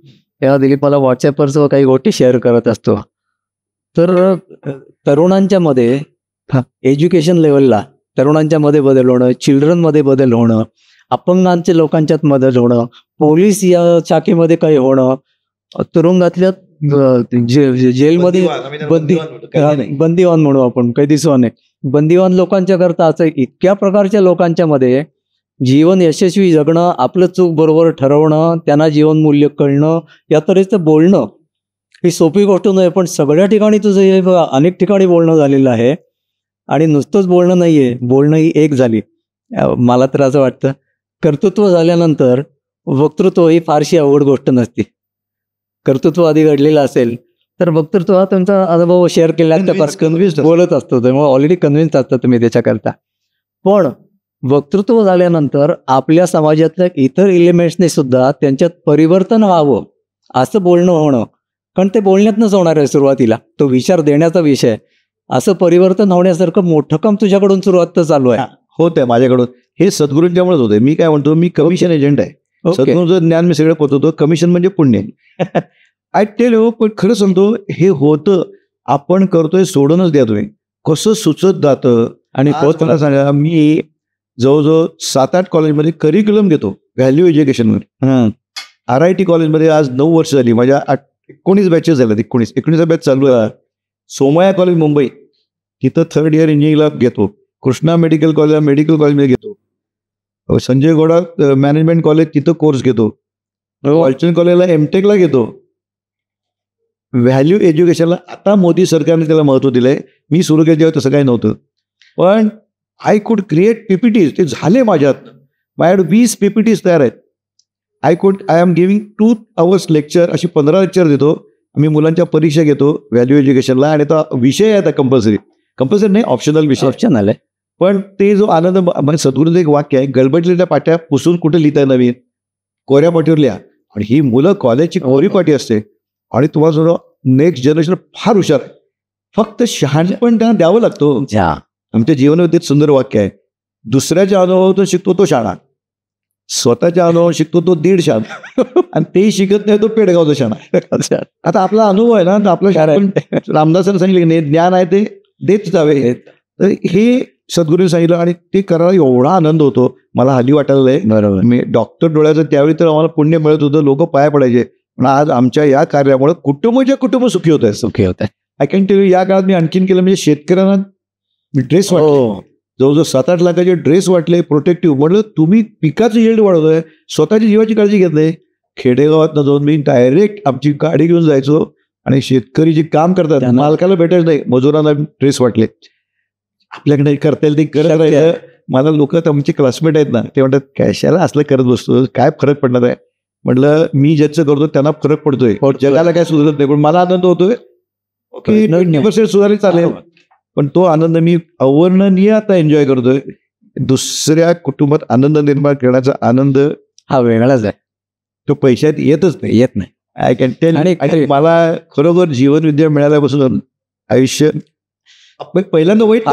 तेव्हा दिलीप मला व्हॉट्सअपवर काही गोष्टी शेअर करत असतो. तर तरुणांच्या मध्ये एज्युकेशन लेवलला तरुणांच्या मध्ये बदल होणं, चिल्ड्रनमध्ये बदल होणं, अपंगांच्या लोकांच्यात बदल होणं, पोलीस या शाखेमध्ये काही होणं, तुरुंगातल्या जेलमध्ये बंदीवान म्हणू आपण, कैदीस्वाने बंदीवान लोकांच्या करता असं इतक्या प्रकारच्या लोकांच्या मध्ये जीवन यशस्वी जगणं, आपलं चूक बरोबर ठरवणं, त्यांना जीवन मूल्य कळणं, या तऱ्हेचं बोलणं ही सोपी गोष्ट नाही. पण सगळ्या ठिकाणी तुझं हे अनेक ठिकाणी बोलणं झालेलं आहे. आणि नुसतंच बोलणं नाही आहे, बोलणं ही एक झाली. मला तर असं वाटतं कर्तृत्व झाल्यानंतर वक्तृत्व ही फारशी अवघड गोष्ट नसते. कर्तृत्व आधी घडलेलं असेल तर वक्तृत्व हा तुमचा अनुभव शेअर केला कन्व्हिन्स बोलत असतो, त्यामुळे ऑलरेडी कन्व्हिन्स असतं तुम्ही त्याच्याकरता. पण वक्तृत्व झाल्यानंतर आपल्या समाजातल्या इतर एलिमेंट्सने सुद्धा त्यांच्यात परिवर्तन व्हावं असं बोलणं होणं, कारण ते बोलण्यातनंच होणार आहे सुरुवातीला, तो विचार देण्याचा विषय. असं परिवर्तन होण्यासारखं मोठं काम तुझ्याकडून सुरुवात तर चालू आहे. होत आहे माझ्याकडून. हे सद्गुरूंच्यामुळेच होते. मी काय म्हणतो, मी कमिशन एजंट आहे. सद्गुरूचं ज्ञान मी सगळं पोचवतो, कमिशन म्हणजे पुण्य. आय टेल यू, पण खरं सांगतो हे होतं, आपण करतोय सोडूनच द्या तुम्ही, कसं सुचत जातं. आणि आज मला सांगा, मी जवळजवळ 7-8 कॉलेजमध्ये करिक्युलम घेतो व्हॅल्यू एज्युकेशनमध्ये. RIT कॉलेजमध्ये आज 9 वर्ष झाली, माझ्या 19 बॅचेस झाल्या, 19 बॅच चालू आहे. सोमया कॉलेज मुंबई, तिथं 3rd इयर इंजिनिअरिंगला घेतो. कृष्णा मेडिकल कॉलेजमध्ये घेतो. संजय घोडा मॅनेजमेंट कॉलेज, तिथं कोर्स घेतो. वॉल्चन कॉलेजला MTechला घेतो. व्हॅल्यू एज्युकेशनला आता मोदी सरकारने त्याला महत्त्व दिलंय. मी सुरू केलं तेव्हा तसं काही नव्हतं, पण आय कुड क्रिएट PPTs. ते झाले माझ्यात. माझ्याकडे 20 PPTs तयार आहेत. I am giving 2 hours lecture, अशी 15 लेक्चर देतो. मी मुलांच्या परीक्षा घेतो व्हॅल्यू एज्युकेशनला, आणि तो विषय आहे आता कंपल्सरी नाही, ऑप्शनल विषय. ऑप्शनल आहे. पण ते जो आनंद, म्हणजे सद्गुरूचं एक वाक्य आहे, गडबडलेल्या पाट्या पुसून कुठे लिहिताय नवीन, कोऱ्या पाटीवर लिहा. आणि ही मुलं कॉलेजची कोरी पाटी असते, आणि तुम्हाला जर नेक्स्ट जनरेशन फार हुशार आहे, फक्त शहाणपण त्यांना द्यावं लागतो. आमच्या जीवनामध्ये सुंदर वाक्य आहे, दुसऱ्याच्या अनुभवातून शिकतो तो शाणा, स्वतःच्या अनुभव शिकतो तो 1.5 शाणा, आणि तेही शिकत नाही तो पेडगावचा शाणा. आता आपला अनुभव आहे ना, तर आपलं शाण, रामदासांनी सांगितलं की ज्ञान आहे ते देत जावे. तर हे सद्गुरूंनी सांगितलं, आणि ते करायला एवढा आनंद होतो. मला हल्ली वाटायला बरोबर, मी डॉक्टर डोळ्याचं त्यावेळी तर आम्हाला पुण्य मिळत होतं, लोक पाया पडायचे. पण आज आमच्या या कार्यामुळे कुटुंब सुखी होत आहे. आय कॅन टेल यू, या काळात मी आणखीन केलं म्हणजे शेतकऱ्यांना ड्रेस वाटले, जवळजवळ 7-8 लाखाचे ड्रेस वाटले, प्रोटेक्टिव्ह. म्हटलं तुम्ही पिकाचं यील्ड वाढवतोय, स्वतःची जीवाची काळजी घेत नाही. खेडेगावात जाऊन मी डायरेक्ट आमची गाडी घेऊन जायचो, आणि शेतकरी जे काम करतात मालकाला भेटायचं नाही, मजुरांना ड्रेस वाटले. आपल्याकडे करता येईल ते करत राहिलं. मला लोक, आमचे क्लासमेट आहेत ना, ते म्हणतात कशाला असलं करत बसतो, काय फरक पडणार आहे. म्हटलं मी ज्याचं करतो त्यांना फरक पडतोय, जगाला काय सुधारत नाही, पण मला आनंद होतोय. ओके, 90% सुधारित चालेल, पण तो आनंद मी अवर्णनीय आता एन्जॉय करतोय. दुसऱ्या कुटुंबात आनंद निर्माण करण्याचा आनंद हा वेगळाच आहे, तो पैशात येत नाही. I can tell. आणि मला खरोखर जीवनविद्या मिळाल्यापासून आयुष्य पहिल्यांदा वाईट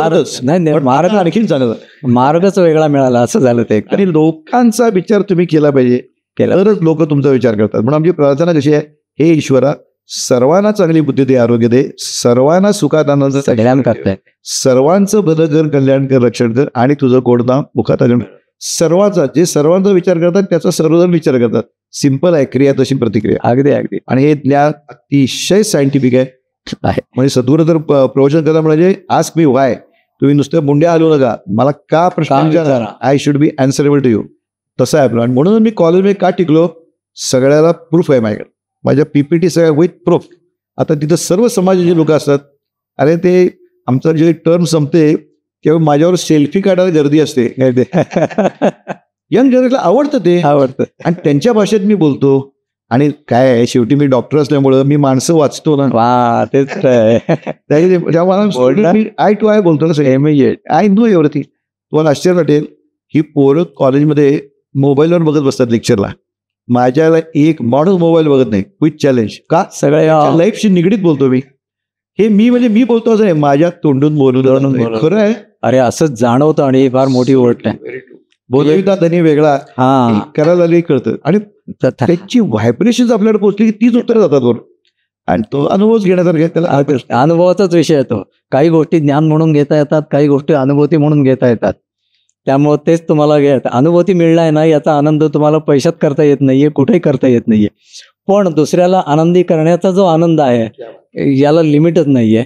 नाही, मार्ग आणखीन चांगला, मार्गच वेगळा मिळाला असं झालं ते. आणि लोकांचा विचार तुम्ही केला पाहिजे, तरच लोक तुमचा विचार करतात. म्हणून आमची प्रार्थना कशी आहे, हे ईश्वरा सर्वांना चांगली बुद्धी दे, आरोग्य दे, सर्वांना सुखात आनंद कल्याण करताय, सर्वांचं भलं कर, कल्याण कर, रक्षण कर, आणि तुझं गोड नाम मुखात आलं. सर्वांचा विचार करतात त्याचा सर्वजण विचार करतात. सिंपल आहे, क्रिया तशी प्रतिक्रिया. अगदी. आणि हे ज्ञान अतिशय सायंटिफिक आहे. म्हणजे सद्गुरू तर प्रवचन करता म्हणजे आस्क मी व्हाय, तुम्ही नुसतं मुंड्या आलो नका, मला का प्रश्न विचारा, I should be answerable to you. तसं आहे आपलं. आणि म्हणून मी कॉलेजमध्ये का टिकलो, सगळ्याला प्रूफ आहे माझ्याकडे, माझ्या PPT सगळ्या विथ प्रूफ. आता तिथं सर्व समाजाचे लोक असतात. अरे ते आमचं जे टर्म संपते तेव्हा माझ्यावर सेल्फी काढायला गर्दी असते. यंग जनरेशनला आवडतं ते, आणि त्यांच्या भाषेत मी बोलतो. आणि काय आहे, शेवटी मी डॉक्टर असल्यामुळं मी माणसं वाचतो ना, तेच आय टू आय बोलतो ना, आय नो एव्हरीथिंग. तुम्हाला आश्चर्य वाटेल, ही पोरं कॉलेजमध्ये मोबाईलवर बघत बसतात लेक्चरला. माझ्याला एक माणूस मोबाईल बघत नाही. विथ चॅलेंज का, सगळ्या लाईफशी निगडीत बोलतो मी. हे मी बोलतो असं आहे, माझ्या तोंडून बोलून खरं आहे. अरे असंच जाणवतं, आणि फार मोठी गोष्ट आहे. बोलविता त्यांनी वेगळा करायला कळतं, आणि त्याची व्हायब्रेशन आपल्याकडे पोहोचली की तीच उत्तर जातात वर, आणि तो अनुभवच घेण्यासारखा. त्याला अनुभवाचाच विषय येतो. काही गोष्टी ज्ञान म्हणून घेता येतात, काही गोष्टी अनुभूती म्हणून घेता येतात. त्यामुळे तेच तुम्हाला अनुभूती मिळणार नाही, याचा आनंद तुम्हाला पैशात करता येत नाहीये, कुठेही करता येत नाहीये. पण दुसऱ्याला आनंदी करण्याचा जो आनंद आहे याला लिमिटच नाहीये.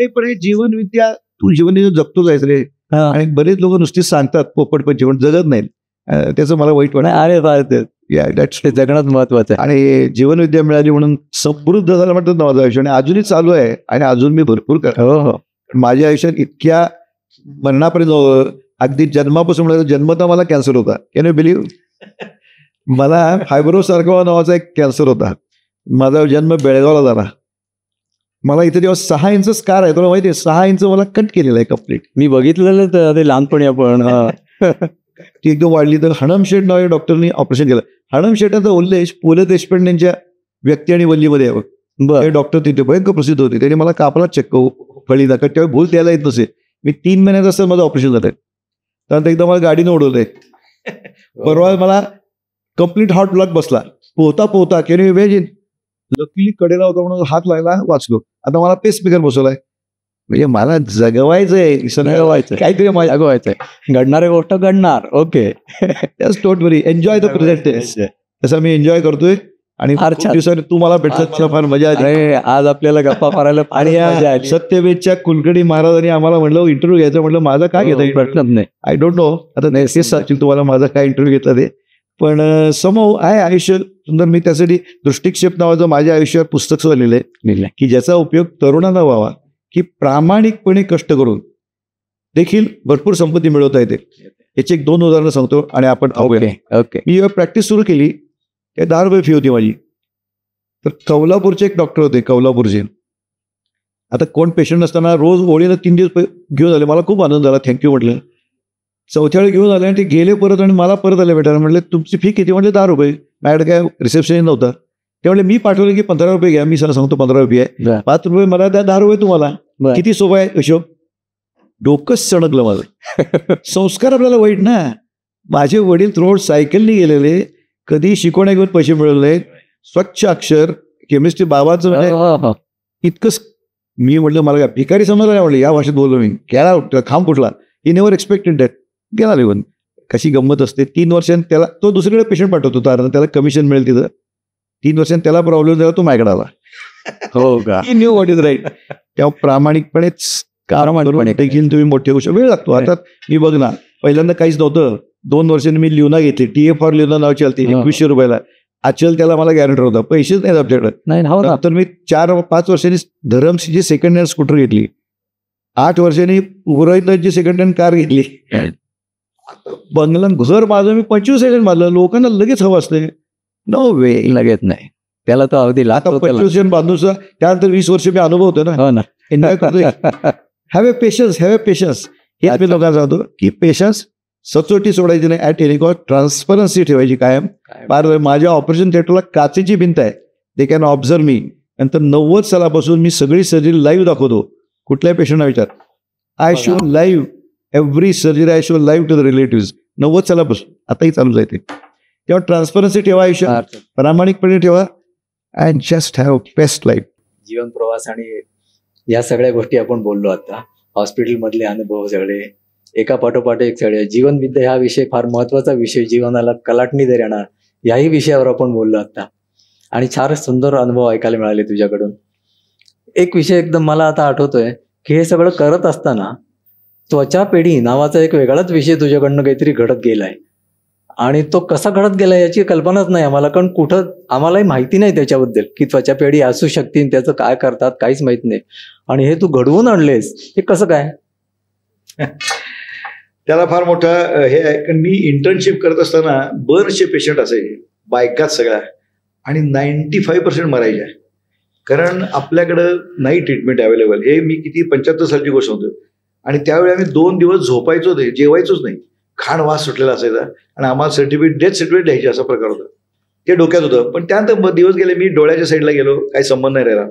पण जीवनविद्या, तू जीवनविद्या जगतो जायचं रे. आणि बरेच लोक नुसतीच सांगतात पोपट पण जीवन जगत नाहीत, त्याचं मला वाईट वाटतं. अरे ते जगणं महत्वाचं आहे. आणि जीवनविद्या मिळाली म्हणून समृद्ध झालं म्हणतात माझं आयुष्य, आणि अजूनही चालू आहे, आणि अजून मी भरपूर करतो. माझ्या आयुष्यात इतक्या मरणापर्यंत, अगदी जन्मापासून, जन्मता मला कॅन्सर होता. Can you believe? मला फायब्रोसार्कोमा नावाचा एक कॅन्सर होता. माझा जन्म बेळगावला झाला. मला इथे जेव्हा 6 इंच स्कार आहे, तुला माहिती आहे, 6 इंच मला कट केलेला आहे कम्प्लीट. मी बघितलेलं ते लहानपणी आपण. ती एकदम वाढली. तर हणमशेठ नावाच्या डॉक्टरनी ऑपरेशन केलं. हणमशेठाचा उल्लेख पु ल देशपांडेंच्या व्यक्ती आणि वल्लीमध्ये आहे. हे डॉक्टर तिथे भयंकर प्रसिद्ध होते. त्यांनी मला कापला चक्क फळी दाखल, त्यावेळी भूल द्यायला येत नसे. मी 3 महिन्यात असं माझं ऑपरेशन झालं. त्यानंतर एकदा मला गाडीनं उडवलंय. परवा मला कम्प्लीट हार्ट ब्लॉक बसला. पोहता कॅन यू इमॅजिन. लकीली कडेला होता म्हणून हात लागला, वाचलो. आता मला पेसमेकर बसवलाय. म्हणजे मला जगवायचंय, जगवायचंय. काहीतरी माझ्या अगवायचंय. घडणारी गोष्ट घडणार. Okay. Just don't worry, enjoy the present. तसं मी एन्जॉय करतोय. आणि फार खूप छान. दिवसांनी तू मला भेटत फार मजा आली. अरे आज आपल्याला गप्पा मारायला आणि मजा या आली. सत्यवेदच्या कुलकर्णी महाराजांनी आम्हाला म्हणलं इंटरव्ह्यू घ्यायचं. म्हटलं माझा काय घेता प्रश्नच नाही. I don't know. आता तेच सांगतील तुम्हाला माझा काय इंटरव्ह्यू घेतला ते. पण समोर आहे आयुष्य सुंदर. मी त्यासाठी दृष्टिक्षेप नावाचं माझ्या आयुष्यात पुस्तक लिहिलंय लिहिलंय. की ज्याचा उपयोग तरुणांना व्हावा, की प्रामाणिकपणे कष्ट करून देखील भरपूर संपत्ती मिळवता येते. याची एक 2 उदाहरणं सांगतो आणि आपण ओके ओके. मी प्रॅक्टिस सुरू केली. ते 10 रुपये फी होती माझी. तर कौलापूरचे एक डॉक्टर होते, कौलापूरचे. आता कोण पेशंट नसताना रोज ओळीनं 3 दिवस घेऊन आले. मला खूप आनंद झाला, थँक्यू म्हटलं. 4थ्या वेळी घेऊन आले आणि ते गेले परत आणि मला परत आले भेटायला. म्हटलं तुमची फी किती? म्हटले 10 रुपये. माझ्याकडे काय रिसेप्शन नव्हता. ते म्हटले मी पाठवलं की 15 रुपये घ्या. मी सांगतो 15 रुपये आहे, 5 रुपये मला द्या, 10 रुपये तुम्हाला. किती सोपं आहे हिशोब. डोकंच सणकलं माझं. संस्कार आपल्याला वाईट ना. माझे वडील रोड सायकलनी गेलेले, कधी शिकवण्या घेऊन पैसे मिळवले, स्वच्छ अक्षर, केमिस्ट्री. बाबाचं म्हणजे इतकंच. मी म्हटलं मला काय भिकारी समजलं नाही. म्हटलं या भाषेत बोललो मी. केला खांब कुठला. ही नेव्हर एक्सपेक्टेड दॅट. गेला लिहून. कशी गंमत असते. 3 वर्षांनी त्याला तो दुसरीकडे पेशंट पाठवतो, कारण त्याला कमिशन मिळेल तिथं. 3 वर्षांनी त्याला प्रॉब्लेम झाला, तो माझ्याकडे आला. हो का. ही न्यू व्हॉट इज राईट. तेव्हा प्रामाणिकपणेच देखील तुम्ही मोठे होऊ शकतो. वेळ लागतो. आता मी बघ ना, पहिल्यांदा काहीच नव्हतं. 2 वर्षांनी मी लिओना घेतली. TF फॉर लिओना नाव चालते. 2100 रुपयाला. अचल त्याला मला गॅरंटर होता. पैसेच नाही आमच्याकडे. नंतर मी 4-5 वर्षांनी धरमशीची सेकंड हँड स्कूटर घेतली. 8 वर्षांनी उराईतची सेकंड हँड कार घेतली. बंगला घर माझं मी 25 सेकंड बांधलं. लोकांना लगेच हवं असते. नो वे. लगेच नाही. त्याला तो अगदी लागतो. 25 सेकंड बांधून त्यानंतर 20 वर्ष मी अनुभव होतो ना. हो ना. एन्जॉय करतोय. Have a patience. हेच मी लोकांना सांगतो की पेशन्स, सचोटी सोडायची नाही. ॲट एनी कॉस्ट ट्रान्सपरन्सी ठेवायची कायम. माझ्या ऑपरेशन थिएटरला काचेची भिंत आहे. दे कॅन ऑब्झर्व मी. नंतर 90 सालापासून मी सगळी सर्जरी लाईव्ह दाखवतो. कुठल्याही पेशंटना विचार. I show live every surgery. I show live to the relative. 90 सालापासून आताही चालू जायते. तेव्हा ट्रान्सपरन्सी ठेवा आयुष्यात. प्रामाणिकपणे ठेवा. And just have best life. जीवन प्रवास आणि या सगळ्या गोष्टी आपण बोललो आता. हॉस्पिटलमधले अनुभव सगळे एका पाठोपाठ एक सगळे. जीवनविद्या हा विषय फार महत्वाचा विषय. जीवनाला कलाटणी देणार याही विषयावर आपण बोललो आता. आणि फार सुंदर अनुभव ऐकायला मिळाले तुझ्याकडून. एक विषय एकदम मला आता आठवतोय की हे सगळं करत असताना त्वचा पेढी नावाचा एक वेगळाच विषय तुझ्याकडनं काहीतरी घडत गेलाय. आणि तो कसा घडत गेला याची कल्पनाच नाही आम्हाला. कारण कुठं आम्हालाही माहिती नाही त्याच्याबद्दल की त्वचा पेढी असू शकते, त्याचं काय करतात काहीच माहित नाही. आणि हे तू घडवून आणलेस, हे कसं काय? त्याला फार मोठा हे आहे. कारण मी इंटर्नशिप करत असताना बर्नचे पेशंट असायचे, बायकात सगळ्या, आणि 95% मरायच्या. कारण आपल्याकडं नाही ट्रीटमेंट अवेलेबल. हे मी किती 75 सालची गोष्ट होतो. आणि त्यावेळी आम्ही 2 दिवस झोपायचो नाही, जेवायचोच नाही. खाण वास सुटलेला असायचा आणि आम्हाला सर्टिफिकेट, डेथ सर्टिफिकेट द्यायचे, असा प्रकार होता. ते डोक्यात होतं. पण त्यानंतर दिवस गेले, मी डोळ्याच्या साईडला गेलो, काही संबंध नाही राहिला.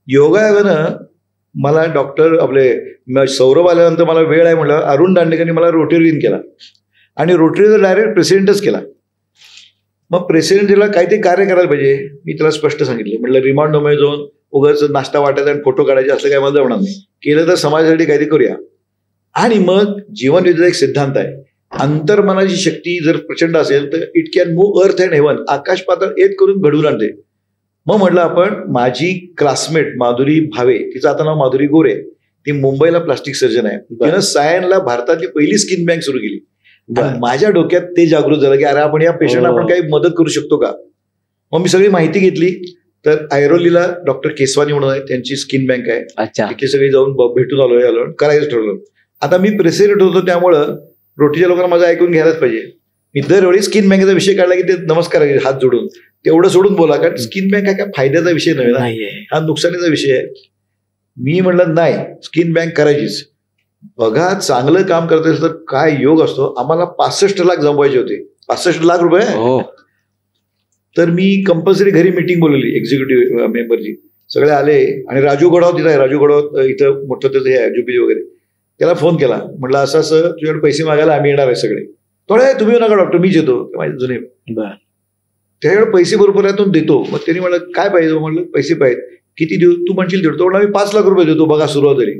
योगायोगानं मला डॉक्टर आपले सौरभ आल्यानंतर मला वेळ आहे म्हटलं, अरुण दांडेकरनी मला रोटरीन केला आणि रोटरीचा डायरेक्ट प्रेसिडेंटच केला. मग प्रेसिडेंटला काहीतरी कार्य करायला पाहिजे. मी त्याला स्पष्ट सांगितलं, म्हटलं रिमांड होममध्ये जाऊन उगाच नाश्ता वाटायचा आणि फोटो काढायचे असं काय मला जमणार नाही. केलं तर समाजासाठी काहीतरी करूया. आणि मग जीवनविद्येचा एक सिद्धांत आहे, अंतर्मनाची शक्ती जर प्रचंड असेल तर it can move earth and heaven. आकाश पाताळ एक करून घडवून आणते. मग म्हटलं आपण, माझी क्लासमेट माधुरी भावे, तिचं आता नाव माधुरी गोरे, ती मुंबईला प्लास्टिक सर्जन आहे. तिनं सायनला भारतातली पहिली स्किन बँक सुरू केली. माझ्या डोक्यात ते जागृत झालं की अरे आपण या पेशंटला आपण काही मदत करू शकतो का. मग मी सगळी माहिती घेतली. तर ऐरोलीला डॉक्टर केसवानी म्हणून आहे, त्यांची स्किन बँक आहे. तिथे सगळी जाऊन भेटून आलो, करायचं ठरवलं. आता मी प्रेसिडेंट होतो त्यामुळं रोटीच्या लोकांना माझं ऐकून घ्यायलाच पाहिजे. मी दरवेळी स्किन बँकेचा विषय काढला की ते नमस्कार हात जोडून तेवढं सोडून बोला, कारण स्किन बँक हा काय फायद्याचा विषय नव्हे ना, हा नुकसानीचा विषय आहे. मी म्हटलं नाही, स्किन बँक करायचीच. बघा, चांगलं काम करत असेल तर काय योग असतो. आम्हाला 65 लाख जमवायचे होते. 65 लाख रुपये. तर मी कंपल्सरी घरी मीटिंग बोलवली एक्झिक्युटिव्ह मेंबरची. सगळे आले आणि राजू गडाव तिथं आहे, राजू गडाव इथं मोठं त्याचं हे आहे जुबिली वगैरे. त्याला फोन केला, म्हटलं असं असं तुझ्याकडे पैसे मागायला आम्ही येणार आहे सगळे. थोडे तुम्ही येऊ नका डॉक्टर, मीच येतो. माझे जुने. त्याच्याकडे पैसे बरोबर आहे तो देतो. मग त्यांनी म्हणलं काय पाहिजे, म्हणलं पैसे पाहिजे. किती देऊ, तू म्हणशील देतो. तो म्हणला मी 5 लाख रुपये देतो, बघा सुरुवात झाली.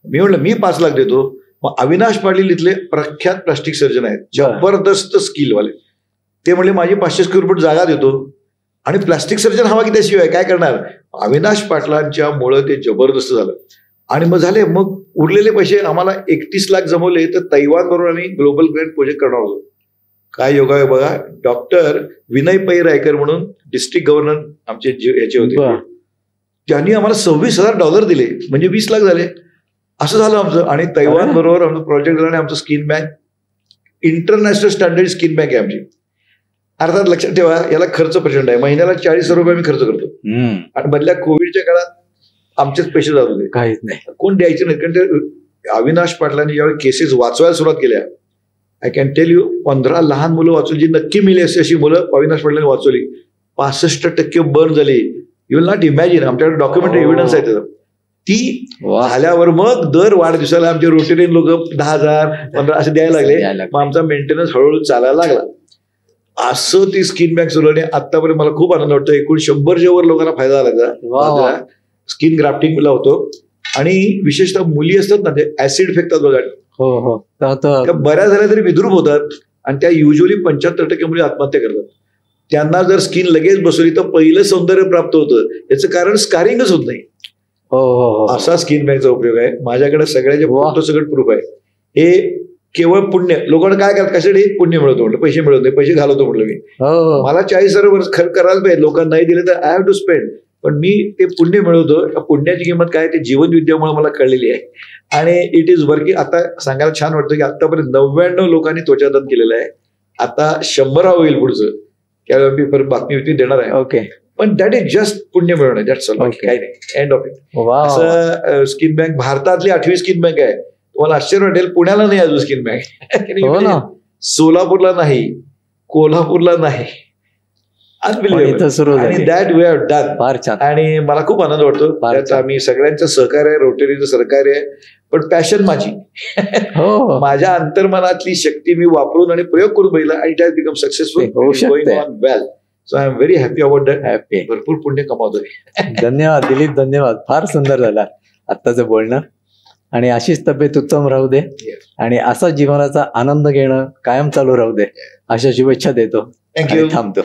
मी म्हणलं मी 5 लाख देतो. मग अविनाश पाटील इथले प्रख्यात प्लास्टिक सर्जन आहेत, जबरदस्त स्किलवाले. ते म्हणले माझी 500 स्क्वेअर फूट जागा देतो आणि प्लास्टिक सर्जन हवा की त्याशिवाय काय करणार. अविनाश पाटलांच्या मुळे ते जबरदस्त झालं. आणि मग झाले, मग उरलेले पैसे आम्हाला 31 लाख जमवले. तर तैवान बरोबर आम्ही ग्लोबल ग्रँड प्रोजेक्ट करणार होतो. काय योगा आहे बघा. डॉक्टर विनय पै रायकर म्हणून डिस्ट्रिक्ट गव्हर्नर आमचे याचे होते, त्यांनी आम्हाला $26,000 दिले, म्हणजे 20 लाख झाले. असं झालं आमचं. आणि तैवान बरोबर आमचं प्रोजेक्ट झालं. आणि आमचं skin bank international standard skin bank आहे आमची. अर्थात लक्षात ठेवा, याला खर्च प्रचंड आहे. महिन्याला 40,000 रुपये आम्ही खर्च करतो. आणि मधल्या कोविडच्या काळात आमचेच पैसे जात होते, काहीच नाही, कोण द्यायचे नाही. कारण ते अविनाश पाटलांनी ज्यावेळी केसेस वाचवायला सुरुवात केल्या, आय कॅन टेल यू, 15 लहान मुलं वाचवली जी नक्की मिली अशी मुलं अविनाश पाटलांनी वाचवली. 65% बर्न झाली. You will not imagine. आमच्याकडे डॉक्युमेंटरी एव्हिडन्स आहे. ती झाल्यावर मग दर वाढदिवसाला आमचे रोटेरियन लोक 10,000 15 असे द्यायला लागले. मग आमचा मेंटेनन्स हळूहळू चालायला लागला. असं ती स्किन बँक सुरू. आणि आतापर्यंत मला खूप आनंद वाटतो. एकूण 100च्या वर लोकांना फायदा झाला. स्किन ग्राफ्टिंगला होतो. आणि विशेषतः मुली असतात ना, ते ऍसिड फेकतात बघा, त्या बऱ्याच झाल्या तरी विद्रूप होतात. आणि त्या युजली 75% मुली आत्महत्या करतात. त्यांना जर स्किन लगेच बसवली तर पहिलं सौंदर्य प्राप्त होतं. याचं कारण स्कारिंगच होत नाही. असा स्किन बँकचा उपयोग आहे. माझ्याकडे सगळ्याचे फोटो सगळं प्रूफ आहे. हे केवळ पुण्य. लोकांना काय करतात, कशासाठी पुण्य मिळवतो म्हटलं, पैसे मिळवत नाही, पैसे घालवतो म्हटलं मी. मला 40,000 वर्ष खर्च करायला पाहिजे. लोकांना नाही दिले तर आय हॅव टू स्पेंड. पण मी ते पुण्य मिळवतो. पुण्याची किंमत काय ते जीवनविद्यामुळे मला कळलेली आहे. आणि इट इज वर्किंग. आता सांगायला छान वाटतं की आतापर्यंत 99 लोकांनी त्वचादान केलेलं आहे. आता 100 होईल पुढचं. त्यावेळी मी परत बातमी देणार आहे. ओके. पण दॅट इज जस्ट पुण्य मिळवणं. दॅट्स ऑल, काही नाही. End of it. असं स्किन बँक भारतातली 8वी स्किन बँक आहे. तुम्हाला आश्चर्य वाटेल, पुण्याला नाही अजून स्किन बँक. सोलापूरला नाही, कोल्हापूरला नाही. आणि दॅट वी हॅव डन. फार छान. आणि मला खूप आनंद वाटतो. त्याचं आम्ही सगळ्यांचं सहकार्य आहे, रोटरीचं सहकार्य आहे. पण पॅशन माझी, माझ्या अंतर्मनातली शक्ती मी वापरून आणि प्रयोग करून बघितला. आणि it has become successful, going on well. So I am very happy about that. Happy, भरपूर पुण्य कमावतोय. धन्यवाद दिलीप, धन्यवाद. फार सुंदर झाला आत्ताचं बोलणं. आणि अशीच तब्येत उत्तम राहू दे. आणि असा जीवनाचा आनंद घेणं कायम चालू राहू दे, अशा शुभेच्छा देतो. थँक्यू. थांबतो.